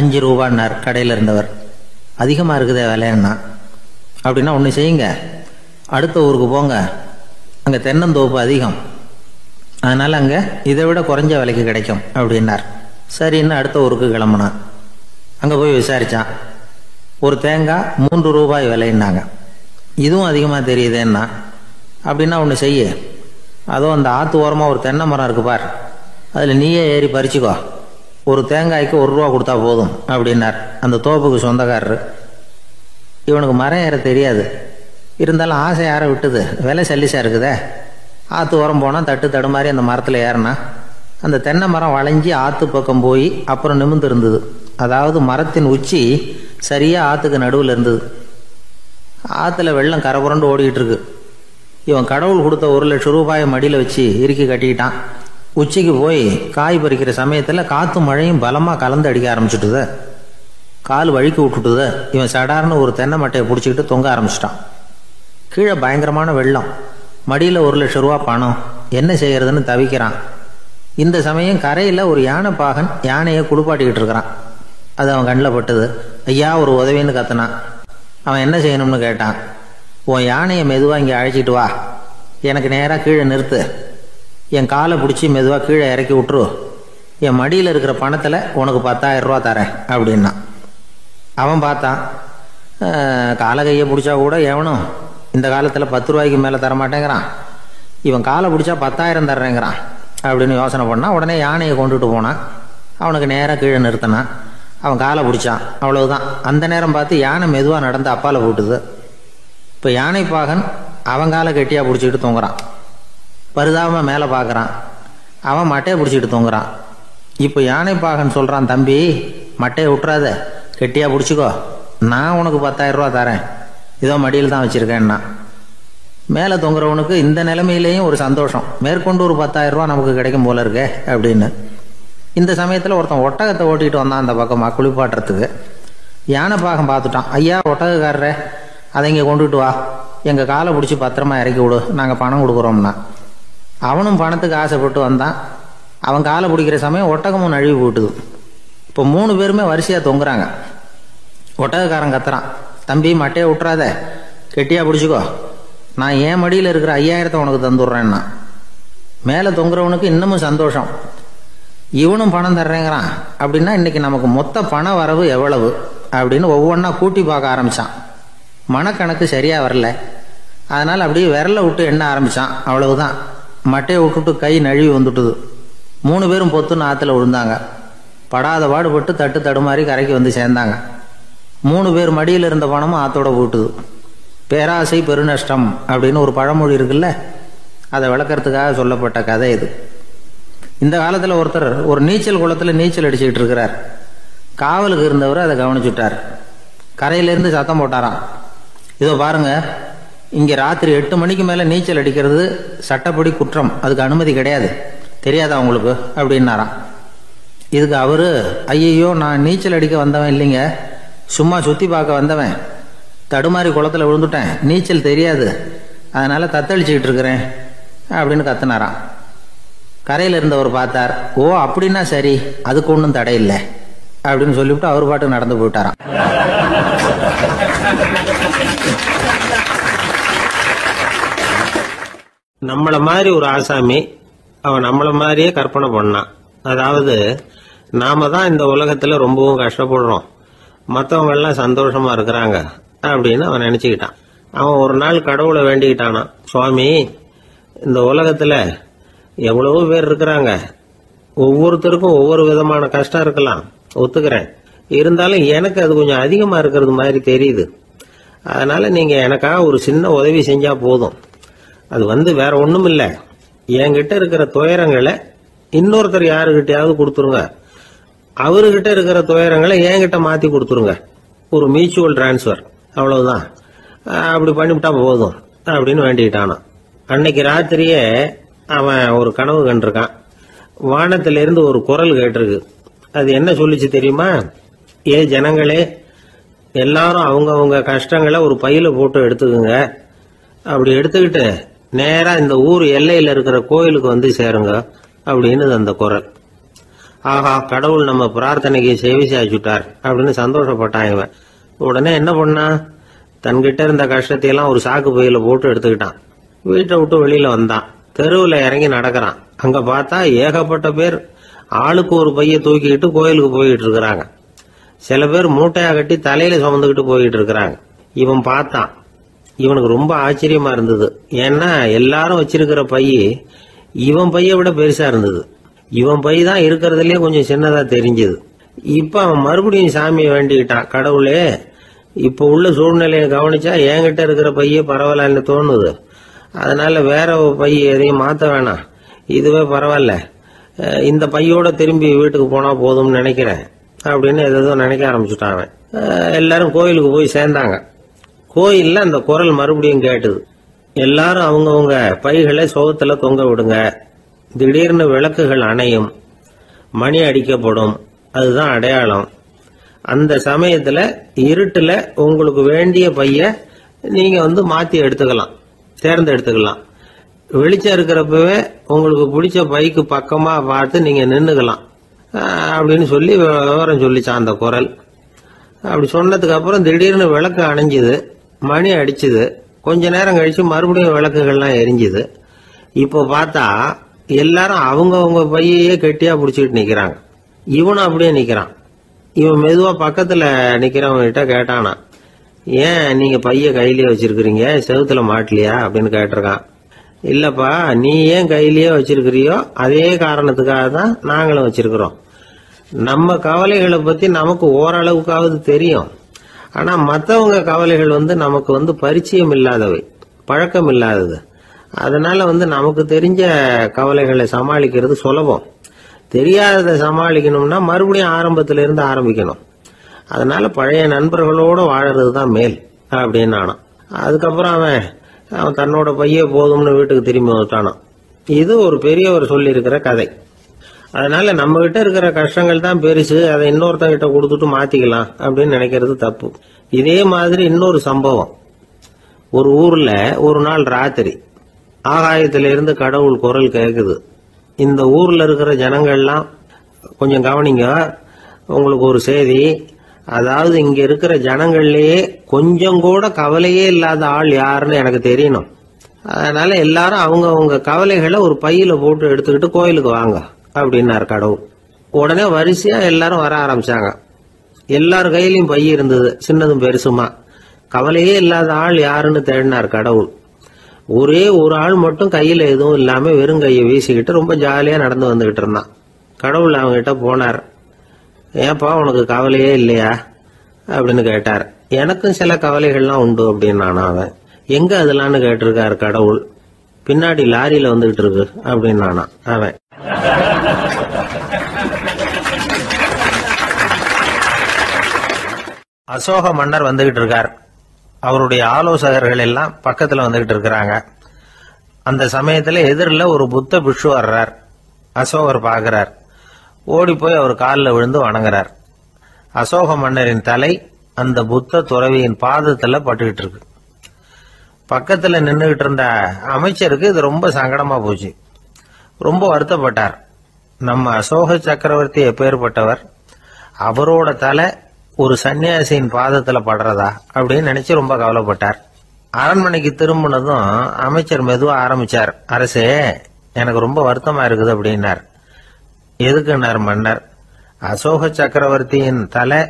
5 ரூபான்னார் கடையில் இருந்தவர். அதிகமாக இருக்குதே விலைன்னா. அப்படின்னா ஒன்று செய்யுங்க, அடுத்த ஊருக்கு போங்க, அங்கே தென்னந்தோப்பு அதிகம், அதனால் அங்கே இதை விட குறைஞ்ச விலைக்கு கிடைக்கும் அப்படின்னார். சரின்னு அடுத்த ஊருக்கு கிளம்புனான். அங்கே போய் விசாரித்தான். ஒரு தேங்காய் 3 ரூபாய் விலைன்னாங்க. இதுவும் அதிகமாக தெரியுதேன்னா. அப்படின்னா ஒன்று செய்ய, அதோ அந்த ஆற்று ஓரமாக ஒரு தென்னை மரம் இருக்கு பார், அதில் நீயே ஏறி பறிச்சுக்கோ, ஒரு தேங்காய்க்கு 1 ரூபா கொடுத்தா போதும் அப்படின்னார் அந்த தோப்புக்கு சொந்தக்காரரு. இவனுக்கு மரம் ஏற தெரியாது, இருந்தாலும் ஆசை யாரை விட்டுது, விலை சல்லிசாக இருக்குதே. ஆற்று ஓரம் போனால் தட்டு தடுமாறி அந்த மரத்தில் ஏறினா அந்த தென்னை மரம் வளைஞ்சி ஆற்று பக்கம் போய் அப்புறம் நிமிர்ந்து இருந்தது. அதாவது மரத்தின் உச்சி சரியாக ஆற்றுக்கு நடுவில் இருந்தது. ஆற்றுல வெள்ளம் கரபுரண்டு ஓடிக்கிட்டு இருக்கு. இவன் கடவுள் கொடுத்த 1,00,000 ரூபாயை மடியில் வச்சு இறுக்கி கட்டிக்கிட்டான். உச்சிக்கு போய் காய் பறிக்கிற சமயத்தில் காற்றும் மழையும் பலமாக கலந்து அடிக்க ஆரம்பிச்சுட்டுது. கால் வழுக்கி விட்டுட்டுது. இவன் சடார்னு ஒரு தென்னை மட்டையை பிடிச்சிக்கிட்டு தொங்க ஆரம்பிச்சிட்டான். கீழே பயங்கரமான வெள்ளம், மடியில் 1,00,000 ரூபா பணம், என்ன செய்யறதுன்னு தவிக்கிறான். இந்த சமயம் கரையில் ஒரு யானை பாகன் யானையை குளிப்பாட்டிக்கிட்டு இருக்கிறான். அது அவன் கண்ணில் பட்டது. ஐயா ஒரு உதவின்னு கத்துனான். அவன் என்ன செய்யணும்னு கேட்டான். உன் யானையை மெதுவாக இங்கே அழைச்சிட்டு வா, எனக்கு நேராக கீழே நிறுத்து, என் காலை பிடிச்சி மெதுவாக கீழே இறக்கி விட்டுரு, என் மடியில் இருக்கிற பணத்தில் உனக்கு 10,000 ரூபா தரேன் அப்படின்னா. அவன் பார்த்தான். காலை கையை பிடிச்சா கூட எவனும் இந்த காலத்தில் 10 ரூபாய்க்கு மேலே தரமாட்டேங்கிறான், இவன் காலை பிடிச்சா 10,000 தர்றேங்கிறான் அப்படின்னு யோசனை பண்ணான். உடனே யானையை கொண்டுட்டு போனான். அவனுக்கு நேராக கீழே நிறுத்தினான். அவன் காலை பிடிச்சான். அவ்வளவுதான். அந்த நேரம் பார்த்து யானை மெதுவாக நடந்து அப்பால போட்டுது. இப்போ யானை பாகன் அவன் காலை கெட்டியாக பிடிச்சிக்கிட்டு தொங்குறான். பரிதாபமாக மேலே பார்க்குறான். அவன் மட்டையை பிடிச்சிக்கிட்டு தொங்குறான். இப்போ யானை பாகன் சொல்கிறான், தம்பி மட்டையை விட்டுறாத, கெட்டியாக பிடிச்சிக்கோ, நான் உனக்கு 10,000 ரூபா தரேன், இதோ மடியில் தான் வச்சுருக்கேன்னா. மேலே தொங்குறவனுக்கு இந்த நிலைமையிலேயும் ஒரு சந்தோஷம், மேற்கொண்டு ஒரு 10,000 ரூபா நமக்கு கிடைக்கும் போல இருக்கே அப்படின்னு. இந்த சமயத்தில் ஒருத்தன் ஒட்டகத்தை ஓட்டிகிட்டு வந்தான் அந்த பக்கமாக குளிப்பாட்டுறதுக்கு. யானை பாகம் பார்த்துட்டான். ஐயா ஒட்டகக்காரரே, அதை இங்கே கொண்டுட்டு வா, எங்கள் காலை பிடிச்சி பத்திரமா இறக்கி விடு, நாங்கள் பணம் கொடுக்குறோம்னா. அவனும் பணத்துக்கு ஆசைப்பட்டு வந்தான். அவன் காலை பிடிக்கிற சமயம் ஒட்டகமும் நழுவி போட்டுது. இப்போ 3 பேருமே வரிசையாக தொங்குறாங்க. ஒட்டகக்காரன் கத்துறான், தம்பி மட்டையை விட்டுறாத, கெட்டியாக பிடிச்சிக்கோ, நான் என் மடியில் இருக்கிற 5,000 உனக்கு தந்துடுறேன்னா. மேலே தொங்குறவனுக்கு இன்னமும் சந்தோஷம், இவனும் பணம் தர்றேங்கிறான் அப்படின்னா இன்னைக்கு நமக்கு மொத்த பண வரவு எவ்வளவு அப்படின்னு ஒவ்வொன்றா கூட்டி பார்க்க ஆரம்பித்தான். மனக்கணக்கு சரியாக வரல. அதனால் அப்படியே விரலை விட்டு எண்ண ஆரம்பித்தான். அவ்வளவுதான், மட்டையை விட்டுட்டு கை நழுவி வந்துட்டுது. 3 பேரும் பொத்துன்னு ஆற்றுல விழுந்தாங்க. படாத பாடுபட்டு தட்டு தடுமாறி கரைக்கு வந்து சேர்ந்தாங்க. 3 பேர் மடியில் இருந்த பணமும் ஆற்றோட போட்டுது. பேராசை பெருநஷ்டம் அப்படின்னு ஒரு பழமொழி இருக்குல்ல, அதை விளக்கறதுக்காக சொல்லப்பட்ட கதை இது. இந்த காலத்தில் ஒருத்தர் ஒரு நீச்சல் குளத்தில் நீச்சல் அடிச்சுக்கிட்டு இருக்கிறார். காவலுக்கு இருந்தவர் அதை கவனிச்சுட்டார். கரையிலேருந்து சத்தம் போட்டாராம், இதோ பாருங்க, இங்கே ராத்திரி 8 மணிக்கு மேலே நீச்சல் அடிக்கிறது சட்டப்படி குற்றம், அதுக்கு அனுமதி கிடையாது, தெரியாதா உங்களுக்கு அப்படின்னாராம். இதுக்கு அவரு, ஐயையோ நான் நீச்சல் அடிக்க வந்தவன் இல்லைங்க, சும்மா சுற்றி பார்க்க வந்தவன், தடுமாறி குளத்தில் விழுந்துட்டேன், நீச்சல் தெரியாது, அதனால் தத்தளிச்சுக்கிட்டு இருக்கிறேன் அப்படின்னு கத்துனாராம். கரையில் இருந்தவர் பார்த்தார். ஓ அப்படின்னா சரி, அதுக்கு ஒன்றும் தடை இல்லை அப்படின்னு சொல்லிவிட்டு அவர் பாட்டுக்கு நடந்து போயிட்டாராம். நம்மள மாதிரி ஒரு ஆசாமி அவன் நம்மள மாதிரியே கற்பனை பண்ணான். அதாவது நாம தான் இந்த உலகத்துல ரொம்பவும் கஷ்டப்படுறோம், மற்றவங்க எல்லாம் சந்தோஷமா இருக்கிறாங்க அப்படின்னு அவன் நினைச்சுக்கிட்டான். அவன் ஒரு நாள் கடவுளை வேண்டிக்கிட்டானா, சுவாமி இந்த உலகத்துல எவ்வளவோ பேர் இருக்கிறாங்க, ஒவ்வொருத்தருக்கும் ஒவ்வொரு விதமான கஷ்டம் இருக்கலாம், ஒத்துக்கிறேன், இருந்தாலும் எனக்கு அது கொஞ்சம் அதிகமா இருக்கிறது மாதிரி தெரியுது, அதனால நீங்க எனக்காக ஒரு சின்ன உதவி செஞ்சா போதும். அது வேற ஒண்ணும் இல்ல, என்கிட்ட இருக்கிற துயரங்களை இன்னொருத்தர் யாருகிட்டயாவது கொடுத்துருங்க, அவர்கிட்ட இருக்கிற துயரங்களை என்கிட்ட மாத்தி கொடுத்துருங்க. ஒரு மியூச்சுவல் டிரான்ஸ்பர், அவ்வளவுதான். அப்படி பண்ணிவிட்டா போதும் அப்படின்னு வேண்டிக்கிட்டானா. அன்னைக்கு ராத்திரியே அவன் ஒரு கனவு கண்டிருக்கான். வானத்திலிருந்து ஒரு குரல் கேட்டிருக்கு. அது என்ன சொல்லிச்சு தெரியுமா? ஏ ஜனங்களே, எல்லாரும் அவங்கவங்க கஷ்டங்களை ஒரு பையில போட்டு எடுத்துக்குங்க. அப்படி எடுத்துக்கிட்டு நேரா இந்த ஊர் எல்லையில இருக்கிற கோயிலுக்கு சேருங்க அப்படின்னு அந்த குரல். ஆஹா, கடவுள் நம்ம பிரார்த்தனைக்கு செவி சாய்ச்சுட்டார் அப்படின்னு சந்தோஷப்பட்டான் இவன். உடனே என்ன பண்ணா, தன்கிட்ட இருந்த கஷ்டத்தையெல்லாம் ஒரு சாக்கு பையில போட்டு எடுத்துக்கிட்டான். வீட்டை விட்டு வெளியில வந்தான். தெருவில் இறங்கி நடக்கிறான். அங்க பார்த்தா ஏகப்பட்ட பேர் ஆளுக்கு ஒரு பைய தூக்கிக்கிட்டு கோயிலுக்கு போயிட்டு இருக்கிறாங்க. சில பேர் மூட்டையா கட்டி தலையில சுமந்துக்கிட்டு போயிட்டு இருக்கிறாங்க. இவன் பார்த்தான். இவனுக்கு ரொம்ப ஆச்சரியமா இருந்தது. ஏன்னா எல்லாரும் வச்சிருக்கிற பைய இவன் பைய விட பெருசா இருந்தது. இவன் பை தான் இருக்கிறதுலயே கொஞ்சம் சின்னதா தெரிஞ்சது. இப்ப அவன் மறுபடியும் சாமியை வேண்டிக்கிட்டான். கடவுளே, இப்ப உள்ள சூழ்நிலையை கவனிச்சா என்கிட்ட இருக்கிற பைய பரவாயில்லன்னு தோணுது. அதனால வேற பை எதையும் மாத்த வேணாம், இதுவே பரவாயில்ல, இந்த பையோட திரும்பி வீட்டுக்கு போனா போதும்னு நினைக்கிறேன் அப்படின்னு ஏதோ நினைக்க ஆரம்பிச்சுட்டான் அவன். எல்லாரும் கோயிலுக்கு போய் சேர்ந்தாங்க. கோயில்ல அந்த குரல் மறுபடியும் கேட்டுது. எல்லாரும் அவங்கவுங்க பைகளை சோகத்துல தொங்க விடுங்க. திடீர்னு விளக்குகள் அணையும், மணி அடிக்கப்படும், அதுதான் அடையாளம். அந்த சமயத்துல இருட்டுல உங்களுக்கு வேண்டிய பைய நீங்க மாத்தி எடுத்துக்கலாம், தேர்ந்தெடுத்துக்கலாம். வெளிச்சம் இருக்கிறப்பவே உங்களுக்கு பிடிச்ச பைக்கு பக்கமா பார்த்து நீங்க நின்னுக்கலாம் அப்படின்னு சொல்லி விவரம் சொல்லிச்சான் அந்த குரல். அப்படி சொன்னதுக்கு அப்புறம் திடீர்னு விளக்கு அணைஞ்சுது, மணி அடிச்சுது. கொஞ்ச நேரம் கழிச்சு மறுபடியும் விளக்குகள்லாம் எரிஞ்சுது. இப்போ பார்த்தா எல்லாரும் அவங்கவுங்க பையையே கெட்டியா பிடிச்சிட்டு நிக்கிறாங்க. இவனும் அப்படியே நிக்கிறான். இவன் மெதுவா பக்கத்துல நிக்கிறவங்க கிட்ட கேட்டானா, ஏன் நீங்க பைய கையிலேயே வச்சிருக்கிறீங்க, செவுத்துல மாட்டலையா அப்படின்னு கேட்டிருக்கான். இல்லப்பா, நீ ஏன் கையிலேயே வச்சிருக்கிறியோ அதே காரணத்துக்காக தான் நாங்களும் வச்சிருக்கிறோம். நம்ம கவலைகளை பத்தி நமக்கு ஓரளவுக்காவது தெரியும். ஆனா மற்றவங்க கவலைகள் நமக்கு பரிச்சயம் இல்லாதவை, பழக்கம் இல்லாதது. அதனால நமக்கு தெரிஞ்ச கவலைகளை சமாளிக்கிறது சுலபம். தெரியாததை சமாளிக்கணும்னா மறுபடியும் ஆரம்பத்தில இருந்து ஆரம்பிக்கணும். அதனால பழைய நண்பர்களோட வாழறது தான் மேல் அப்படின்னு நானான். அதுக்கப்புறம் அவன் தன்னோட பைய போதும்னு வீட்டுக்கு திரும்பி வந்துட்டானான். இது ஒரு பெரியவர் சொல்லி இருக்கிற கதை. அதனால நம்ம கிட்ட இருக்கிற கஷ்டங்கள் தான் பெருசு, அதை இன்னொருத்தங்கிட்ட கொடுத்துட்டு மாத்திக்கலாம் அப்படின்னு நினைக்கிறது தப்பு. இதே மாதிரி இன்னொரு சம்பவம். ஒரு ஊர்ல ஒரு நாள் ராத்திரி ஆகாயத்திலிருந்து கடவுள் குரல் கேக்குது. இந்த ஊர்ல இருக்கிற ஜனங்கள்லாம் கொஞ்சம் கவனிங்க, உங்களுக்கு ஒரு செய்தி. அதாவது இங்க இருக்கிற ஜனங்கள்லயே கொஞ்சம் கூட கவலையே இல்லாத ஆள் யாருன்னு எனக்கு தெரியணும். அதனால எல்லாரும் அவங்க கவலைகளை ஒரு பையில போட்டு எடுத்துக்கிட்டு கோயிலுக்கு வாங்க அப்படின்னாரு கடவுள். உடனே வரிசையா எல்லாரும் வர ஆரம்பிச்சாங்க. எல்லார் கையிலயும் பை இருந்தது, சின்னதும் பெருசுமா. கவலையே இல்லாத ஆள் யாருன்னு தேடினார் கடவுள். ஒரே ஒரு ஆள் மட்டும் கையில எதுவும் இல்லாம வெறும் கையை வீசிக்கிட்டு ரொம்ப ஜாலியா நடந்து வந்துகிட்டு இருந்தான். கடவுள் அவங்க கிட்ட போனார். ஏப்பா, உனக்கு கவலையே இல்லையா அப்படின்னு கேட்டார். எனக்கும் சில கவலைகள்லாம் உண்டு அப்படின்னு அவன். எங்க அதெல்லாம்னு கேட்டிருக்காரு கடவுள். பின்னாடி லாரியில வந்துகிட்டு இருக்கு அப்படின்னு அவன். அசோக மன்னர் வந்துகிட்டு இருக்கார். அவருடைய ஆலோசகர்கள் எல்லாம் பக்கத்துல வந்துகிட்டு இருக்கிறாங்க. அந்த சமயத்துல எதிரில் ஒரு புத்த பிக்ஷு வர்றார். அசோகர் பாக்குறார். ஓடி போய் அவர் காலில் விழுந்து வணங்குறார். அசோக மன்னரின் தலை அந்த புத்த துறவியின் பாதத்துல பட்டுக்கிட்டு இருக்கு. பக்கத்துல நின்றுகிட்டு இருந்த அமைச்சருக்கு இது ரொம்ப சங்கடமா போச்சு. ரொம்ப வருத்தப்பட்டார். நம்ம அசோக சக்கரவர்த்தி எப்பேற்பட்டவர், அவரோட தலை ஒரு சன்னியாசியின் பாதத்துல படுறதா அப்படின்னு நினைச்சு ரொம்ப கவலைப்பட்டார். அரண்மனைக்கு திரும்பினதும் அமைச்சர் மெதுவா ஆரம்பிச்சார். அரசே, எனக்கு ரொம்ப வருத்தமா இருக்குது அப்படின்னார். எதுக்குன்னார் மன்னர். அசோக சக்கரவர்த்தியின் தலை,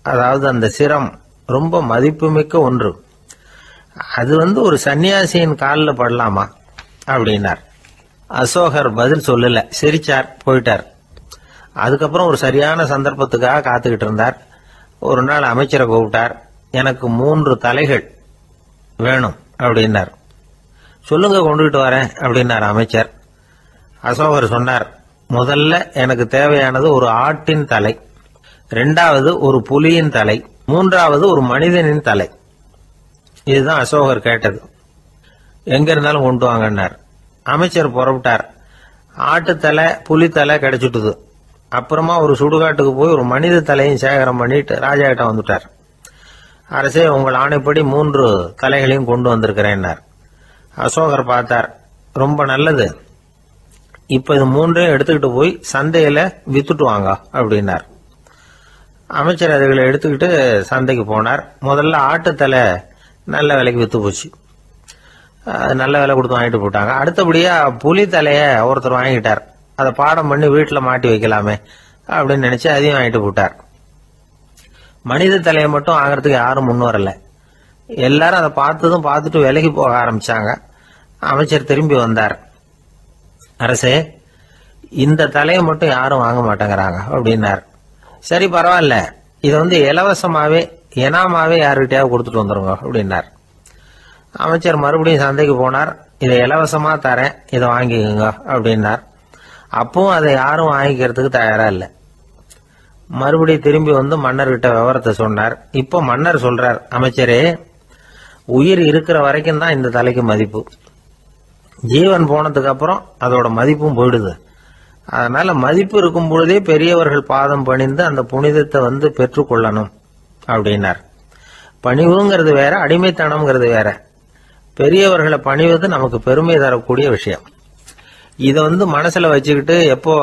அதாவது அந்த சிரம் ரொம்ப மதிப்புமிக்க ஒன்று. அது ஒரு சன்னியாசியின் காலில் படலாமா அப்படின்னார். அசோகர் பதில் சொல்லல, சிரிச்சார், போயிட்டார். அதுக்கப்புறம் ஒரு சரியான சந்தர்ப்பத்துக்காக காத்துக்கிட்டு இருந்தார். ஒரு நாள் அமைச்சரை கூப்பிட்டார். எனக்கு 3 தலைகள் வேணும் அப்படின்னார். சொல்லுங்க, கொண்டுகிட்டு வரேன் அப்படின்னார் அமைச்சர். அசோகர் சொன்னார், முதல்ல எனக்கு தேவையானது ஒரு ஆட்டின் தலை, 2வது ஒரு புலியின் தலை, 3வது ஒரு மனிதனின் தலை. இதுதான் அசோகர் கேட்டது. எங்க இருந்தாலும் கொண்டு வாங்கன்னார். அமைச்சர் புறப்பட்டார். ஆட்டுத்தலை புலித்தலை கிடைச்சிட்டுது. அப்புறமா ஒரு சுடுகாட்டுக்கு போய் ஒரு மனித தலையும் சேகரம் பண்ணிட்டு ராஜா கிட்ட வந்துட்டார். அரசே, உங்கள் ஆணைப்படி 3 தலைகளையும் கொண்டு வந்திருக்கிறேன்னார். அசோகர் பார்த்தார். ரொம்ப நல்லது, இப்ப இது 3ஐயும் எடுத்துக்கிட்டு போய் சந்தையில வித்துட்டு வாங்க அப்படின்னார். அமைச்சர் அதுகளை எடுத்துக்கிட்டு சந்தைக்கு போனார். முதல்ல ஆட்டுத்தலை நல்ல விலைக்கு வித்து போச்சு. நல்ல விலை கொடுத்து வாங்கிட்டு போட்டாங்க. அடுத்தபடியா புலி தலைய ஒருத்தர் வாங்கிட்டார். அதை பாடம் பண்ணி வீட்டில் மாட்டி வைக்கலாமே அப்படின்னு நினைச்சு அதையும் வாங்கிட்டு போட்டார். மனித தலையை மட்டும் வாங்கறதுக்கு யாரும் முன் வரல. எல்லாரும் அதை பார்த்துட்டு விலகி போக ஆரம்பிச்சாங்க. அமைச்சர் திரும்பி வந்தார். அரசே, இந்த தலையை மட்டும் யாரும் வாங்க மாட்டேங்கிறாங்க அப்படின்னார். சரி, பரவாயில்ல, இதை இலவசமாவே எனாமாவே யாருக்கிட்டையாவது கொடுத்துட்டு வந்துருங்க அப்படின்னார். அமைச்சர் மறுபடியும் சந்தைக்கு போனார். இதை இலவசமா தரேன், இதை வாங்கிக்கோங்க அப்படின்னார். அப்பவும் அதை யாரும் வாங்கிக்கிறதுக்கு தயாரா இல்லை. மறுபடியும் திரும்பி வந்து மன்னர்கிட்ட விவரத்தை சொன்னார். இப்போ மன்னர் சொல்றார், அமைச்சரே, உயிர் இருக்கிற வரைக்கும் தான் இந்த தலைக்கு மதிப்பு. ஜீவன் போனதுக்கு அப்புறம் அதோட மதிப்பும் போயிடுது. அதனால மதிப்பு இருக்கும் பொழுதே பெரியவர்கள் பாதம் பணிந்து அந்த புனிதத்தை பெற்றுக்கொள்ளணும் அப்படின்னார். பணிவுங்கிறது வேற, அடிமைத்தனம்ங்கிறது வேற. பெரியவர்களை பணிவது நமக்கு பெருமை தரக்கூடிய விஷயம். இதை மனசுல வச்சுக்கிட்டு எப்போ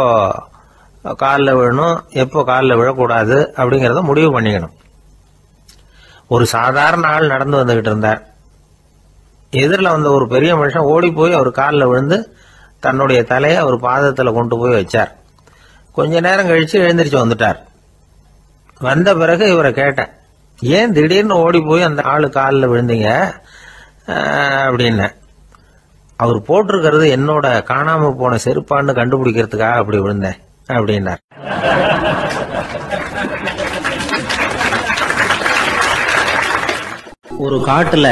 காலில் விழணும், எப்போ காலில் விழக்கூடாது அப்படிங்கறத முடிவு பண்ணிக்கணும். ஒரு சாதாரண ஆள் நடந்து வந்துகிட்டு இருந்தார். எதிரில் வந்த ஒரு பெரிய மனுஷன் ஓடி போய் அவர் காலில் விழுந்து தன்னுடைய தலையை அவர் பாதத்தில் கொண்டு போய் வச்சார். கொஞ்ச நேரம் கழிச்சு எழுந்திரிச்சு வந்துட்டார். வந்த பிறகு இவரை கேட்டேன், ஏன் திடீர்னு ஓடி போய் அந்த ஆளு காலில் விழுந்தீங்க அப்படின்னு. அவர் போட்டிருக்கிறது என்னோட காணாம போன செருப்பான்னு கண்டுபிடிக்கிறதுக்காக அப்படி விழுந்தேன் அப்படின்னார். ஒரு காட்டுல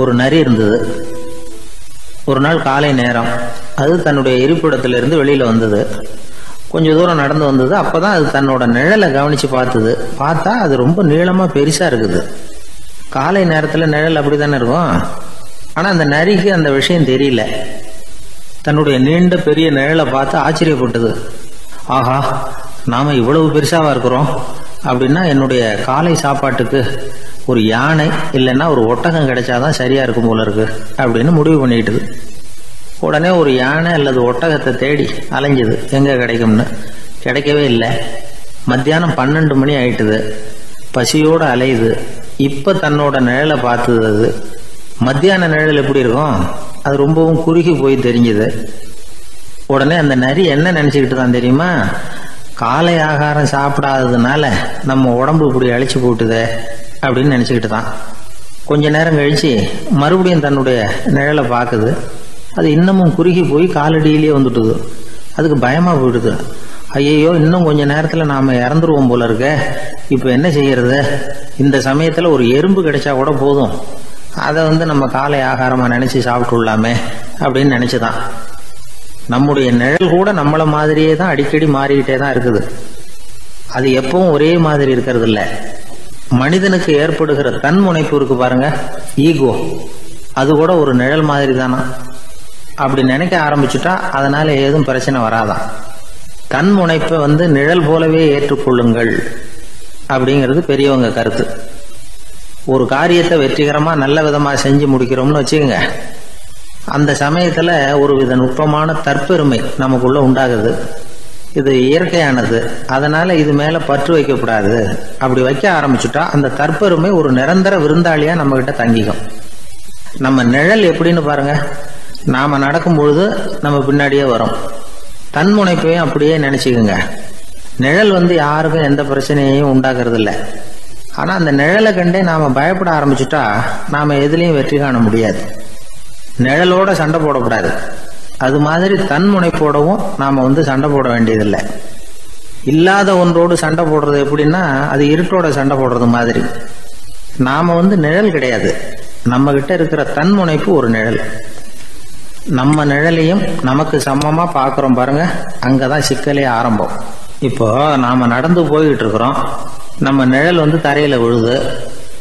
ஒரு நரி இருந்தது. ஒரு நாள் காலை நேரம் அது தன்னுடைய இருப்பிடத்திலிருந்து வெளியில வந்தது. கொஞ்ச தூரம் நடந்து வந்தது. அப்பதான் அது தன்னோட நிழலை கவனிச்சு பார்த்தது. பார்த்தா அது ரொம்ப நீளமா பெருசா இருக்குது. காலை நேரத்துல நிழல் அப்படித்தானே இருக்கும். ஆனா அந்த நரிக்கு அந்த விஷயம் தெரியல. தன்னுடைய நீண்ட பெரிய நிழலை பார்த்து ஆச்சரியப்பட்டது. ஆஹா, நாம இவ்வளவு பெருசாவா இருக்கிறோம் அப்படின்னா என்னுடைய காலை சாப்பாட்டுக்கு ஒரு யானை இல்லைன்னா ஒரு ஒட்டகம் கிடைச்சாதான் சரியா இருக்கும் போல இருக்கு அப்படின்னு முடிவு பண்ணிட்டுது. உடனே ஒரு யானை அல்லது ஒட்டகத்தை தேடி அலைஞ்சது, எங்க கிடைக்கும்னு. கிடைக்கவே இல்லை. மத்தியானம் 12 மணி ஆயிட்டுது. பசியோட அலையுது. இப்ப தன்னோட நிழலை பார்த்தது. அது மத்தியான நிழல் எப்படி இருக்கும், அது ரொம்பவும் குறுகி போய் தெரிஞ்சது. உடனே அந்த நரி என்ன நினைச்சுக்கிட்டு தான் தெரியுமா, காலை ஆகாரம் சாப்பிடாததுனால நம்ம உடம்பு இப்படி அழிச்சு போட்டுதே அப்படின்னு நினைச்சுக்கிட்டு தான். கொஞ்ச நேரம் கழிச்சு மறுபடியும் தன்னுடைய நிழலை பார்க்குது. அது இன்னமும் குறுகி போய் காலடியிலேயே வந்துட்டுது. அதுக்கு பயமா போயிடுது. ஐயோ, இன்னும் கொஞ்ச நேரத்துல நாம இறந்துருவோம் போல இருக்க. இப்ப என்ன செய்யறது? இந்த சமயத்துல ஒரு எறும்பு கிடைச்சா கூட போதும், அதை நம்ம காலை ஆகாரமா நினைச்சு சாப்பிட்டுள்ளாமே அப்படின்னு நினைச்சுதான். நம்முடைய நிழல் கூட நம்மள மாதிரியே தான் அடிக்கடி மாறிக்கிட்டே தான் இருக்குது. அது எப்பவும் ஒரே மாதிரி இருக்கிறது இல்ல. மனிதனுக்கு ஏற்படுகிற தன்முனைப்பு இருக்கு பாருங்க, ஈகோ, அது கூட ஒரு நிழல் மாதிரி தானா. அப்படி நினைக்க ஆரம்பிச்சுட்டா அதனால ஏதும் பிரச்சனை வராதான். தன்முனைப்பை நிழல் போலவே ஏற்றுக்கொள்ளுங்கள் அப்படிங்கிறது பெரியவங்க கருத்து. ஒரு காரியத்தை வெற்றிகரமா நல்ல விதமா செஞ்சு முடிக்கிறோம்னு வச்சுக்கோங்க, அந்த சமயத்துல ஒரு வித நுட்பமான தற்பெருமை நமக்குள்ள உண்டாகுது. இது இயற்கையானது, அதனால இது மேல பற்று வைக்கக்கூடாது. அப்படி வைக்க ஆரம்பிச்சுட்டா அந்த தற்பெருமை ஒரு நிரந்தர விருந்தாளியா நம்ம கிட்ட தங்கிக்கும். நம்ம நிழல் எப்படின்னு பாருங்க, நாம நடக்கும் பொழுது நம்ம பின்னாடியே வரும். தன்முனைப்பையும் அப்படியே நினைச்சுக்குங்க. நிழல் யாருக்கும் எந்த பிரச்சனையையும் உண்டாக்குறது இல்லை. ஆனா அந்த நிழலை கண்டே நாம பயப்பட ஆரம்பிச்சுட்டா நாம எதுலயும் வெற்றி காண முடியாது. நிழலோட சண்டை போடக்கூடாது. அது மாதிரி தன்முனைப்போடவும் நாம சண்டை போட வேண்டியதில்லை. இல்லாத ஒன்றோடு சண்டை போடுறது எப்படின்னா, அது இருட்டோட சண்டை போடுறது மாதிரி. நாம நிழல் கிடையாது. நம்ம கிட்ட இருக்கிற தன்முனைப்பு ஒரு நிழல். நம்ம நிழலையும் நமக்கு சமமா பாக்குறோம் பாருங்க, அங்கதான் சிக்கலே ஆரம்பம். இப்போ நாம நடந்து போய்கிட்டு இருக்கிறோம், நம்ம நிழல் தரையில விழுது.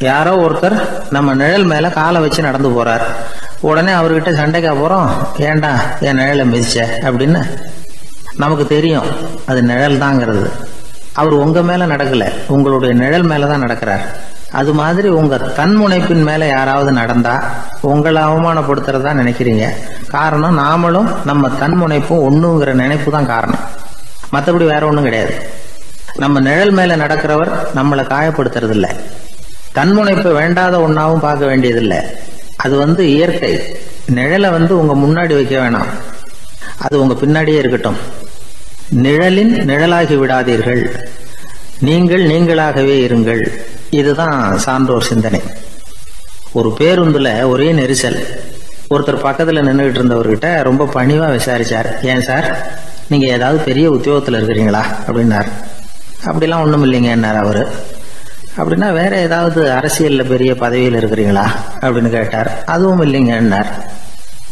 யாரோ ஒருத்தர் நம்ம நிழல் மேல காலை வச்சு நடந்து போறார். உடனே அவர்கிட்ட சண்டைக்கா போறோம், ஏண்டா என் நிழலை மிதிச்ச அப்படின்னு. நமக்கு தெரியும் அது நிழல் தாங்கிறது. அவர் உங்க மேல நடக்கல, உங்களுடைய நிழல் மேலதான் நடக்கிறார். அது மாதிரி உங்க தன்முனைப்பின் மேல யாராவது நடந்தா உங்களை அவமானப்படுத்துறதா நினைக்கிறீங்க. காரணம், நாமளும் நம்ம தன்முனைப்பும் ஒண்ணுங்கிற நினைப்பு தான் காரணம், மற்றபடி வேற ஒண்ணும் கிடையாது. நம்ம நிழல் மேல நடக்கிறவர் நம்மளை காயப்படுத்துறது இல்ல. தன்முனைப்பை வேண்டாத ஒன்னாவும் பார்க்க வேண்டியதில்லை. அது இயற்கை. நிழலை உங்க முன்னாடி வைக்க வேணாம், அது உங்க பின்னாடியே இருக்கட்டும். நிழலின் நிழலாகி விடாதீர்கள், நீங்கள் நீங்களாகவே இருங்கள். இதுதான் சான்றோர் சிந்தனை. ஒரு பேருந்துல ஒரே நெரிசல். ஒருத்தர் பக்கத்துல நின்றுகிட்டு இருந்தவர்கிட்ட ரொம்ப பணிவா விசாரிச்சார், ஏன் சார் நீங்க ஏதாவது பெரிய உத்தியோகத்துல இருக்கிறீங்களா அப்படின்னார். அப்படிலாம் ஒண்ணும் இல்லைங்க என்னார் அவரு. அப்படின்னா வேற ஏதாவது அரசியல்ல பெரிய பதவியில் இருக்கிறீங்களா அப்படின்னு கேட்டார். அதுவும் இல்லைங்க என்னார்.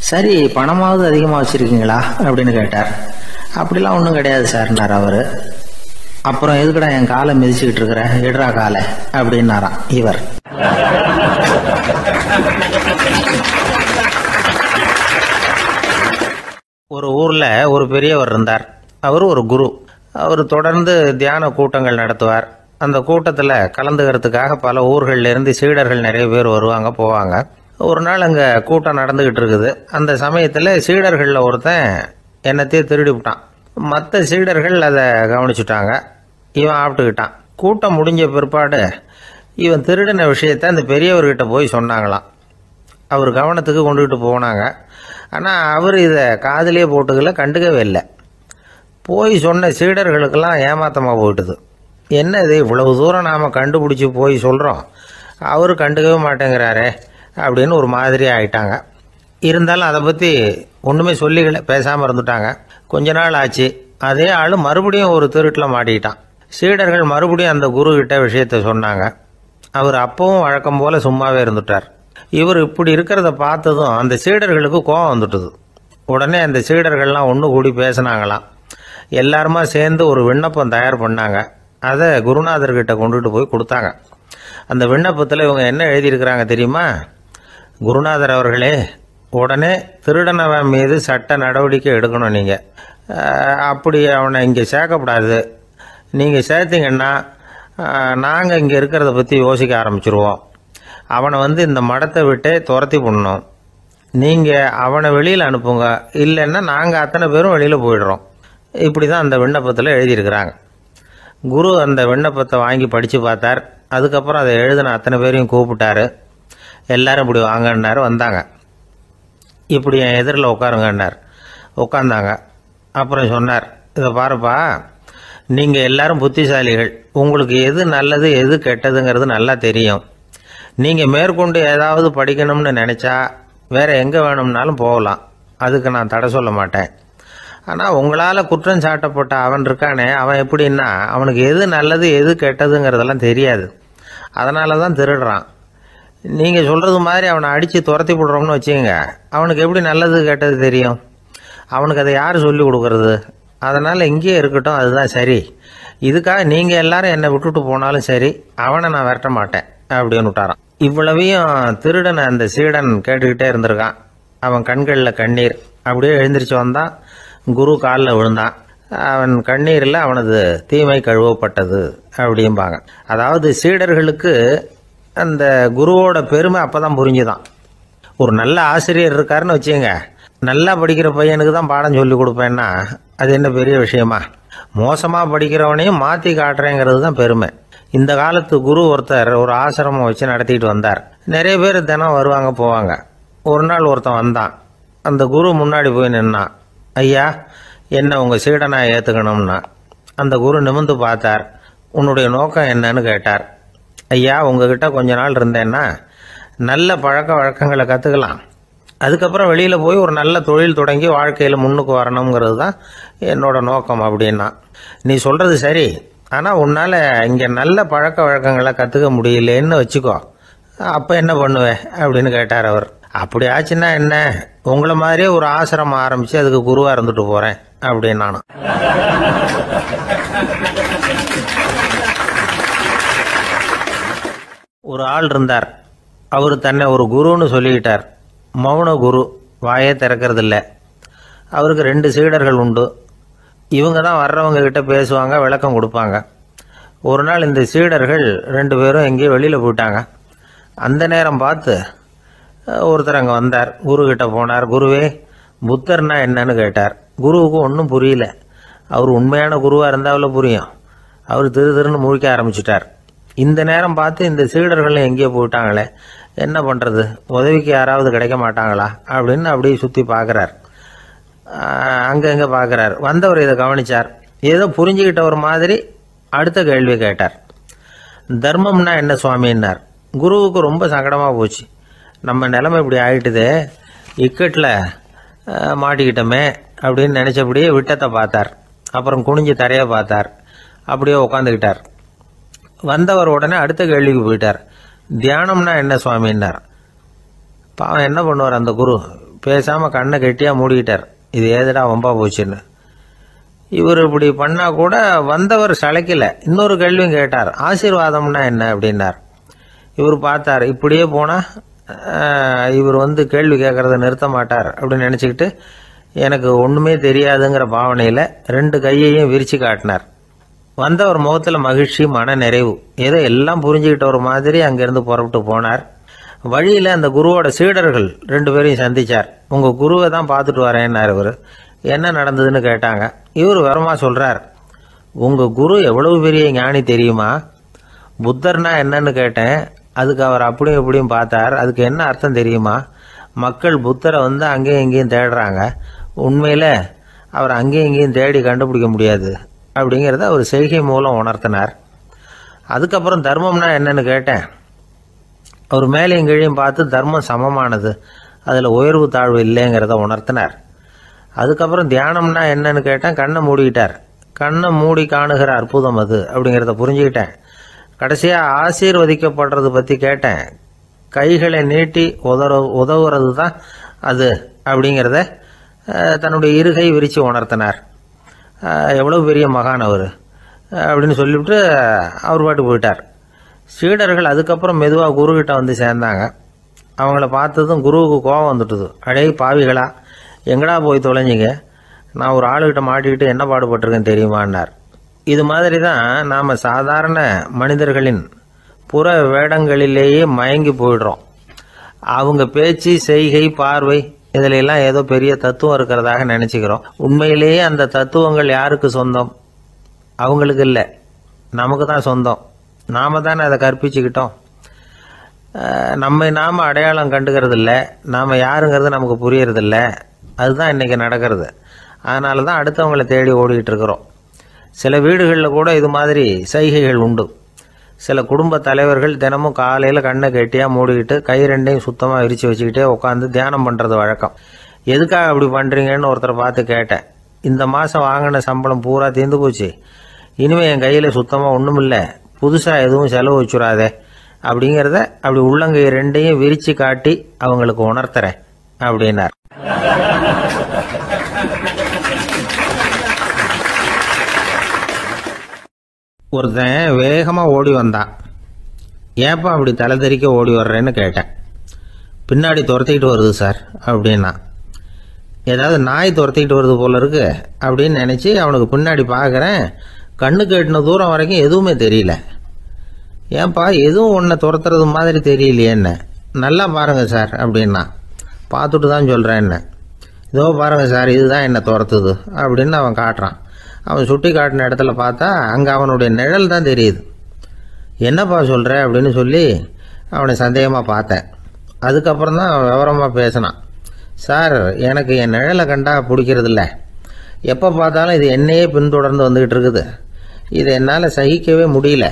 சரி, பணமாவது அதிகமா வச்சிருக்கீங்களா அப்படின்னு கேட்டார். அப்படிலாம் ஒன்றும் கிடையாது சார்னார் அவரு. அப்புறம் எதுக்குடா என் காலை மிதிச்சுக்கிட்டு இருக்கிற, எடுறா காலை அப்படின்னாராம் இவர். ஒரு ஊர்ல ஒரு பெரியவர் இருந்தார். அவர் ஒரு குரு. அவர் தொடர்ந்து தியான கூட்டங்கள் நடத்துவார். அந்த கூட்டத்துல கலந்துக்கிறதுக்காக பல ஊர்கள்ல இருந்து சீடர்கள் நிறைய பேர் வருவாங்க போவாங்க. ஒரு நாள் அங்க கூட்டம் நடந்துகிட்டு இருக்குது. அந்த சமயத்துல சீடர்கள்ல ஒருத்தன் என்னத்தையே திருடி விட்டான். மற்ற சீடர்கள் அதை கவனிச்சுட்டாங்க. இவன் ஆப்பிட்டுக்கிட்டான். கூட்டம் முடிஞ்ச பிற்பாடு இவன் திருடின விஷயத்த அந்த பெரியவர்கிட்ட போய் சொன்னாங்களாம். அவர் கவனத்துக்கு கொண்டுகிட்டு போனாங்க. ஆனால் அவர் இதை காதிலே போட்டுக்கல, கண்டுக்கவே இல்லை. போய் சொன்ன சீடர்களுக்கெல்லாம் ஏமாத்தமாக போயிட்டுது. என்ன இது, இவ்வளவு தூரம் நாம் கண்டுபிடிச்சி போய் சொல்கிறோம், அவர் கண்டுக்கவே மாட்டேங்கிறாரே அப்படின்னு ஒரு மாதிரி ஆயிட்டாங்க. இருந்தாலும் அதை பற்றி ஒன்றுமே சொல்லிக்கல, பேசாமல் இருந்துட்டாங்க. கொஞ்ச நாள் ஆச்சு. அதே ஆள் மறுபடியும் ஒரு திருட்டில் மாட்டிக்கிட்டான். சீடர்கள் மறுபடியும் அந்த குரு கிட்ட விஷயத்த சொன்னாங்க. அவர் அப்பவும் வழக்கம் போல சும்மாவே இருந்துட்டார். இவர் இப்படி இருக்கிறத பார்த்ததும் அந்த சீடர்களுக்கு கோபம் வந்துட்டுது. உடனே அந்த சீடர்கள்லாம் ஒன்று கூடி பேசினாங்களாம். எல்லாருமா சேர்ந்து ஒரு விண்ணப்பம் தயார் பண்ணாங்க. அதை குருநாதர்கிட்ட கொண்டுட்டு போய் கொடுத்தாங்க. அந்த விண்ணப்பத்தில் இவங்க என்ன எழுதியிருக்கிறாங்க தெரியுமா? குருநாதர் அவர்களே, உடனே திருடனவன் மீது சட்ட நடவடிக்கை எடுக்கணும். நீங்கள் அப்படி அவனை இங்கே சேர்க்கக்கூடாது. நீங்கள் சேர்த்தீங்கன்னா நாங்கள் இங்கே இருக்கிறத பற்றி யோசிக்க ஆரம்பிச்சிருவோம். அவனை இந்த மடத்தை விட்டே துரத்தி பண்ணணும். நீங்கள் அவனை வெளியில் அனுப்புங்க, இல்லைன்னா நாங்கள் அத்தனை பேரும் வெளியில் போயிடுறோம். இப்படி தான் அந்த விண்ணப்பத்தில் எழுதியிருக்கிறாங்க. குரு அந்த விண்ணப்பத்தை வாங்கி படித்து பார்த்தார். அதுக்கப்புறம் அதை எழுதின அத்தனை பேரையும் கூப்பிட்டாரு. எல்லாரும் இப்படி வாங்கன்னாரு. வந்தாங்க. இப்படி என் எதிரில் உட்காருங்கன்னார். உட்காந்தாங்க. அப்புறம் சொன்னார், இதை பாருப்பா, நீங்கள் எல்லாரும் புத்திசாலிகள். உங்களுக்கு எது நல்லது எது கெட்டதுங்கிறது நல்லா தெரியும். நீங்கள் மேற்கொண்டு ஏதாவது படிக்கணும்னு நினச்சா வேற எங்கே வேணும்னாலும் போகலாம், அதுக்கு நான் தடை சொல்ல மாட்டேன். ஆனால் உங்களால் குற்றம் சாட்டப்பட்ட அவன் இருக்கானே, அவன் எப்படின்னா அவனுக்கு எது நல்லது எது கெட்டதுங்கிறதெல்லாம் தெரியாது. அதனால தான் திருடுறான். நீங்கள் சொல்கிறது மாதிரி அவனை அடித்து துரத்தி விடுறோம்னு வச்சுக்கோங்க, அவனுக்கு எப்படி நல்லது கெட்டது தெரியும்? அவனுக்கு அதை யார் சொல்லி கொடுக்கறது? அதனால் இங்கேயே இருக்கட்டும், அதுதான் சரி. இதுக்காக நீங்கள் எல்லாரும் என்னை விட்டுட்டு போனாலும் சரி, அவனை நான் விரட்ட மாட்டேன் அப்படின்னு விட்டாரான். இவ்வளவையும் திருடனை அந்த சீடன் கேட்டுக்கிட்டே இருந்திருக்கான். அவன் கண்களில் கண்ணீர். அப்படியே எழுந்திரிச்சு வந்தான். குரு காலில் விழுந்தான். அவன் கண்ணீரில் அவனது தீமை கழுவப்பட்டது அப்படிம்பாங்க. அதாவது சீடர்களுக்கு அந்த குருவோட பெருமை அப்பதான் புரிஞ்சுதான். ஒரு நல்ல ஆசிரியர் இருக்காருன்னு வச்சுங்க, நல்லா படிக்கிற பையனுக்கு தான் பாடம் சொல்லி கொடுப்பேன்னா அது என்ன பெரிய விஷயமா? மோசமா படிக்கிறவனையும் மாற்றி காட்டுறேங்கிறது தான் பெருமை. இந்த காலத்து குரு ஒருத்தர் ஒரு ஆசிரமம் வச்சு நடத்திட்டு வந்தார். நிறைய பேர் தினம் வருவாங்க போவாங்க. ஒரு நாள் ஒருத்தன் வந்தான். அந்த குரு முன்னாடி போய் நின்னான். ஐயா, என்ன உங்கள் சீடனா ஏற்றுக்கணும்னா. அந்த குரு நிமிர்ந்து பார்த்தார். உன்னுடைய நோக்கம் என்னன்னு கேட்டார். ஐயா, உங்ககிட்ட கொஞ்ச நாள் இருந்தேன்னா நல்ல பழக்க வழக்கங்களை கற்றுக்கலாம், அதுக்கப்புறம் வெளியில் போய் ஒரு நல்ல தொழில் தொடங்கி வாழ்க்கையில் முன்னுக்கு வரணுங்கிறது தான் என்னோட நோக்கம் அப்படின்னா. நீ சொல்கிறது சரி, ஆனால் உன்னால் இங்கே நல்ல பழக்க வழக்கங்களை கற்றுக்க முடியலேன்னு வச்சுக்கோ, அப்போ என்ன பண்ணுவேன் அப்படின்னு கேட்டார் அவர். அப்படி ஆச்சுன்னா என்ன, உங்களை மாதிரியே ஒரு ஆசிரமம் ஆரம்பித்து அதுக்கு குருவாக இருந்துட்டு போகிறேன் அப்படின்னு நானும். ஒரு ஆள் இருந்தார். அவர் தன்னை ஒரு குருன்னு சொல்லிக்கிட்டார். மௌன குரு, வாயே திறக்கிறதில்ல. அவருக்கு 2 சீடர்கள் உண்டு. இவங்க தான் வர்றவங்க கிட்ட பேசுவாங்க, விளக்கம் கொடுப்பாங்க. ஒரு நாள் இந்த சீடர்கள் 2 பேரும் எங்கேயோ வெளியில் போயிட்டாங்க. அந்த நேரம் பார்த்து ஒருத்தர் அங்கே வந்தார். குரு கிட்ட போனார். குருவே, புத்தர்னா என்னன்னு கேட்டார். குருவுக்கு ஒன்றும் புரியல. அவர் உண்மையான குருவாக இருந்தாவில் புரியும். அவர் திருன்னு முழிக்க ஆரம்பிச்சிட்டார். இந்த நேரம் பார்த்து இந்த சீடர்களும் எங்கேயோ போயிட்டாங்களே, என்ன பண்ணுறது, உதவிக்கு யாராவது கிடைக்க மாட்டாங்களா அப்படின்னு அப்படியே சுற்றி பார்க்குறார். அங்கங்கே பார்க்குறார். வந்தவர் இதை கவனிச்சார். ஏதோ புரிஞ்சுக்கிட்ட ஒரு மாதிரி அடுத்த கேள்வி கேட்டார். தர்மம்னா என்ன சுவாமின்னார். குருவுக்கு ரொம்ப சங்கடமாக போச்சு. நம்ம நிலைமை இப்படி ஆகிட்டுதே, இக்கட்டில் மாட்டிக்கிட்டோமே அப்படின்னு நினச்சபடியே விட்டத்தை பார்த்தார். அப்புறம் குனிஞ்சு தரையை பார்த்தார். அப்படியே உட்காந்துக்கிட்டார். வந்தவர் உடனே அடுத்த கேள்விக்கு போயிட்டார். தியானம்னா என்ன சுவாமின்னார். பாவம் என்ன பண்ணுவார் அந்த குரு, பேசாமல் கண்ணை கெட்டியாக மூடிக்கிட்டார். இது ஏதடா வம்பா போச்சுன்னு. இவர் இப்படி பண்ணால் கூட வந்தவர் சளைக்கல. இன்னொரு கேள்வியும் கேட்டார். ஆசீர்வாதம்னா என்ன அப்படின்னார். இவர் பார்த்தார். இப்படியே போனால் இவர் கேள்வி கேட்கறத நிறுத்த மாட்டார் அப்படின்னு நினச்சிக்கிட்டு எனக்கு ஒன்றுமே தெரியாதுங்கிற பாவனையில் 2 கையையும் விரித்து காட்டினார். வந்தவர் முகத்தில் மகிழ்ச்சி, மன நிறைவு, ஏதோ எல்லாம் புரிஞ்சுக்கிட்ட ஒரு மாதிரி அங்கேருந்து புறப்பட்டு போனார். வழியில் அந்த குருவோட சீடர்கள் 2 பேரையும் சந்திச்சார். உங்கள் குருவை தான் பார்த்துட்டு வரேன்னார் இவர். என்ன நடந்ததுன்னு கேட்டாங்க. இவர் விவரமாக சொல்கிறார். உங்கள் குரு எவ்வளவு பெரிய ஞானி தெரியுமா? புத்தர்னா என்னன்னு கேட்டேன். அதுக்கு அவர் அப்படியும் இப்படியும் பார்த்தார். அதுக்கு என்ன அர்த்தம் தெரியுமா? மக்கள் புத்தரை அங்கேயும் இங்கேயும் தேடுறாங்க. உண்மையில் அவர் அங்கேயும் இங்கேயும் தேடி கண்டுபிடிக்க முடியாது அப்படிங்கிறத அவர் செய்கை மூலம் உணர்த்தினார். அதுக்கப்புறம் தர்மம்னா என்னன்னு கேட்டேன். அவர் மேலேயும் கீழையும் பார்த்து தர்மம் சமமானது, அதில் உயர்வு தாழ்வு இல்லைங்கிறத உணர்த்தினார். அதுக்கப்புறம் தியானம்னா என்னன்னு கேட்டேன். கண்ணை மூடிக்கிட்டார். கண்ணை மூடி காணுகிற அற்புதம் அது அப்படிங்கிறத புரிஞ்சுக்கிட்டேன். கடைசியாக ஆசீர்வதிக்கப்படுறது பற்றி கேட்டேன். கைகளை நீட்டி உதவுறது தான் அது அப்படிங்கிறத தன்னுடைய இருகை விரித்து உணர்த்தினார். எவ்வளோ பெரிய மகான் அவர் அப்படின்னு சொல்லிவிட்டு அவர் பாட்டுக்கு போயிட்டார். சீடர்கள் அதுக்கப்புறம் மெதுவாக குருக்கிட்ட சேர்ந்தாங்க. அவங்கள பார்த்ததும் குருவுக்கு கோபம் வந்துட்டுது. அடே பாவிகளா, எங்கடா போய் தொலைஞ்சிங்க, நான் ஒரு ஆளுகிட்ட மாட்டிக்கிட்டு என்ன பாடுபட்டிருக்கேன் தெரியுமான்னார். இது மாதிரி தான் நாம் சாதாரண மனிதர்களின் புற வேடங்களிலேயே மயங்கி போயிடுறோம். அவங்க பேச்சு, செய்கை, பார்வை இதிலெல்லாம் ஏதோ பெரிய தத்துவம் இருக்கிறதாக நினச்சிக்கிறோம். உண்மையிலேயே அந்த தத்துவங்கள் யாருக்கு சொந்தம்? அவங்களுக்கு இல்லை, நமக்கு தான் சொந்தம். நாம தானே அதை கற்பிச்சுக்கிட்டோம். நாம் அடையாளம் கண்டுக்கிறது இல்லை, நாம் யாருங்கிறது நமக்கு புரியறதில்ல. அதுதான் இன்றைக்கி நடக்கிறது. அதனால தான் அடுத்தவங்களை தேடி ஓடிக்கிட்டு இருக்கிறோம். சில வீடுகளில் கூட இது மாதிரி சைகைகள் உண்டு. சில குடும்ப தலைவர்கள் தினமும் காலையில் கண்ணை கெட்டியாக மூடிக்கிட்டு கை 2ஐயும் சுத்தமாக விரித்து வச்சுக்கிட்டே உட்காந்து தியானம் பண்ணுறது வழக்கம். எதுக்காக அப்படி பண்ணுறீங்கன்னு ஒருத்தரை பார்த்து கேட்டேன். இந்த மாதம் வாங்கின சம்பளம் பூரா தீர்ந்து போச்சு, இனிமேல் என் கையில் சுத்தமாக ஒன்றும் இல்லை, புதுசாக எதுவும் செலவு வச்சுடாதே அப்படிங்கிறத அப்படி உள்ளங்கை 2ஐயும் விரித்து காட்டி அவங்களுக்கு உணர்த்துறேன் அப்படின்னார். ஒருத்தன் வேகமாக ஓடி வந்தான். ஏப்பா அப்படி தலை தெறிக்க ஓடி வர்றேன்னு கேட்டேன். பின்னாடி துரத்திக்கிட்டு வருது சார் அப்படின்னா. ஏதாவது நாய் துரத்திக்கிட்டு வருது போல இருக்கு அப்படின்னு நினச்சி அவனுக்கு பின்னாடி பார்க்குறேன். கண்ணு கேட்டின தூரம் வரைக்கும் எதுவுமே தெரியல. ஏன்பா எதுவும் ஒன்றை துரத்துறது மாதிரி தெரியலையே என்ன, நல்லா பாருங்கள் சார் அப்படின்னா. பார்த்துட்டு தான் சொல்கிறேன் என்ன. இதோ பாருங்கள் சார், இதுதான் என்னை துரத்துது அப்படின்னு அவன் காட்டுறான். அவன் சுட்டி காட்டின இடத்துல பார்த்தா அங்கே அவனுடைய நிழல் தான் தெரியுது. என்னப்பா சொல்கிற அப்படின்னு சொல்லி அவனை சந்தேகமாக பார்த்தேன். அதுக்கப்புறம் தான் அவன் விவரமாக பேசினான். சார், எனக்கு என் நிழலை கண்டா பிடிக்கிறதில்ல, எப்போ பார்த்தாலும் இது என்னையே பின்தொடர்ந்து வந்துக்கிட்டு இருக்குது. இதை என்னால் சகிக்கவே முடியல.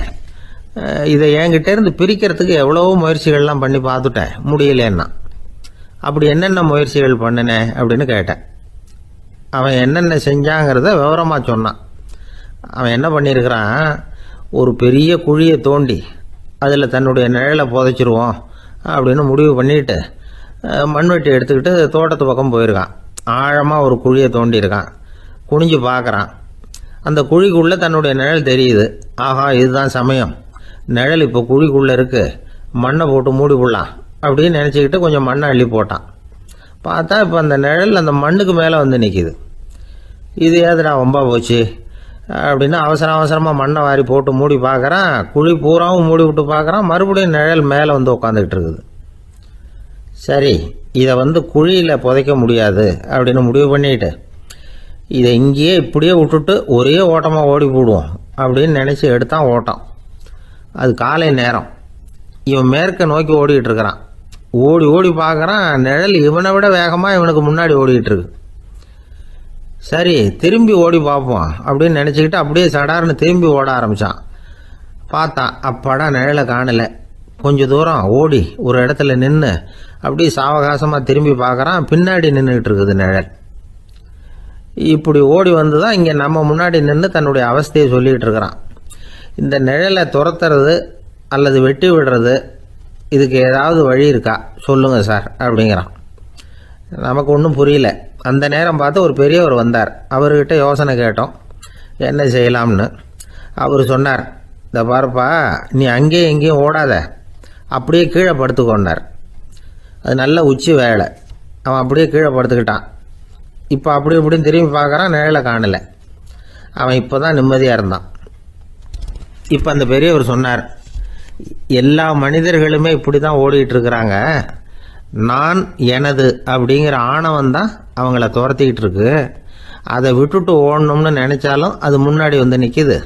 இதை என்கிட்டேருந்து பிரிக்கிறதுக்கு எவ்வளவோ முயற்சிகள்லாம் பண்ணி பார்த்துட்டேன், முடியலன்னா. அப்படி என்னென்ன முயற்சிகள் பண்ணினேன் அப்படின்னு கேட்டேன். அவன் என்னென்ன செஞ்சாங்கிறத விவரமாக சொன்னான். அவன் என்ன பண்ணியிருக்கிறான், ஒரு பெரிய குழியை தோண்டி அதில் தன்னுடைய நிழலை புதைச்சிருவோம் அப்படின்னு முடிவு பண்ணிட்டு மண்வெட்டி எடுத்துக்கிட்டு தோட்டத்து பக்கம் போயிருக்கான். ஆழமாக ஒரு குழியை தோண்டியிருக்கான். குனிஞ்சு பார்க்குறான். அந்த குழிக்குள்ளே தன்னுடைய நிழல் தெரியுது. ஆஹா, இதுதான் சமயம், நிழல் இப்போ குழிக்குள்ளே இருக்கு, மண்ணை போட்டு மூடி விடலாம் அப்படின்னு நினச்சிக்கிட்டு கொஞ்சம் மண்ணை அள்ளி போட்டான். பார்த்தா இப்போ அந்த நிழல் அந்த மண்ணுக்கு மேலே வந்து நிற்கிது. இது ஏதுடா வம்பா போச்சு அப்படின்னு அவசரமாக மண்ணை வாரி போட்டு மூடி பார்க்குறான். குழி பூராவும் மூடி விட்டு பார்க்குறான். மறுபடியும் நிழல் மேலே வந்து உட்காந்துக்கிட்டு இருக்குது. சரி, இதை குழியில் புதைக்க முடியாது அப்படின்னு முடிவு பண்ணிட்டு இதை இங்கேயே இப்படியே விட்டுட்டு ஒரே ஓட்டமாக ஓடி போடுவோம் அப்படின்னு நினச்சி எடுத்தான் ஓட்டம். அது காலை நேரம். இவன் மேற்க நோக்கி ஓடிக்கிட்டு இருக்கிறான். ஓடி ஓடி பார்க்குறான், நிழல் இவனை விட வேகமாக இவனுக்கு முன்னாடி ஓடிக்கிட்டு இருக்கு. சரி, திரும்பி ஓடி பார்ப்போம் அப்படின்னு நினச்சிக்கிட்டு அப்படியே சடார்னு திரும்பி ஓட ஆரம்பித்தான். பார்த்தான், அப்பாடா நிழலை காணலை. கொஞ்சம் தூரம் ஓடி ஒரு இடத்துல நின்று அப்படியே சாவகாசமாக திரும்பி பார்க்குறான். பின்னாடி நின்றுக்கிட்டு இருக்குது நிழல். இப்படி ஓடி வந்து தான் இங்கே நம்ம முன்னாடி நின்று தன்னுடைய அவஸ்தையை சொல்லிகிட்டு இருக்கிறான். இந்த நிழலை துரத்துறது அல்லது வெட்டி விடுறது, இதுக்கு ஏதாவது வழி இருக்கா சொல்லுங்க சார் அப்படிங்கிறான். நமக்கு ஒன்றும் புரியல. அந்த நேரம் பார்த்து ஒரு பெரியவர் வந்தார். அவர்கிட்ட யோசனை கேட்டோம், என்ன செய்யலாம்னு. அவர் சொன்னார், இந்த பாருப்பா, நீ அங்கேயும் எங்கேயும் ஓடாத, அப்படியே கீழே படுத்துக்கொண்டார். அது நல்ல உச்சி வேலை. அவன் அப்படியே கீழே படுத்துக்கிட்டான். இப்போ அப்படி இப்படின்னு திரும்பி பார்க்குறான், நிழலை காணலை. அவன் இப்போ தான் நிம்மதியாக இருந்தான். இப்போ அந்த பெரியவர் சொன்னார், எல்லா மனிதர்களுமே இப்படி தான் ஓடிட்டு இருக்கிறாங்க. நான் எனது அப்படிங்கிற ஆணவம் தான் அவங்கள துரத்திக்கிட்டு இருக்கு. அதை விட்டுட்டு ஓடணும்னு நினைச்சாலும் அது முன்னாடி வந்து நிற்கிது.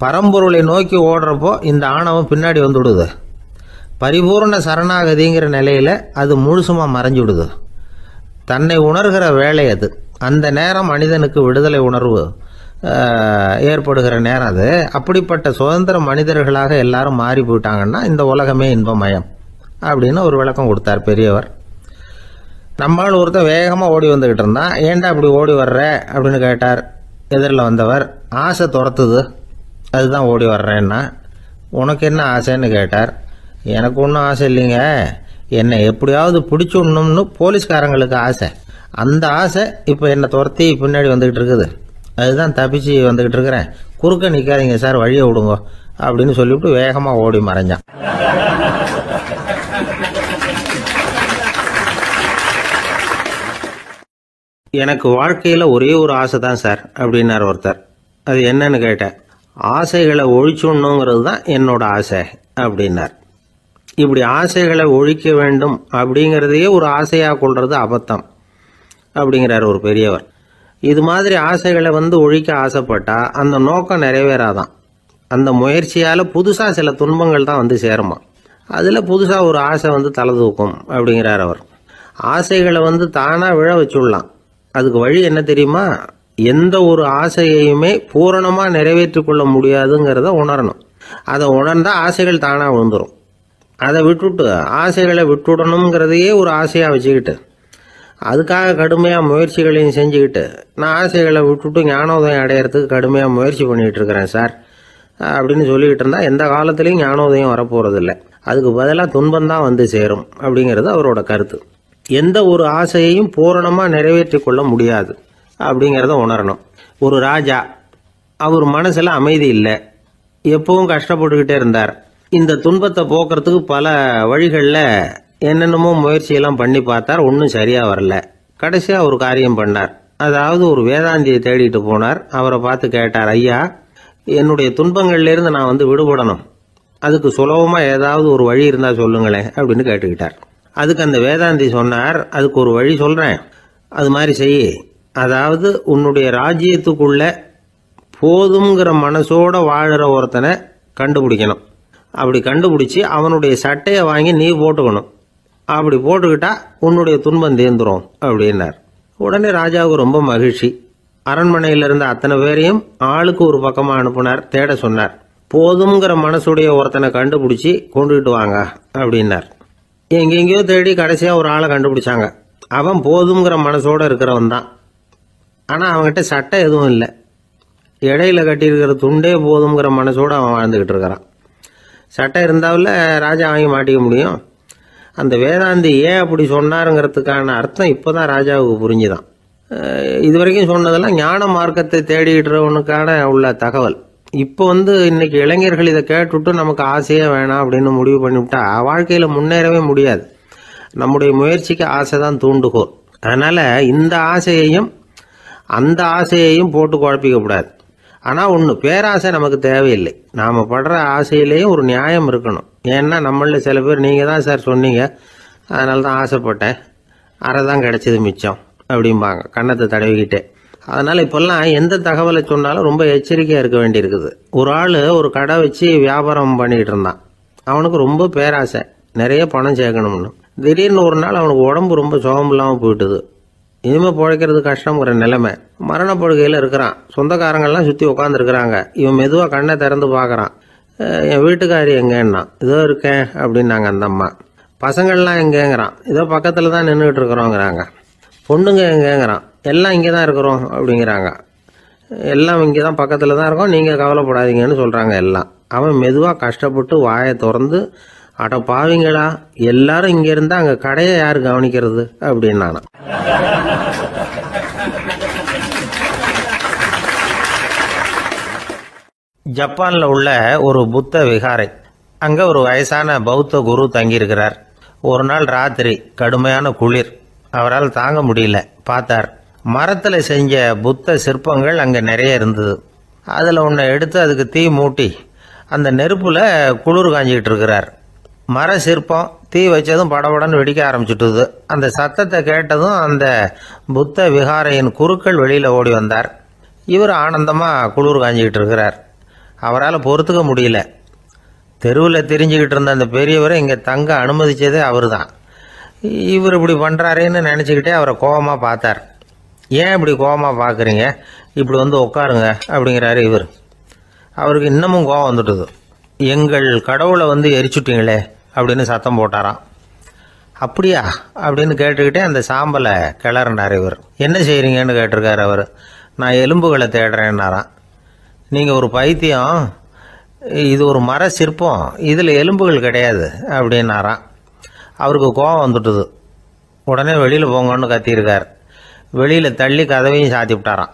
பரம்பொருளை நோக்கி ஓடுறப்போ இந்த ஆணவம் பின்னாடி வந்துடுது. பரிபூர்ண சரணாகதிங்கிற நிலையில அது முழுசுமா மறைஞ்சுடுது. தன்னை உணர்கிற வேலை அது. அந்த நேரம் மனிதனுக்கு விடுதலை உணர்வு ஏற்படுகிற நேரம் அது. அப்படிப்பட்ட சுதந்திர மனிதர்களாக எல்லாரும் மாறி போயிட்டாங்கன்னா இந்த உலகமே இன்பமயம் அப்படின்னு ஒரு விளக்கம் கொடுத்தார் பெரியவர். நம்மால் ஒருத்தர் வேகமாக ஓடி வந்துக்கிட்டு இருந்தான். ஏன்டா அப்படி ஓடி வர்ற அப்படின்னு கேட்டார் எதிரில் வந்தவர். ஆசை துரத்துது, அதுதான் ஓடி வர்றேன்னா. உனக்கு என்ன ஆசைன்னு கேட்டார். எனக்கு ஒன்றும் ஆசை இல்லைங்க, என்னை எப்படியாவது பிடிச்சுடணும்னு போலீஸ்காரங்களுக்கு ஆசை. அந்த ஆசை இப்போ என்னை துரத்தி பின்னாடி வந்துக்கிட்டு இருக்குது. அதுதான் தப்பிச்சு வந்துக்கிட்டு இருக்கிறேன். குறுக்க நிற்காதீங்க சார், வழியை விடுங்க அப்படின்னு சொல்லிவிட்டு வேகமாக ஓடி மறைஞ்சான். எனக்கு வாழ்க்கையில் ஒரே ஒரு ஆசை தான் சார் அப்படின்னார் ஒருத்தர். அது என்னன்னு கேட்டேன். ஆசைகளை ஒழிச்சுடணுங்கிறது தான் என்னோட ஆசை அப்படின்னார். இப்படி ஆசைகளை ஒழிக்க வேண்டும் அப்படிங்கிறதையே ஒரு ஆசையாக கொள்வது அபத்தம் அப்படிங்கிறார் ஒரு பெரியவர். இது மாதிரி ஆசைகளை ஒழிக்க ஆசைப்பட்டா அந்த நோக்கம் நிறைவேறாதான். அந்த முயற்சியால் புதுசாக சில துன்பங்கள் தான் சேருமா. அதில் புதுசாக ஒரு ஆசை தலை தூக்கும் அப்படிங்கிறார் அவர். ஆசைகளை தானாக விழ வச்சுடலாம். அதுக்கு வழி என்ன தெரியுமா? எந்த ஒரு ஆசையையுமே பூரணமாக நிறைவேற்றி கொள்ள முடியாதுங்கிறத உணரணும். அதை உணர்ந்தா ஆசைகள் தானாக விழுந்துடும். அதை விட்டுட்டு ஆசைகளை விட்டுடணுங்கிறதையே ஒரு ஆசையாக வச்சுக்கிட்டு அதுக்காக கடுமையாக முயற்சிகளையும் செஞ்சுக்கிட்டு நான் ஆசைகளை விட்டுட்டு ஞானோதயம் அடையிறதுக்கு கடுமையாக முயற்சி பண்ணிகிட்டு இருக்கிறேன் சார் அப்படின்னு சொல்லிக்கிட்டு இருந்தால் எந்த காலத்துலேயும் ஞானோதயம் வரப்போகிறதில்லை. அதுக்கு பதிலாக துன்பந்தான் சேரும் அப்படிங்கிறது அவரோட கருத்து. எந்த ஒரு ஆசையையும் பூரணமாக நிறைவேற்றி கொள்ள முடியாது அப்படிங்கிறத உணரணும். ஒரு ராஜா, அவர் மனசில் அமைதி இல்லை, எப்பவும் கஷ்டப்பட்டுக்கிட்டே இருந்தார். இந்த துன்பத்தை போக்குறதுக்கு பல வழிகளில் என்னென்னமோ முயற்சியெல்லாம் பண்ணி பார்த்தார். ஒன்றும் சரியாக வரல. கடைசியாக ஒரு காரியம் பண்ணார். அதாவது ஒரு வேதாந்தியை தேடிட்டு போனார். அவரை பார்த்து கேட்டார், ஐயா, என்னுடைய துன்பங்கள்லேருந்து நான் விடுபடணும், அதுக்கு சுலபமாக ஏதாவது ஒரு வழி இருந்தால் சொல்லுங்களேன் அப்படின்னு கேட்டுக்கிட்டார். அதுக்கு அந்த வேதாந்தி சொன்னார், அதுக்கு ஒரு வழி சொல்கிறேன், அது மாதிரி செய். அதாவது உன்னுடைய ராஜ்யத்துக்குள்ள போதுங்கிற மனசோட வாழுற ஒருத்தனை கண்டுபிடிக்கணும். அப்படி கண்டுபிடிச்சி அவனுடைய சட்டையை வாங்கி நீ போட்டுக்கணும். அப்படி போட்டுக்கிட்டா உன்னுடைய துன்பம் தீர்ந்துரும் அப்படின்னார். உடனே ராஜாவுக்கு ரொம்ப மகிழ்ச்சி. அரண்மனையில் இருந்த அத்தனை பேரையும் ஆளுக்கு ஒரு பக்கமாக அனுப்புனார், தேட சொன்னார். போதுங்கிற மனசுடைய ஒருத்தனை கண்டுபிடிச்சி கொண்டுகிட்டு வாங்க அப்படின்னார். எங்கெங்கேயோ தேடி கடைசியாக ஒரு ஆளை கண்டுபிடிச்சாங்க. அவன் போதுங்கிற மனசோட இருக்கிறவன் தான். ஆனால் அவன்கிட்ட சட்டை எதுவும் இல்லை. இடையில கட்டியிருக்கிற துண்டே போதுங்கிற மனசோடு அவன் வாழ்ந்துக்கிட்டு இருக்கிறான். சட்டை இருந்தாவில் ராஜா வாங்கி மாட்டிக்க முடியும். அந்த வேதாந்தி ஏன் அப்படி சொன்னாருங்கிறதுக்கான அர்த்தம் இப்போதான் ராஜாவுக்கு புரிஞ்சுதான். இதுவரைக்கும் சொன்னதெல்லாம் ஞான மார்க்கத்தை தேடிடுறவனுக்கான உள்ள தகவல். இப்போ இன்னைக்கு இளைஞர்கள் இதை கேட்டுவிட்டு நமக்கு ஆசையே வேணாம் அப்படின்னு முடிவு பண்ணிவிட்டா வாழ்க்கையில் முன்னேறவே முடியாது. நம்முடைய முயற்சிக்கு ஆசை தான் தூண்டுகோல். அதனால இந்த ஆசையையும் அந்த ஆசையையும் போட்டு குழப்பிக்க கூடாது. ஆனால் ஒன்று, பேராசை நமக்கு தேவையில்லை. நாம் படுற ஆசையிலேயும் ஒரு நியாயம் இருக்கணும். ஏன்னா நம்மள சில பேர் நீங்கள் தான் சார் சொன்னீங்க, அதனால தான் ஆசைப்பட்டேன், அரை தான் கிடைச்சது மிச்சம் அப்படிம்பாங்க கன்னத்தை தடவிக்கிட்டே. அதனால் இப்போல்லாம் எந்த தகவலை சொன்னாலும் ரொம்ப எச்சரிக்கையாக இருக்க வேண்டியிருக்குது. ஒரு ஆள் ஒரு கடை வச்சு வியாபாரம் பண்ணிக்கிட்டு இருந்தான். அவனுக்கு ரொம்ப பேராசை, நிறைய பணம் சேர்க்கணும்னு. திடீர்னு ஒரு நாள் அவனுக்கு உடம்பு ரொம்ப சுகம் இல்லாமல் போயிட்டுது. இனிமேல் பிழைக்கிறது கஷ்டங்கிற நிலைமை. மரணப்படுகையில் இருக்கிறான். சொந்தக்காரங்கள்லாம் சுற்றி உட்காந்துருக்குறாங்க. இவன் மெதுவாக கண்ணை திறந்து பார்க்குறான். என் வீட்டுக்காரி எங்கேன்னா, இதோ இருக்கேன் அப்படின்னாங்க அந்த அம்மா. பசங்கள்லாம் எங்கேங்கிறான். இதோ பக்கத்தில் தான் நின்றுக்கிட்டு இருக்கிறோங்கிறாங்க. பொண்ணுங்க எங்கேங்கிறான். எல்லாம் இங்கே தான் இருக்கிறோம் அப்படிங்கிறாங்க. எல்லாம் இங்கே தான் பக்கத்தில் தான் இருக்கோம், நீங்கள் கவலைப்படாதீங்கன்னு சொல்கிறாங்க எல்லாம். அவன் மெதுவாக கஷ்டப்பட்டு வாயை திறந்து, அட பாவிங்களா, எல்லாரும் இங்கே இருந்தால் அங்கே கடையை யார் கவனிக்கிறது அப்படின்னானா. ஜப்பானில் உள்ள ஒரு புத்த விகாரை. அங்கே ஒரு வயசான பௌத்த குரு தங்கியிருக்கிறார். ஒரு நாள் ராத்திரி கடுமையான குளிர். அவரால் தாங்க முடியல. பார்த்தார், மரத்தில் செஞ்ச புத்த சிற்பங்கள் அங்கே நிறைய இருந்தது. அதில் ஒன்றை எடுத்து அதுக்கு தீ மூட்டி அந்த நெருப்பில் குளிர் காஞ்சிக்கிட்டு இருக்கிறார். மர சிற்பம் தீ வச்சதும் படபடன்னு வெடிக்க ஆரம்பிச்சுட்டுது. அந்த சத்தத்தை கேட்டதும் அந்த புத்த விகாரையின் குருக்கள் வெளியில் ஓடி வந்தார். இவர் ஆனந்தமாக குளிர் காஞ்சிக்கிட்டு இருக்கிறார். அவரால் பொறுத்துக்க முடியல. தெருவில் திரிஞ்சுக்கிட்டு இருந்த அந்த பெரியவரை இங்கே தங்க அனுமதிச்சதே அவர் தான். இவர் இப்படி பண்ணுறாருன்னு நினச்சிக்கிட்டே அவரை கோபமாக பார்த்தார். ஏன் இப்படி கோபமாக பார்க்குறீங்க, இப்படி உட்காருங்க அப்படிங்கிறாரு இவர். அவருக்கு இன்னமும் கோபம் வந்துட்டுது. எங்கள் கடவுளை எரிச்சுட்டீங்களே அப்படின்னு சத்தம் போட்டாராம். அப்படியா அப்படின்னு கேட்டுக்கிட்டே அந்த சாம்பலை கிளறினார் இவர். என்ன செய்கிறீங்கன்னு கேட்டிருக்காரு அவர். நான் எலும்புகளை தேடுறேன்னாராம். நீங்கள் ஒரு பைத்தியம், இது ஒரு மர சிற்பம், இதில் எலும்புகள் கிடையாது அப்படின்னாராம். அவருக்கு கோபம் வந்துட்டுது. உடனே வெளியில் போங்கன்னு கத்தியிருக்கார். வெளியில் தள்ளி கதவையும் சாத்தி விட்டாராம்.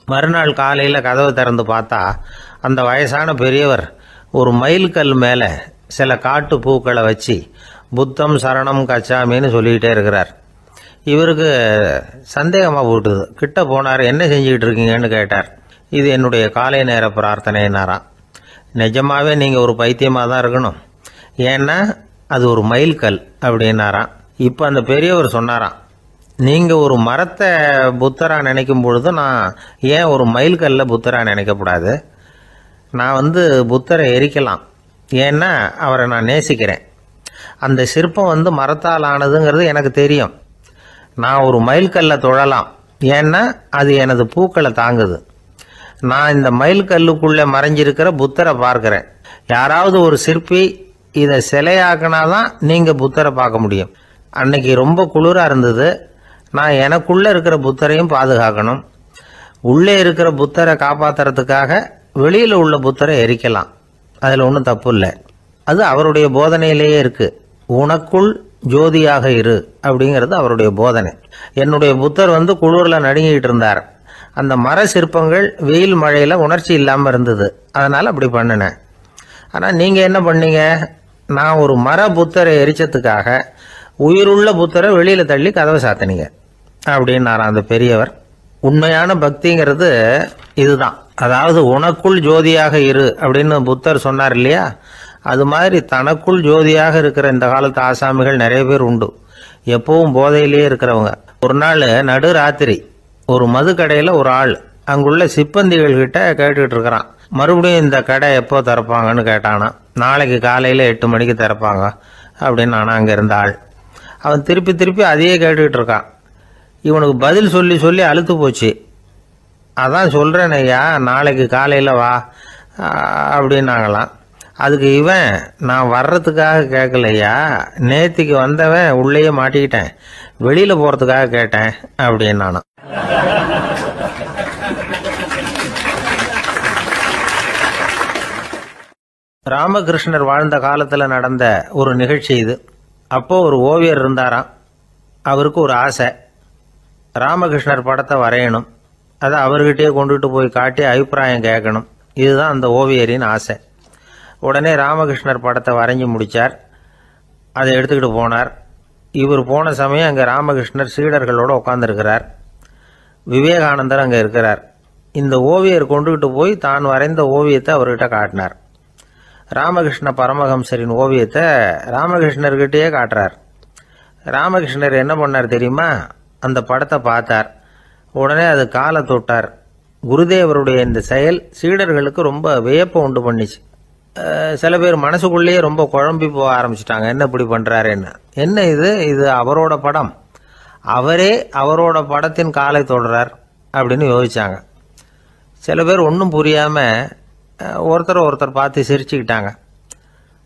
மறுநாள் காலையில் கதவை திறந்து பார்த்தா அந்த வயசான பெரியவர் ஒரு மைல்கல் மேலே சில காட்டு பூக்களை வச்சு புத்தம் சரணம் கச்சாமின்னு சொல்லிக்கிட்டே இருக்கிறார். இவருக்கு சந்தேகமாக போட்டுது. கிட்ட போனார். என்ன செஞ்சுக்கிட்டு இருக்கீங்கன்னு கேட்டார். இது என்னுடைய காலை நேர பிரார்த்தனைனாராம். நிஜமாவே நீங்கள் ஒரு பைத்தியமாக தான் இருக்கணும், ஏன்னா அது ஒரு மைல்கல் அப்படின்னாராம். இப்போ அந்த பெரியவர் சொன்னாராம், நீங்கள் ஒரு மரத்தை புத்தராக நினைக்கும் பொழுது நான் ஏன் ஒரு மைல்கல்ல புத்தராக நினைக்கக்கூடாது? நான் புத்தரை எரிக்கலாம், ஏன்னா அவரை நான் நேசிக்கிறேன். அந்த சிற்பம் மரத்தால் ஆனதுங்கிறது எனக்கு தெரியும். நான் ஒரு மைல்கல்லை தொழலாம், ஏன்னா அது எனது பூக்களை தாங்குது. நான் இந்த மைல்கல்லுக்குள்ளே மறைஞ்சிருக்கிற புத்தரை பார்க்கிறேன். யாராவது ஒரு சிற்பி இதை சிலையாக்கினாதான் நீங்கள் புத்தரை பார்க்க முடியும். அன்னைக்கு ரொம்ப குளிராக இருந்தது. நான் எனக்குள்ளே இருக்கிற புத்தரையும் பாதுகாக்கணும். உள்ளே இருக்கிற புத்தரை காப்பாற்றுறதுக்காக வெளியில் உள்ள புத்தரை எரிக்கலாம், அதில் ஒன்றும் தப்பு இல்லை. அது அவருடைய போதனையிலேயே இருக்கு. உனக்குள் ஜோதியாக இரு அப்படிங்கிறது அவருடைய போதனை. என்னுடைய புத்தர் குளிரில் நடுங்கிட்டு இருந்தார். அந்த மர சிற்பங்கள் வெயில் மழையில் உணர்ச்சி இல்லாமல் இருந்தது, அதனால் அப்படி பண்ணினேன். ஆனால் நீங்கள் என்ன பண்ணீங்க? நான் ஒரு மர புத்தரை எரிச்சதுக்காக உயிருள்ள புத்தரை வெளியில் தள்ளி கதவை சாத்தினீங்க அப்படின்னாராம் அந்த பெரியவர். உண்மையான பக்திங்கிறது இதுதான். அதாவது உனக்குள் ஜோதியாக இரு அப்படின்னு புத்தர் சொன்னார் இல்லையா, அது மாதிரி தனக்குள் ஜோதியாக இருக்கிற இந்த காலத்து ஆசாமிகள் நிறைய பேர் உண்டு. எப்பவும் போதையிலேயே இருக்கிறவங்க. ஒரு நாள் நடு ராத்திரி ஒரு மது கடையில் ஒரு ஆள் அங்குள்ள சிப்பந்திகள் கிட்ட கேட்டுக்கிட்டு இருக்கிறான். மறுபடியும் இந்த கடை எப்போ திறப்பாங்கன்னு கேட்டானா. நாளைக்கு காலையில் 8 மணிக்கு திறப்பாங்க அப்படின்னு நானா அங்கே இருந்த ஆள். அவன் திருப்பி திருப்பி அதையே கேட்டுக்கிட்டு இருக்கான். இவனுக்கு பதில் சொல்லி சொல்லி அழுத்து போச்சு. அதான் சொல்கிறேன் ஐயா, நாளைக்கு காலையில் வா அப்படின்னாங்களாம். அதுக்கு இவன், நான் வர்றதுக்காக கேட்கலையா, நேத்திக்கு வந்தவன் உள்ளேயே மாட்டிக்கிட்டேன், வெளியில் போகிறதுக்காக கேட்டேன் அப்படின்னானான். ராமகிருஷ்ணர் வாழ்ந்த காலத்தில் நடந்த ஒரு நிகழ்ச்சி இது. அப்போ ஒரு ஓவியர் இருந்தாராம். அவருக்கு ஒரு ஆசை, ராமகிருஷ்ணர் படத்தை வரையணும், அதை அவர்கிட்டயே கொண்டுட்டு போய் காட்டி அபிப்பிராயம் கேட்கணும். இதுதான் அந்த ஓவியரின் ஆசை. உடனே ராமகிருஷ்ணர் படத்தை வரைஞ்சி முடித்தார். அதை எடுத்துக்கிட்டு போனார். இவர் போன சமயம் அங்கே ராமகிருஷ்ணர் சீடர்களோடு உட்காந்துருக்கிறார். விவேகானந்தர் அங்கே இருக்கிறார். இந்த ஓவியர் கொண்டுகிட்டு போய் தான் வரைந்த ஓவியத்தை அவர்கிட்ட காட்டினார். ராமகிருஷ்ண பரமஹம்சரின் ஓவியத்தை ராமகிருஷ்ணர்கிட்டயே காட்டுறார். ராமகிருஷ்ணர் என்ன பண்ணார் தெரியுமா? அந்த படத்தை பார்த்தார். உடனே அது காலை தொட்டார். குருதேவருடைய இந்த செயல் சீடர்களுக்கு ரொம்ப வியப்பை உண்டு பண்ணிச்சு. சில பேர் மனசுக்குள்ளேயே ரொம்ப குழம்பி போக ஆரம்பிச்சிட்டாங்க, என்ன இப்படி பண்ணுறாருன்னு. என்ன இது அவரோட படம், அவரே அவரோட படத்தின் காலை தொடுறார் அப்படின்னு யோசிச்சாங்க. சில பேர் ஒன்றும் புரியாமல் ஒருத்தர் பார்த்து சிரிச்சுக்கிட்டாங்க.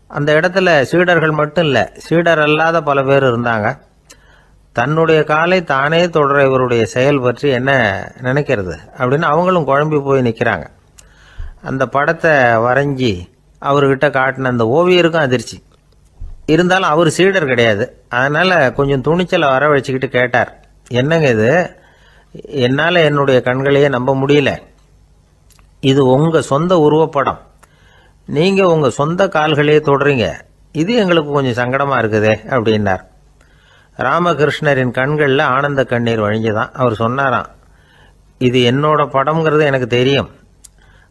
அந்த இடத்துல சீடர்கள் மட்டும் இல்லை, சீடர் அல்லாத பல பேர் இருந்தாங்க. தன்னுடைய காலை தானே தொடர இவருடைய செயல் பற்றி என்ன நினைக்கிறது அப்படின்னு அவங்களும் குழம்பி போய் நிற்கிறாங்க. அந்த படத்தை வரைஞ்சி அவர்கிட்ட காட்டின அந்த ஓவியருக்கும் அதிர்ச்சி. இருந்தாலும் அவர் சீடர் கிடையாது. அதனால் கொஞ்சம் துணிச்சலை வர வச்சுக்கிட்டு கேட்டார், என்னங்க இது, என்னால் என்னுடைய கண்களையே நம்ப முடியல. இது உங்கள் சொந்த உருவப்படம், நீங்கள் உங்கள் சொந்த கால்களையே தொடுறீங்க, இது எங்களுக்கு கொஞ்சம் சங்கடமாக இருக்குதே அப்படின்னார். ராமகிருஷ்ணரின் கண்களில் ஆனந்த கண்ணீர் வழிஞ்சுதான். அவர் சொன்னாராம், இது என்னோட படம்ங்கிறது எனக்கு தெரியும்,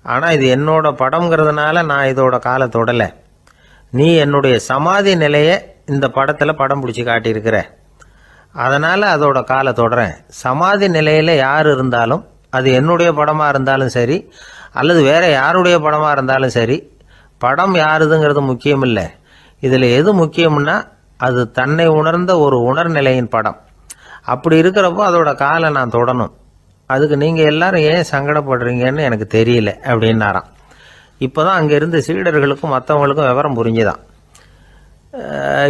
ஆனால் இது என்னோட படம்ங்கிறதுனால நான் இதோட காலை தொடலை. நீ என்னுடைய சமாதி நிலையை இந்த படத்தில் படம் பிடிச்சி காட்டியிருக்கிற, அதனால் அதோட காலை தொடறேன். சமாதி நிலையில் யார் இருந்தாலும், அது என்னுடைய படமாக இருந்தாலும் சரி அல்லது வேற யாருடைய படமாக இருந்தாலும் சரி, படம் யாருதுங்கிறது முக்கியம் இல்லை. இதில் எது முக்கியம்னா அது தன்னை உணர்ந்த ஒரு உணர்நிலையின் படம். அப்படி இருக்கிறப்போ அதோட காலை நான் தொடணும். அதுக்கு நீங்கள் எல்லாரும் ஏன் சங்கடப்படுறீங்கன்னு எனக்கு தெரியல அப்படின்னாராம். இப்போ தான் அங்கே இருந்த சீடர்களுக்கும் மற்றவங்களுக்கும் விவரம் புரிஞ்சுதான்.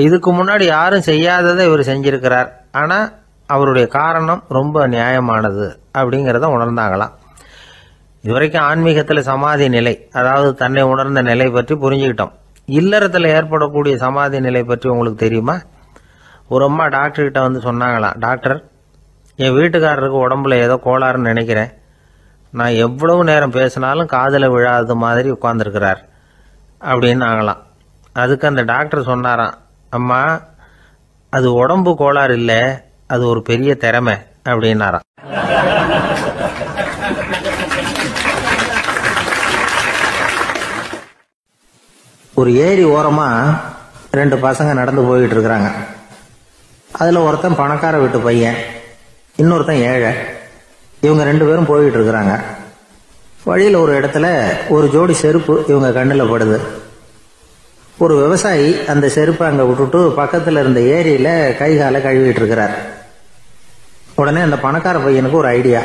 இதுக்கு முன்னாடி யாரும் செய்யாததை இவர் செஞ்சிருக்கிறார், ஆனால் அவருடைய காரணம் ரொம்ப நியாயமானது அப்படிங்கிறத உணர்ந்தாங்களாம். இதுவரைக்கும் ஆன்மீகத்தில் சமாதி நிலை, அதாவது தன்னை உணர்ந்த நிலை பற்றி புரிஞ்சுக்கிட்டோம். இல்லறத்தில் ஏற்படக்கூடிய சமாதி நிலை பற்றி உங்களுக்கு தெரியுமா? ஒரு அம்மா டாக்டர்கிட்ட வந்து சொன்னாங்களாம், டாக்டர், என் வீட்டுக்காரருக்கு உடம்புல ஏதோ கோளாறுன்னு நினைக்கிறேன், நான் எவ்வளவு நேரம் பேசினாலும் காதில் விழாதது மாதிரி உட்கார்ந்துருக்கிறார் அப்படின்னாங்களாம். அதுக்கு அந்த டாக்டர் சொன்னாராம், அம்மா, அது உடம்பு கோளாறு இல்லை, அது ஒரு பெரிய திறமை அப்படின்னாராம். ஒரு ஏரி ஓரமா 2 பசங்க நடந்து போயிட்டு இருக்கிறாங்க. அதுல ஒருத்தன் பணக்கார வீட்டு பையன், இன்னொருத்தன் ஏழை. இவங்க 2 பேரும் போயிட்டு இருக்கிறாங்க. வழியில் ஒரு இடத்துல ஒரு ஜோடி செருப்பு இவங்க கண்ணில் படுது. ஒரு விவசாயி அந்த செருப்பை அங்கே விட்டுட்டு பக்கத்தில் இருந்த ஏரியில் கை காலை கழுவிட்டு இருக்கிறார். உடனே அந்த பணக்கார பையனுக்கு ஒரு ஐடியா.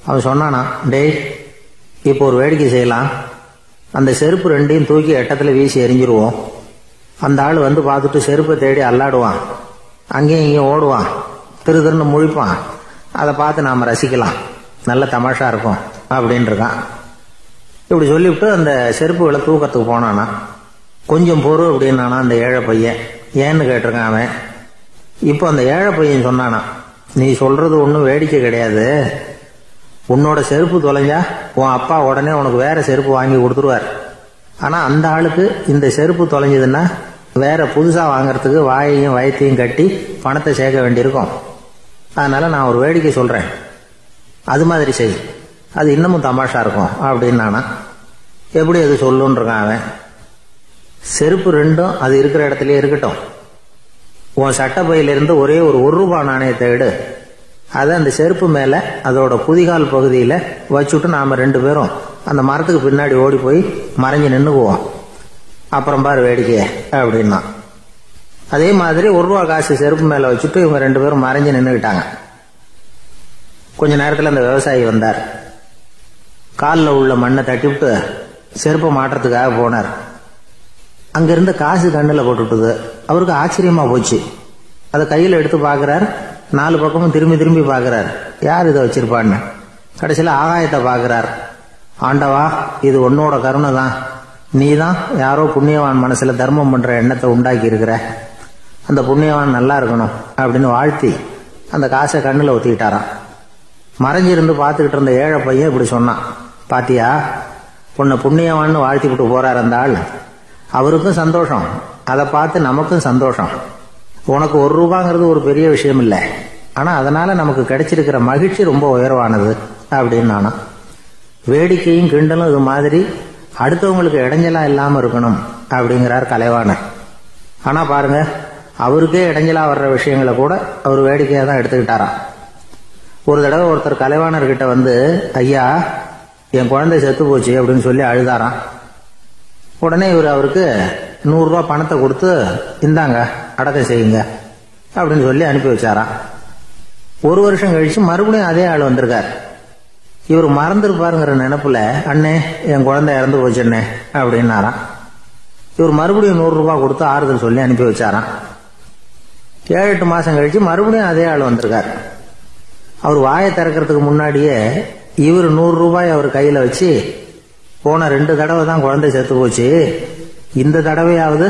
அவன் சொன்னானா, டேய், இப்போ ஒரு வேடிக்கை செய்யலாம், அந்த செருப்பு 2ஐயும் தூக்கி எட்டத்தில் வீசி எரிஞ்சிருவோம். அந்த ஆள் வந்து பார்த்துட்டு செருப்பை தேடி அல்லாடுவான், அங்கேயும் இங்கேயும் ஓடுவான், திருன்னு முழிப்பான். அதை பார்த்து நாம் ரசிக்கலாம், நல்ல தமாஷா இருக்கும் அப்படின்னு இருக்கான். இப்படி சொல்லிவிட்டு அந்த செருப்புகளை தூக்கத்துக்கு போனானா. கொஞ்சம் பொறு அப்படின்னானா அந்த ஏழை பையன். ஏன்னு கேட்டிருக்கான் அவன். இப்போ அந்த ஏழை பையன் சொன்னானா, நீ சொல்றது ஒன்றும் வேடிக்கை கிடையாது, உன்னோட செருப்பு தொலைஞ்சா உன் அப்பா உடனே உனக்கு வேற செருப்பு வாங்கி கொடுத்துருவார். ஆனால் அந்த ஆளுக்கு இந்த செருப்பு தொலைஞ்சதுன்னா வேற புதுசாக வாங்கறதுக்கு வாயையும் வயத்தையும் கட்டி பணத்தை சேர்க்க வேண்டியிருக்கும். அதனால நான் ஒரு வேடிக்கை சொல்கிறேன், அது மாதிரி செய், அது இன்னமும் தமாஷா இருக்கும் அப்படின்னு நானா. எப்படி அது சொல்லுன்னு இருக்கான் அவன். செருப்பு 2ம் அது இருக்கிற இடத்துலயே இருக்கட்டும், உன் சட்டை பையிலிருந்து ஒரே ஒரு ₹1 நாணயத்தை எடு, அதை அந்த செருப்பு மேலே அதோட குதிகால் பகுதியில் வச்சுட்டு நாம் 2 பேரும் அந்த மரத்துக்கு பின்னாடி ஓடி போய் மறைஞ்சு நின்றுக்குவோம், அப்புறம் பாரு வேடிக்கை அப்படின்னா. அதே மாதிரி ₹1 காசு செருப்பு மேலே வச்சுட்டு இவங்க 2 பேரும் மறைஞ்சு நின்றுக்கிட்டாங்க. கொஞ்ச நேரத்தில் அந்த விவசாயி வந்தார். காலில் உள்ள மண்ணை தட்டிவிட்டு செருப்பை மாட்டுறதுக்காக போனார். அங்கிருந்த காசு கண்ணில் போட்டுட்டுது. அவருக்கு ஆச்சரியமா போச்சு. அதை கையில் எடுத்து பார்க்கிறார். 4 பக்கமும் திரும்பி திரும்பி பார்க்கிறார், யார் இதை வச்சிருப்பான்னு. கடைசியில் ஆகாயத்தை பார்க்கிறார். ஆண்டவா, இது உன்னோட கருணை தான், நீ தான் யாரோ புண்ணியவான் மனசுல தர்மம் பண்ற எண்ணத்தை உண்டாக்கி இருக்கிற, அந்த புண்ணியவான் நல்லா இருக்கணும் அப்படின்னு வாழ்த்தி அந்த காசை கண்ணில் ஒத்திக்கிட்டாராம். மறைஞ்சிருந்து பார்த்துக்கிட்டு இருந்த ஏழை பையன் இப்படி சொன்னான், பாத்தியா உன்னை புண்ணியவான்னு வாழ்த்தி விட்டு போறார் அந்த ஆள், அவருக்கும் சந்தோஷம், அதை பார்த்து நமக்கும் சந்தோஷம். உனக்கு 1 ரூபாங்கிறது ஒரு பெரிய விஷயம் இல்லை, ஆனா அதனால நமக்கு கிடைச்சிருக்கிற மகிழ்ச்சி ரொம்ப உயர்வானது அப்படின்னு நானா. வேடிக்கையும் கிண்டலும் இது மாதிரி அடுத்தவங்களுக்கு இடைஞ்சலா இல்லாம இருக்கணும் அப்படிங்கிறார் கலைவாணர். ஆனா பாருங்க, அவருக்கே இடைஞ்சலா வர்ற விஷயங்களை கூட அவர் வேடிக்கையா தான் எடுத்துக்கிட்டாராம். ஒரு தடவை ஒருத்தர் கலைவாணர்கிட்ட வந்து, ஐயா என் குழந்தை செத்து போச்சு அப்படின்னு சொல்லி அழுதாராம். உடனே இவர் அவருக்கு 100 ரூபாய் பணத்தை கொடுத்து, இந்தாங்க அடக்கம் செய்யுங்க அப்படின்னு சொல்லி அனுப்பி வச்சாராம். 1 வருஷம் கழிச்சு மறுபடியும் அதே ஆள் வந்திருக்கார். இவர் மறந்துருப்பாருங்கிற நினைப்புல, அண்ணே என் குழந்தை இறந்து போச்சுண்ணே அப்படின்னாராம். இவர் மறுபடியும் 100 ரூபாய் கொடுத்து ஆறுதல் சொல்லி அனுப்பி வச்சாராம். 7-8 மாசம் கழிச்சு மறுபடியும் அதே ஆள் வந்திருக்கார். அவர் வாயை திறக்கிறதுக்கு முன்னாடியே இவர் 100 ரூபாய் அவர் கையில வச்சு, போன 2 தடவை தான் குழந்தை செத்து போச்சு, இந்த தடவையாவது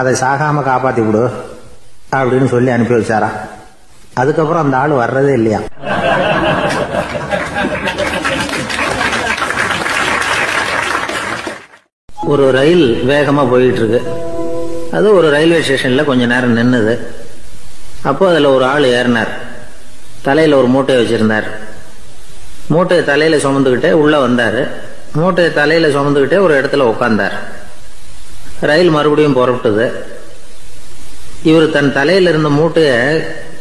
அதை சாகாம காப்பாத்தி விடு அப்படின்னு சொல்லி அனுப்பி வச்சாராம். அதுக்கப்புறம் அந்த ஆள் வர்றதே இல்லையா. ஒரு ரயில் வேகமா போயிட்டு இருக்கு. அது ஒரு ரயில்வே ஸ்டேஷன்ல கொஞ்ச நேரம் நின்னுது. அப்போ அதுல ஒரு ஆள் ஏறினார். தலையில ஒரு மூட்டையை வச்சிருந்தார். மூட்டையை தலையில சுமந்துகிட்டே உள்ள வந்தாரு. மூட்டையை தலையில சுமந்துகிட்டே ஒரு இடத்துல உட்கார்ந்தார். ரயில் மறுபடியும் புறப்பட்டது. இவர் தன் தலையில இருந்த மூட்டையை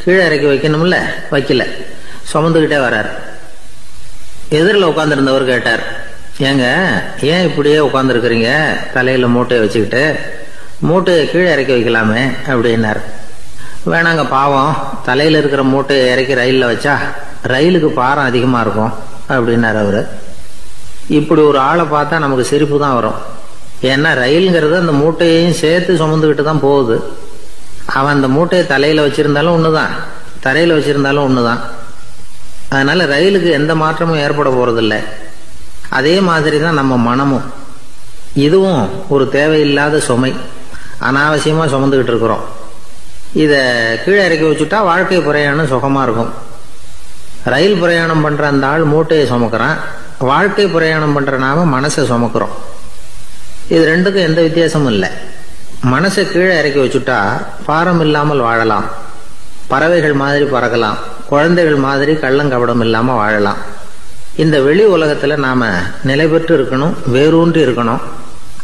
கீழே இறக்கி வைக்கணும்ல, வைக்கல, சுமந்துகிட்டே வர்றார். எதிரில் உட்கார்ந்துருந்தவர் கேட்டார், ஏங்க ஏன் இப்படியே உட்கார்ந்து இருக்கிறீங்க தலையில மூட்டையை வச்சுக்கிட்டு, மூட்டையை கீழே இறக்கி வைக்கலாமே அப்படின்னார். வேணாங்க, பாவம், தலையில இருக்கிற மூட்டையை இறக்கி ரயில்ல வச்சா ரயிலுக்கு பாரம் அதிகமா இருக்கும் அப்படின்னார் அவரு. இப்படி ஒரு ஆளை பார்த்தா நமக்கு சிரிப்பு தான் வரும். ஏன்னா ரயிலுங்கிறது அந்த மூட்டையையும் சேர்த்து சுமந்துக்கிட்டு தான் போகுது. அவன் அந்த மூட்டையை தலையில வச்சிருந்தாலும் ஒண்ணுதான், தரையில வச்சிருந்தாலும் ஒண்ணுதான். அதனால ரயிலுக்கு எந்த மாற்றமும் ஏற்பட போறதில்லை. அதே மாதிரி தான் நம்ம மனமும். இதுவும் ஒரு தேவையில்லாத சுமை, அனாவசியமா சுமந்துகிட்டு இருக்கிறோம். இத கீழே இறக்கி வச்சுட்டா வாழ்க்கை பிரயாணம் சுகமா இருக்கும். ரயில் பிரயாணம் பண்ற அந்த ஆள் மூட்டையை சுமக்கிறான், வாழ்க்கை பிரயாணம் பண்ற நாம மனசை சுமக்கிறோம். இது ரெண்டுக்கும் எந்த வித்தியாசமும் இல்லை. மனசை கீழே இறக்கி வச்சுட்டா பாரம் இல்லாமல் வாழலாம், பறவைகள் மாதிரி பறக்கலாம், குழந்தைகள் மாதிரி கள்ளங்கபடம் இல்லாம வாழலாம். இந்த வெளி உலகத்துல நாம நிலை பெற்று இருக்கணும், வேரூன்றி இருக்கணும்.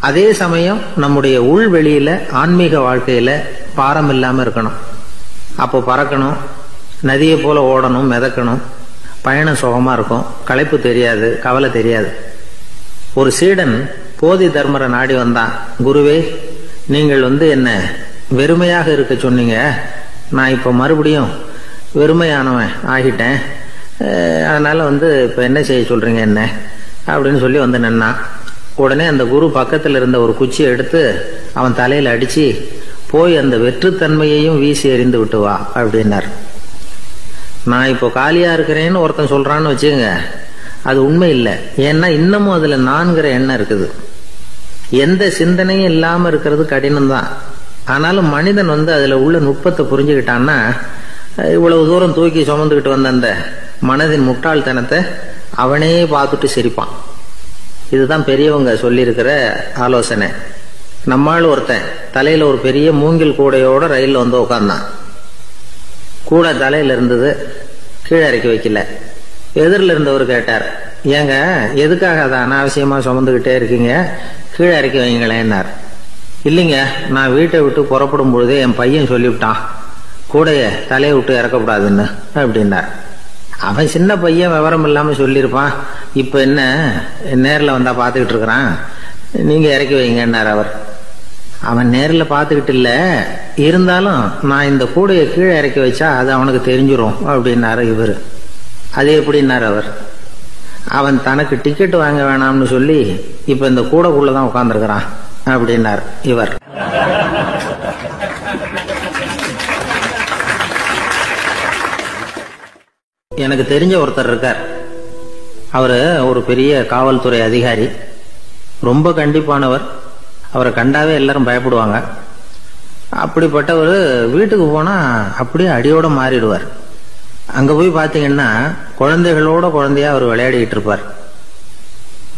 அதே சமயம் நம்முடைய உள்வெளியில ஆன்மீக வாழ்க்கையில பாரம் இல்லாம இருக்கணும். அப்போ பறக்கணும், நதியை போல ஓடணும், மிதக்கணும், பயணம் சுகமா இருக்கும், களைப்பு தெரியாது, கவலை தெரியாது. ஒரு சீடன் போதி தர்மரை நாடி வந்தான். குருவே, நீங்கள் என்ன வெறுமையாக இருக்க சொன்னீங்க, நான் இப்ப மறுபடியும் வெறுமையானவன் ஆகிட்டேன், அதனால இப்ப என்ன செய்ய சொல்றீங்க என்ன அப்படின்னு சொல்லி நின்னான். உடனே அந்த குரு பக்கத்துல இருந்த ஒரு குச்சியை எடுத்து அவன் தலையில அடிச்சு, போய் அந்த வெற்றுத்தன்மையையும் வீசி எறிந்து விட்டு வா அப்படின்னார். நான் இப்போ காலியா இருக்கிறேன்னு ஒருத்தன் சொல்றான்னு வச்சுங்க, அது உண்மை இல்லை. ஏன்னா இன்னமும் அதுல நான்கிற எண்ணம் இருக்குது. எந்த சிந்தனையும் இல்லாம இருக்கிறது கடினம் தான். ஆனாலும் மனிதன் அதுல உள்ள நுட்பத்தை புரிஞ்சுக்கிட்டான்னா, இவ்வளவு தூரம் தூக்கி சுமந்துக்கிட்டு வந்த அந்த மனதின் முட்டாள்தனத்தை அவனே பார்த்துட்டு சிரிப்பான். இதுதான் பெரியவங்க சொல்லியிருக்கிற ஆலோசனை. நம்மால் ஒருத்தன் தலையில ஒரு பெரிய மூங்கில் கூடையோட ரயில்ல உட்கார்ந்தான். கூடை தலையில இருந்தது, கீழே இறக்கி வைக்கல. எதிரில் இருந்தவர் கேட்டார், ஏங்க எதுக்காக அதை அனாவசியமா சுமந்துகிட்டே இருக்கீங்க, கீழே இறக்கி வைங்களேன்னார். இல்லைங்க, நான் வீட்டை விட்டு புறப்படும் பொழுதே என் பையன் சொல்லிவிட்டான், கூடைய தலையை விட்டு இறக்கக்கூடாதுன்னு அப்படின்னார். அவன் சின்ன பையன், விவரம் இல்லாம சொல்லியிருப்பான். இப்ப என்ன நேரில் வந்தா பாத்துக்கிட்டு இருக்கிறான், நீங்க இறக்கி வைங்கன்னார் அவர். அவன் நேரில் பாத்துக்கிட்டு இல்ல, இருந்தாலும் நான் இந்த கூடையை கீழே இறக்கி வச்சா அது அவனுக்கு தெரிஞ்சிரும் அப்படின்னாரு இவர். அது எப்படின்னாரு அவர். அவன் தனக்கு டிக்கெட் வாங்க வேணாம்னு சொல்லி இப்ப இந்த கூடைக்குள்ளதான் உட்கார்ந்துருக்கிறான் அப்படின்னார் இவர். எனக்கு தெரிஞ்ச ஒருத்தர் இருக்கார். அவரு ஒரு பெரிய காவல்துறை அதிகாரி, ரொம்ப கண்டிப்பானவர். அவரை கண்டாவே எல்லாரும் பயப்படுவாங்க. அப்படிப்பட்டவர் வீட்டுக்கு போனா அப்படியே அடியோட மாறிடுவார். அங்க போய் பாத்தீங்கன்னா குழந்தைகளோட குழந்தையா அவர் விளையாடிட்டு இருப்பார்.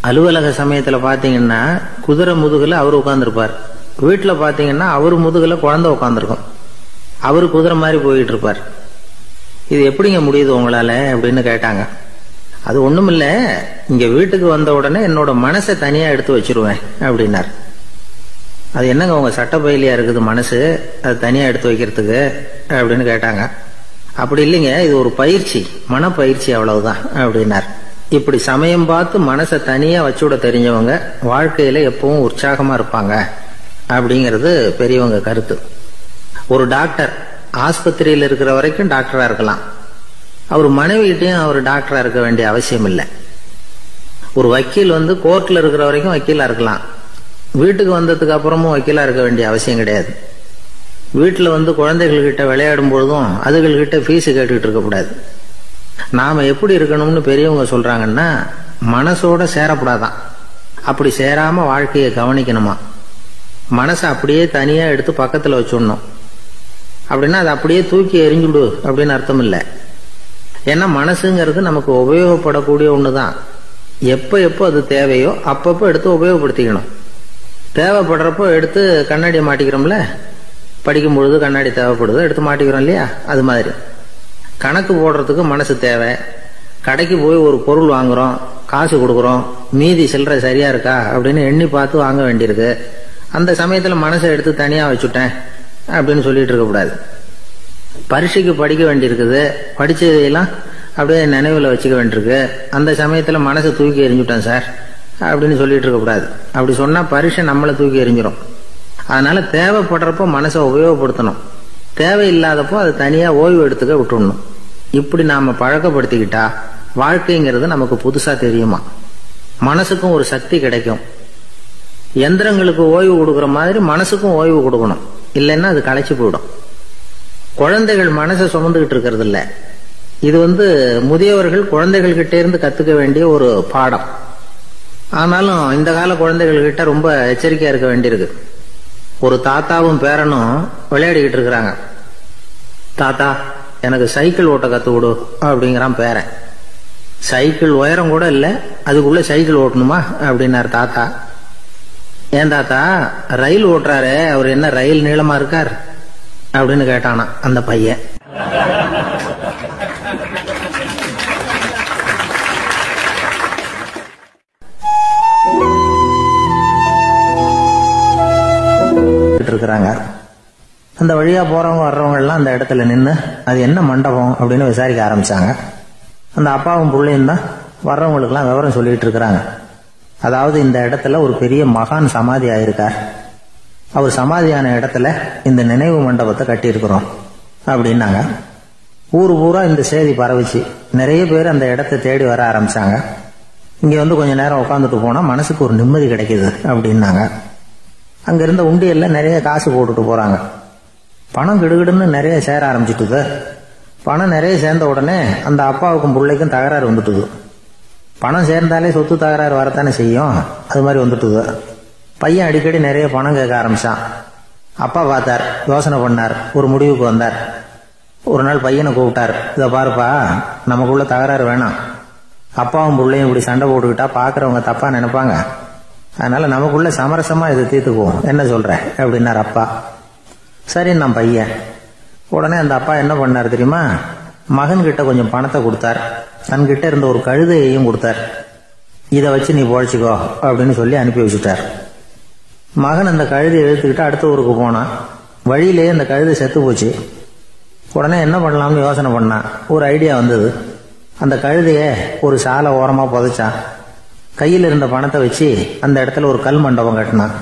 அலுவலக சமயத்துல பாத்தீங்கன்னா குதிரை முதுகுல அவர் உட்கார்ந்துருப்பார். வீட்டுல பாத்தீங்கன்னா அவர் முதுகுல குழந்தை உட்காந்துருக்கும். அவரு குதிரை மாதிரி போயிட்டு இருப்பார். இது எப்படிங்க முடியுது உங்களால அப்படின்னு கேட்டாங்க. அது ஒண்ணுமில்ல, இங்க வீட்டுக்கு வந்த உடனே என்னோட மனசை தனியா எடுத்து வச்சிருவேன் அப்படின்னார். அது என்னங்க உங்க சட்டப்பையிலையா இருக்குது மனசு, அது தனியா எடுத்து வைக்கிறதுக்கு அப்படின்னு கேட்டாங்க. அப்படி இல்லைங்க, இது ஒரு பயிற்சி, மனப்பயிற்சி, அவ்வளவுதான் அப்படின்னார். இப்படி சமயம் பார்த்து மனசை தனியா வச்சுவிட தெரிஞ்சவங்க வாழ்க்கையில எப்பவும் உற்சாகமா இருப்பாங்க அப்படிங்கிறது பெரியவங்க கருத்து. ஒரு டாக்டர் ஆஸ்பத்திரியில் இருக்கிற வரைக்கும் டாக்டரா இருக்கலாம். அவர் மனைவிகிட்டையும் அவர் டாக்டரா இருக்க வேண்டிய அவசியம் இல்லை. ஒரு வக்கீல் கோர்ட்ல இருக்கிற வரைக்கும் வக்கீலா இருக்கலாம். வீட்டுக்கு வந்ததுக்கு அப்புறமும் வக்கீலா இருக்க வேண்டிய அவசியம் கிடையாது. வீட்டுல குழந்தைகள்கிட்ட விளையாடும் பொழுதும் அதுகள்கிட்ட ஃபீஸ் கேட்டுக்கிட்டு இருக்கக்கூடாது. நாம எப்படி இருக்கணும்னு பெரியவங்க சொல்றாங்கன்னா, மனசோட சேரப்படாதான். அப்படி சேராம வாழ்க்கையை கவனிக்கணுமா. மனசை அப்படியே தனியா எடுத்து பக்கத்துல வச்சுடணும். அப்படின்னா அது அப்படியே தூக்கி எறிஞ்சுடு அப்படின்னு அர்த்தம் இல்லை. ஏன்னா மனசுங்கிறது நமக்கு உபயோகப்படக்கூடிய ஒண்ணுதான். எப்ப எப்போ அது தேவையோ அப்பப்போ எடுத்து உபயோகப்படுத்திக்கணும். தேவைப்படுறப்போ எடுத்து கண்ணாடியை மாட்டிக்கிறோம்ல, படிக்கும் பொழுது கண்ணாடி தேவைப்படுது, எடுத்து மாட்டிக்கிறோம் இல்லையா, அது மாதிரி கணக்கு போடுறதுக்கு மனசு தேவை. கடைக்கு போய் ஒரு பொருள் வாங்குறோம், காசு கொடுக்குறோம், மீதி சில்லறை சரியா இருக்கா அப்படின்னு எண்ணி பார்த்து வாங்க வேண்டியிருக்கு. அந்த சமயத்துல மனசை எடுத்து தனியா வச்சுட்டேன் அப்படின்னு சொல்லிட்டு இருக்க கூடாது. பரீட்சைக்கு படிக்க வேண்டியிருக்குது, படிச்சதையெல்லாம் அப்படியே நினைவுல வச்சுக்க வேண்டியிருக்கு. அந்த சமயத்துல மனசை தூக்கி எறிஞ்சுட்டேன் சார் அப்படின்னு சொல்லிட்டு இருக்க கூடாது. அப்படி சொன்னா பரீட்சை நம்மளை தூக்கி எறிஞ்சிடும். அதனால தேவைப்படுறப்போ மனசை உபயோகப்படுத்தணும், தேவையில்லாதப்போ அது தனியா ஓய்வு எடுத்துக்க விட்டுடணும். இப்படி நாம பழக்கப்படுத்திக்கிட்டா வாழ்க்கைங்கிறது நமக்கு புதுசா தெரியுமா. மனசுக்கும் ஒரு சக்தி கிடைக்கும். எந்திரங்களுக்கு ஓய்வு கொடுக்கற மாதிரி மனசுக்கும் ஓய்வு கொடுக்கணும், இல்லைன்னா அது களைச்சு போயிடும். குழந்தைகள் மனசை சுமந்துகிட்டு இருக்கிறது இல்ல. இது முதியவர்கள் குழந்தைகள் கிட்டே இருந்து கத்துக்க வேண்டிய ஒரு பாடம். ஆனாலும் இந்த கால குழந்தைகள் கிட்ட ரொம்ப எச்சரிக்கையா இருக்க வேண்டியிருக்கு. ஒரு தாத்தாவும் பேரனும் விளையாடிக்கிட்டு இருக்கிறாங்க. தாத்தா, எனக்கு சைக்கிள் ஓட்ட கத்து கொடு அப்படிங்கிறான் பேரன். சைக்கிள் உயரம் கூட இல்லை, அதுக்குள்ள சைக்கிள் ஓட்டணுமா அப்படின்னாரு தாத்தா. ஏன் தாத்தா, ரயில் ஓட்டுறாரு, அவர் என்ன ரயில் நீளமா இருக்கார் அப்படின்னு கேட்டானா அந்த பையன். இருக்கிறாங்க. அந்த வழியா போறவங்க வர்றவங்க எல்லாம் அந்த இடத்துல நின்று அது என்ன மண்டபம் அப்படின்னு விசாரிக்க ஆரம்பிச்சாங்க. அந்த அப்பாவும் பிள்ளையும் தான் வர்றவங்களுக்கு எல்லாம் விவரம் சொல்லிட்டு இருக்கிறாங்க. அதாவது இந்த இடத்துல ஒரு பெரிய மகான் சமாதி ஆயிருக்கார், அவர் சமாதியான இடத்துல இந்த நினைவு மண்டபத்தை கட்டி இருக்கிறோம் அப்படின்னாங்க. ஊரு பூரா இந்த செய்தி பரவிச்சு. நிறைய பேர் அந்த இடத்தை தேடி வர ஆரம்பிச்சாங்க. இங்க கொஞ்ச நேரம் உட்காந்துட்டு போனா மனசுக்கு ஒரு நிம்மதி கிடைக்குது அப்படின்னாங்க. அங்க இருந்த உண்டியல்ல நிறைய காசு போட்டுட்டு போறாங்க. பணம் கிடுகிடுன்னு நிறைய சேர ஆரம்பிச்சுட்டுது. பணம் நிறைய சேர்ந்த உடனே அந்த அப்பாவுக்கும் பிள்ளைக்கும் தகராறு வந்துட்டுது. பணம் சேர்ந்தாலே சொத்து தகராறு வரத்தானே செய்யும், அது மாதிரி வந்துட்டுது. பையன் அடிக்கடி நிறைய பணம் கேட்க ஆரம்பிச்சான். அப்பா பார்த்தார், யோசனை பண்ணார், ஒரு முடிவுக்கு வந்தார். ஒரு நாள் பையனை கூப்பிட்டார். இதை பாருப்பா, நமக்குள்ள தகராறு வேணாம். அப்பாவும் பிள்ளையும் இப்படி சண்டை போட்டுக்கிட்டா பாக்குறவங்க தப்பா நினைப்பாங்க. அதனால நமக்குள்ள சமரசமா இதை தீர்த்துக்குவோம், என்ன சொல்ற அப்படின்னார் அப்பா. சரி நான் பையன். உடனே அந்த அப்பா என்ன பண்ணார் தெரியுமா, மகன் கிட்ட கொஞ்சம் பணத்தை கொடுத்தார். தன்கிட்ட இருந்த ஒரு கழுதையையும் கொடுத்தார். இதை வச்சு நீ பொழைச்சிக்கோ அப்படின்னு சொல்லி அனுப்பி வச்சுட்டார். மகன் அந்த கழுதையை எடுத்துக்கிட்டு அடுத்த ஊருக்கு போனான். வழியிலேயே அந்த கழுதை செத்து போச்சு. உடனே என்ன பண்ணலாம்னு யோசனை பண்ணான். ஒரு ஐடியா வந்தது. அந்த கழுதைய ஒரு சாலை ஓரமா புதைச்சான். கையில் இருந்த பணத்தை வச்சு அந்த இடத்துல ஒரு கல் மண்டபம் கட்டினான்.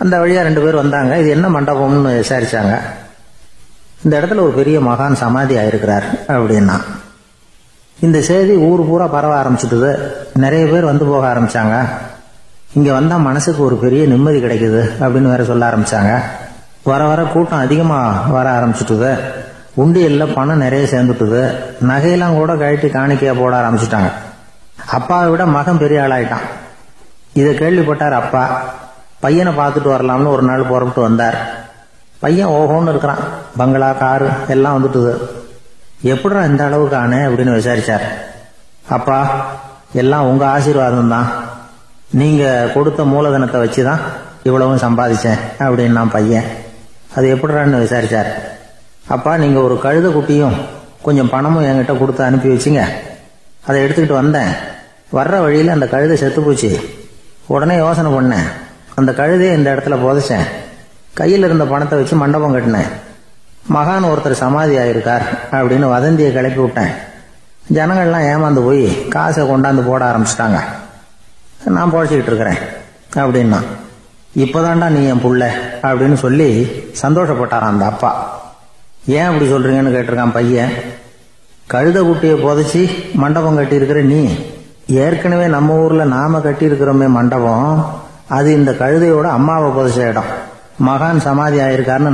அந்த வழியா 2 பேர் வந்தாங்க. இது என்ன மண்டபம்னு விசாரிச்சாங்க. இந்த இடத்துல ஒரு பெரிய மகான் சமாதி ஆயிருக்கிறார் அப்படின்னா. இந்த செய்தி ஊர் பூரா பரவ ஆரம்பிச்சுட்டுது. நிறைய பேர் வந்து போக ஆரம்பிச்சாங்க. இங்க வந்தா மனசுக்கு ஒரு பெரிய நிம்மதி கிடைக்குது அப்படின்னு வேற சொல்ல ஆரம்பிச்சாங்க. வர வர கூட்டம் அதிகமா வர ஆரம்பிச்சுட்டுது. உண்டியல்ல பணம் நிறைய சேர்ந்துட்டுது. நகையெல்லாம் கூட கழட்டி காணிக்கையா போட ஆரம்பிச்சுட்டாங்க. அப்பாவை விட மகன் பெரிய ஆளாயிட்டான். இதை கேள்விப்பட்டார் அப்பா. பையனை பார்த்துட்டு வரலாம்னு ஒரு நாள் புறப்பட்டு வந்தார். பையன் ஓஹோன்னு இருக்கிறான், பங்களா காரு எல்லாம் வந்துட்டுது. எப்படிடா இந்த அளவுக்கு ஆனே அப்படின்னு விசாரிச்சார். அப்பா, எல்லாம் உங்க ஆசீர்வாதம் தான், நீங்க கொடுத்த மூலதனத்தை வச்சுதான் இவ்வளவும் சம்பாதிச்சேன் அப்படின்னு நான் பையன். அது எப்படிடான்னு விசாரிச்சார். அப்பா, நீங்க ஒரு கழுத குட்டியும் கொஞ்சம் பணமும் என்கிட்ட கொடுத்து அனுப்பி வச்சுங்க, அதை எடுத்துக்கிட்டு வந்தேன். வர்ற வழியில் அந்த கழுதை செத்து போச்சு. உடனே யோசனை பண்ணேன், அந்த கழுதையை இந்த இடத்துல புதைச்சேன், கையில் இருந்த பணத்தை வச்சு மண்டபம் கட்டினேன். மகான் ஒருத்தர் சமாதி ஆயிருக்கார் அப்படின்னு வதந்தியை கிளப்பி விட்டேன். ஜனங்கள்லாம் ஏமாந்து போய் காசை கொண்டாந்து போட ஆரம்பிச்சிட்டாங்க. நான் பொழைச்சிக்கிட்டு இருக்கிறேன் அப்படின்னா. இப்பதான்டா நீ என் புள்ள அப்படின்னு சொல்லி சந்தோஷப்பட்டாரான் அந்த அப்பா. ஏன் அப்படி சொல்றீங்கன்னு கேட்டிருக்கான் பையன். கழுத குட்டியை புதைச்சி மண்டபம் கட்டி இருக்கிற நீ, ஏற்கனவே நம்ம ஊர்ல நாம கட்டி இருக்கிறோமே மண்டபம், அது இந்த கழுதையோட அம்மாவை புதைச்ச இடம். மகான் சமாதி ஆயிருக்காருன்னு